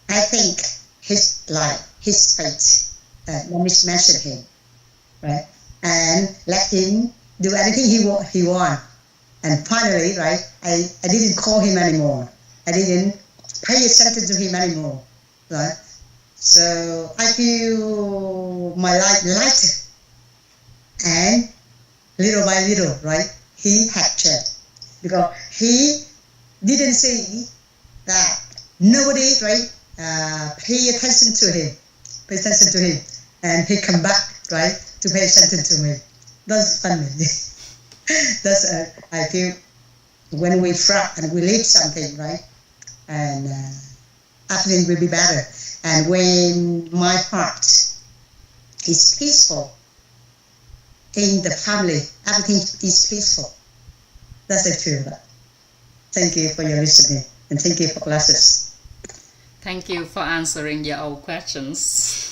I think his life, his fate, let me mention him, right, and let him do anything he want. And finally, right, I didn't call him anymore. I didn't pay attention to him anymore, right? So I feel my life lighter, and little by little, right, he had changed because he didn't see that nobody, right, pay attention to him, and he come back, right, to pay attention to me. That's funny. That's I feel when we fret and we leave something, right, and everything will be better. And when my heart is peaceful in the family, everything is peaceful. That's I feel that. Thank you for your listening, and thank you for classes. Thank you for answering your own questions.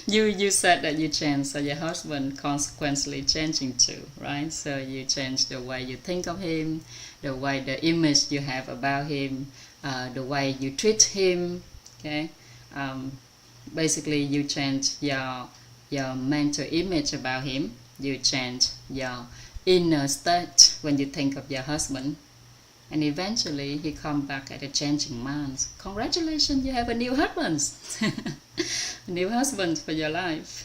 You said that you changed, so your husband consequently changing too, right? So you changed the way you think of him, the image you have about him, the way you treat him. Okay, basically you change your mental image about him. You change your inner state when you think of your husband, and eventually he come back at a changing man. Congratulations, you have a new husband. A new husband for your life.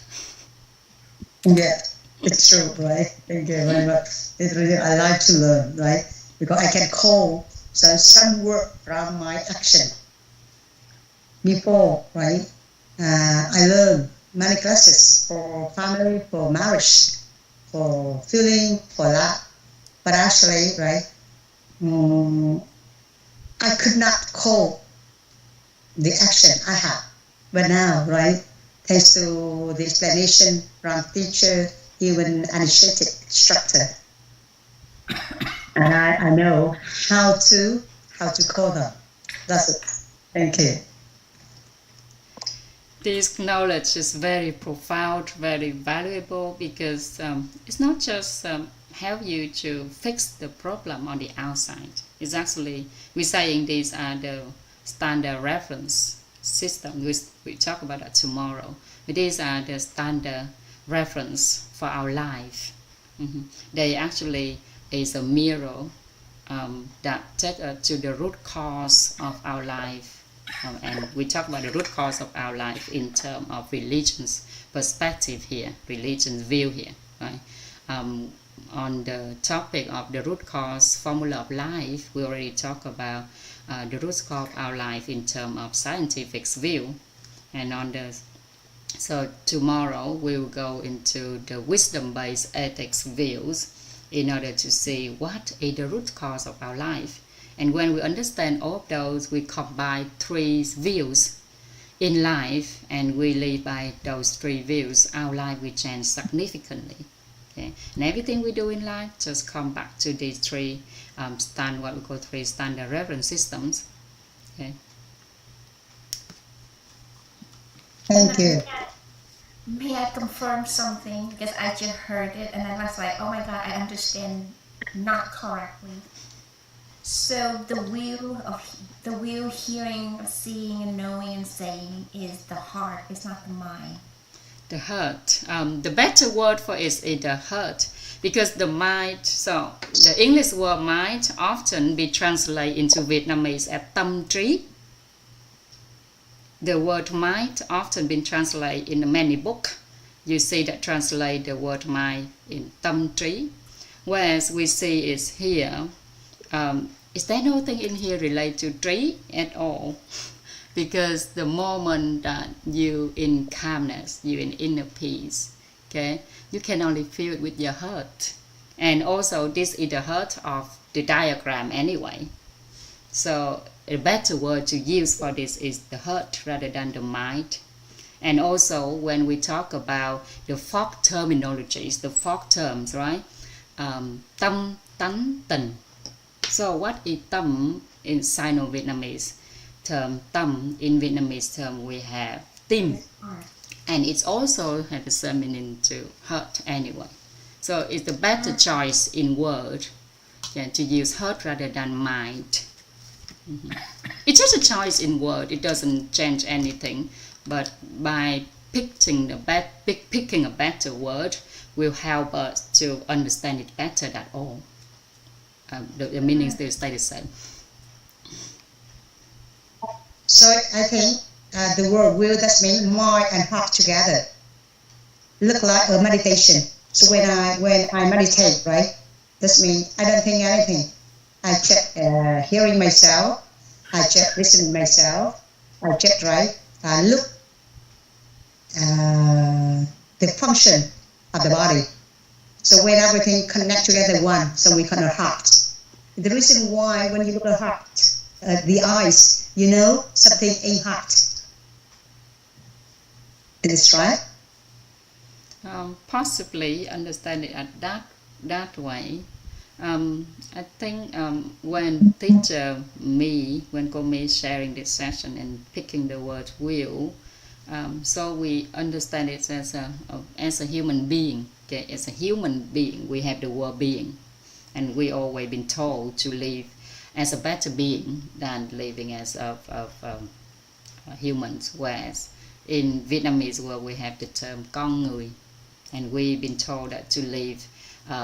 Yeah, it's true, right? Thank you very much. It's really, I like to learn, right? Because I can call some word from my action. Before, right? I learned many classes for family, for marriage, for feeling, for that. But actually, right? I could not call the action I have. But now, right, thanks to the explanation from teacher, even initiated instructor, and I know how to call them. That's it. Thank you. This knowledge is very profound, very valuable, because it's not just help you to fix the problem on the outside. It's actually, we're saying these are the standard reference system. We talk about that tomorrow. But these are the standard reference for our life. They actually is a mirror that take us to the root cause of our life. And we talk about the root cause of our life in terms of religion's perspective here, religion's view here, right? On the topic of the root cause formula of life, we already talked about the root cause of our life in terms of scientific view, and so tomorrow we will go into the wisdom-based ethics views in order to see what is the root cause of our life. And when we understand all of those, we combine three views in life, and we live by those three views, our life will change significantly. Okay? And everything we do in life just come back to these three what we call three standard reference systems. Okay. Thank you. May I confirm something? Because I just heard it and I was like, oh my god, I understand not correctly. So the wheel hearing, seeing, and knowing and saying is the heart. It's not the mind. The heart. The better word for it is the heart, because the mind. So the English word mind often be translated into Vietnamese as tâm trí. The word mind often been translated in many books. You see that translate the word mind in tâm trí, whereas we see is here. Is there nothing in here related to trí at all? Because the moment that you in calmness, you in inner peace, okay, you can only feel it with your heart. And also this is the heart of the diagram anyway. So a better word to use for this is the heart rather than the mind. And also when we talk about the folk terminologies, the folk terms, right? Tâm, tánh, tình. So what is tâm in Sino-Vietnamese term? Tâm in Vietnamese term we have tim, and it's also have the same meaning to heart anyway. So it's the better choice in word, to use heart rather than mind. It's just a choice in word. It doesn't change anything. But by picking a better word will help us to understand it better. That all. The meaning still stay the same. So I think the word will, that means mind and heart together. Look like a meditation. So when I meditate, right, that means I don't think anything. I check hearing myself, I check listening myself, I check, right, I look the function of the body. So when everything connect together one, so we call it heart. The reason why when you look at heart, the eyes, you know something in heart. Is this right? Possibly understand it at that way. I think when teacher when cô Me sharing this session and picking the word will, so we understand it as a human being. Okay, as a human being, we have the word being, and we always been told to live as a better being than living as humans. Whereas in Vietnamese word we have the term con người, and we've been told that to live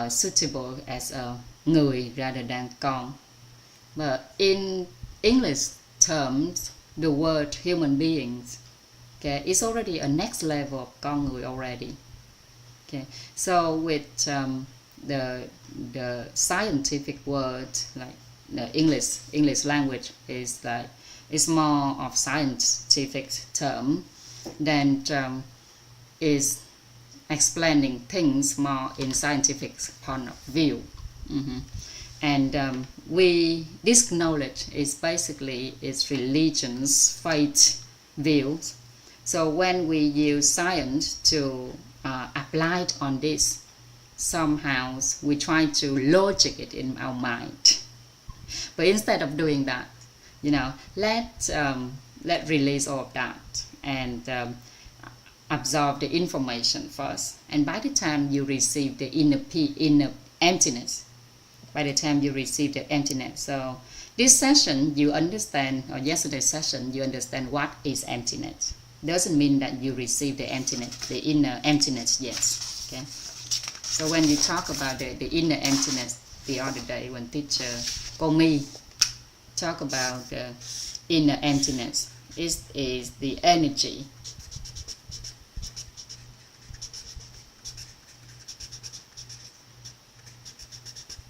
suitable as a người rather than con. But in English terms, the word human beings, okay, is already a next level of con người already. Okay, so with the scientific word, like the English language is like it's more of scientific term than is explaining things more in scientific point of view. And this knowledge is basically its religions, faith views. So when we use science to apply it on this, somehow we try to logic it in our mind. But instead of doing that, let release all of that and absorb the information first. And by the time you receive the inner emptiness, so this session you understand, or yesterday's session you understand what is emptiness. Doesn't mean that you receive the emptiness, the inner emptiness yet. Okay. So when you talk about the inner emptiness the other day, when teacher cô Me talk about the inner emptiness, it is the energy.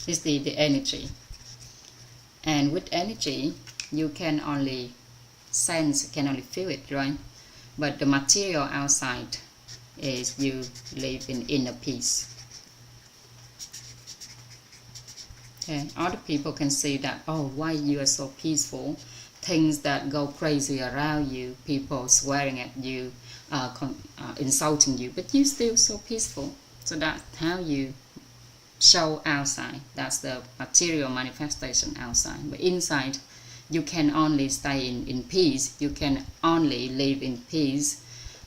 It's the energy. And with energy, you can only sense, can only feel it, right? But the material outside is you live in inner peace. Okay, other people can see that, oh, why you are so peaceful? Things that go crazy around you, people swearing at you, insulting you, but you still so peaceful. So that's how you show outside. That's the material manifestation outside. But inside, you can only stay in peace. You can only live in peace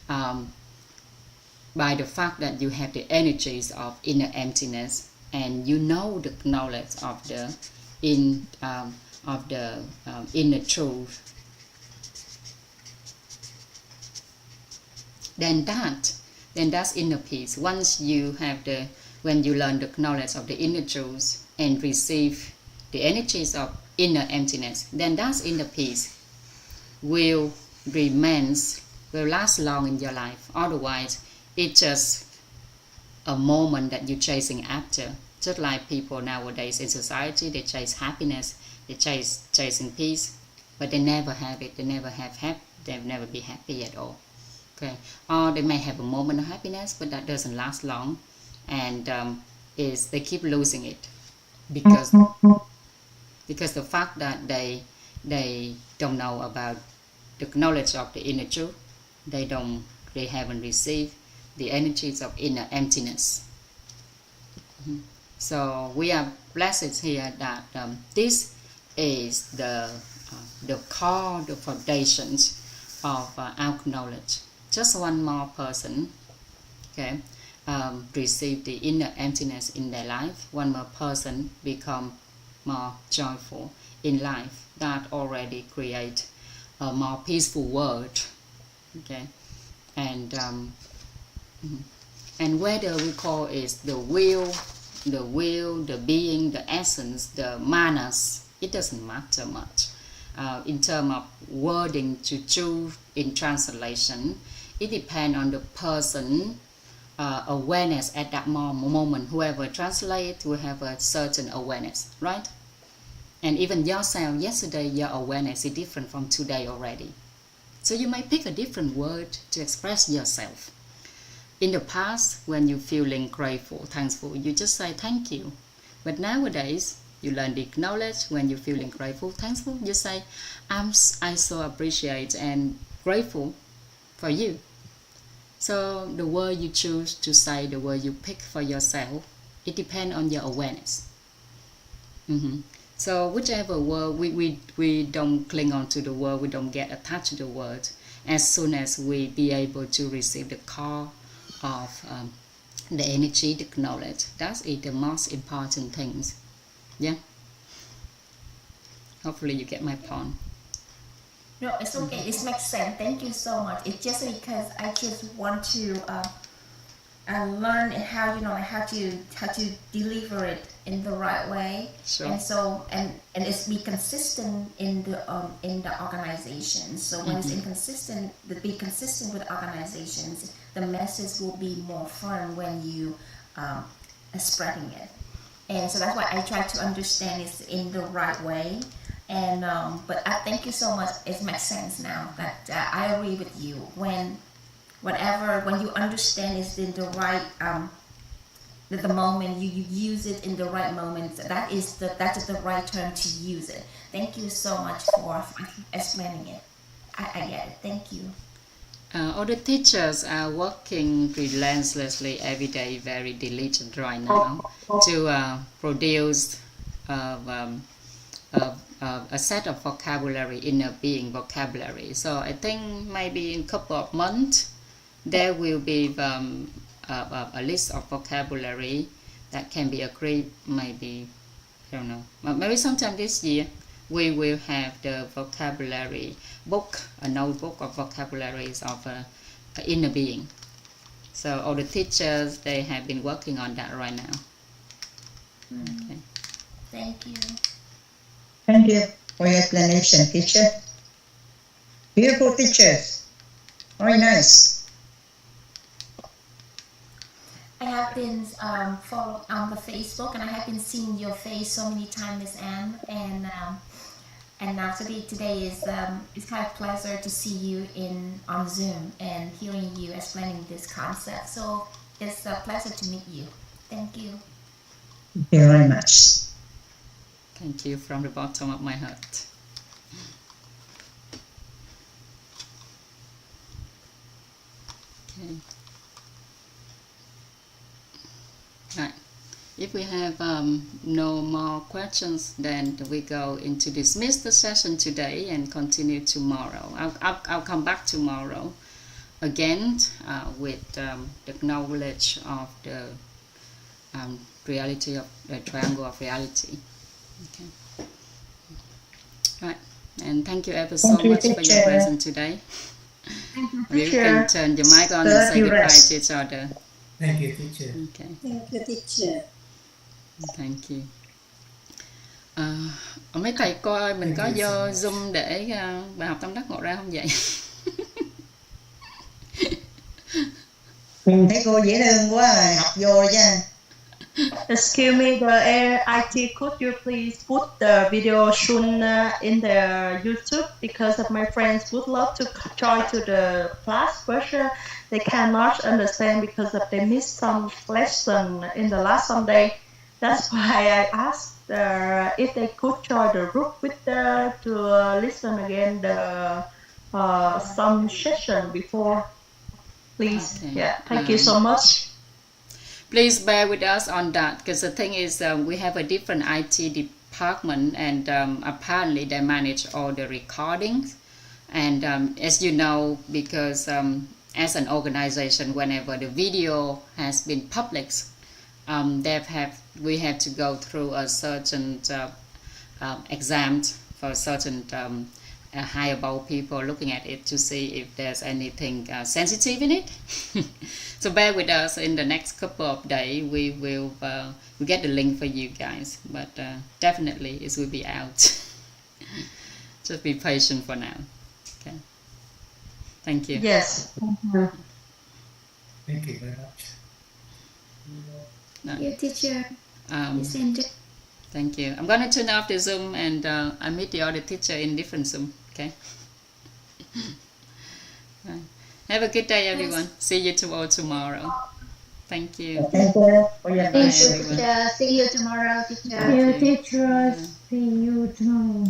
by the fact that you have the energies of inner emptiness, and you know the knowledge of the of the inner truth, then that's inner peace. Once you have when you learn the knowledge of the inner truth and receive the energies of inner emptiness, then that's inner peace will last long in your life. Otherwise, it's just a moment that you're chasing after. Just like people nowadays in society, they chase happiness, they chasing peace, but they never have it. They never they'll never be happy at all. Okay, or they may have a moment of happiness, but that doesn't last long, and they keep losing it because the fact that they don't know about the knowledge of the inner truth, they haven't received the energies of inner emptiness. So we are blessed here that this is the core, the foundations of our knowledge. Just one more person, okay, receive the inner emptiness in their life. One more person become more joyful in life. That already create a more peaceful world, okay, and whether we call it the will, the being, the essence, the manas, it doesn't matter much. In terms of wording to choose in translation, it depends on the person awareness at that moment. Whoever translates will have a certain awareness, right? And even yourself, yesterday your awareness is different from today already. So you might pick a different word to express yourself. In the past, when you're feeling grateful, thankful, you just say thank you. But nowadays, you learn the knowledge. When you're feeling grateful, thankful, you say, I so appreciate and grateful for you. So the word you choose to say, the word you pick for yourself, it depends on your awareness. So whichever word, we don't cling on to the word, we don't get attached to the word. As soon as we be able to receive the core of the energy, the knowledge, that's the most important things. Yeah. Hopefully you get my point. No, it's okay. It makes sense. Thank you so much. It's just because I just want to learn how how to deliver it in the right way, Sure. and so and it's be consistent in the organization. So when it's inconsistent, be consistent with organizations, the message will be more firm when you are spreading it. And so that's why I try to understand it in the right way. And but I thank you so much. It makes sense now that I agree with you. When you understand it's in the right the moment you use it in the right moment, that's the right term to use it. Thank you so much for explaining it. I get it. Thank you. All the teachers are working relentlessly every day, very diligent right now to produce a set of vocabulary, inner being vocabulary. So I think maybe in a couple of months there will be a list of vocabulary that can be agreed. Maybe, I don't know, maybe sometime this year we will have the vocabulary book, a notebook of vocabularies of inner being. So all the teachers, they have been working on that right now. Okay. Thank you. Thank you for your explanation, teacher. Beautiful teachers. Very nice. I have been followed on the Facebook, and I have been seeing your face so many times, Miss Anne, and now today is it's kind of pleasure to see you on Zoom and hearing you explaining this concept. So it's a pleasure to meet you. Thank you. Thank you very much. Thank you from the bottom of my heart. Okay. Right. If we have no more questions, then we go into dismiss the session today and continue tomorrow. I'll come back tomorrow again with the knowledge of the reality of the triangle of reality. Okay. Right. And thank you ever so Thank you, much for your teacher. presence today. Thank you, You teacher. can turn your mic on and Good, say you goodbye rest. to each other. Thank you, teacher. Okay. Thank you, teacher. Thank you. Mấy thầy coi mình Thank có you so vô much. Zoom để bài học tâm đắc ngộ ra không vậy? Thấy cô dễ thương quá à, học vô rồi chứ. Excuse me, the IT, could you please put the video soon in the YouTube, because of my friends would love to join to the class, but they cannot understand because of they missed some lesson in the last Sunday. That's why I asked if they could join the group with to listen again the some session before. Please, Okay. yeah, thank you so much. Please bear with us on that, because the thing is we have a different IT department, and apparently they manage all the recordings. And as you know, because as an organization, whenever the video has been published, we have to go through a certain exam for certain higher bowl people looking at it to see if there's anything sensitive in it. So bear with us. In the next couple of days we will we get the link for you guys, but definitely it will be out. Just be patient for now. Okay, thank you. Yes, thank you. Thank you very much. Your teacher is ended. Thank you. I'm going to turn off the Zoom, and I meet the other teacher in different Zoom. Okay. Right. Have a good day, everyone. See you all tomorrow. Thank you. Thank you for your Bye, Thank you, everyone. teacher. See you tomorrow, teacher. Thank you. teachers. See you tomorrow.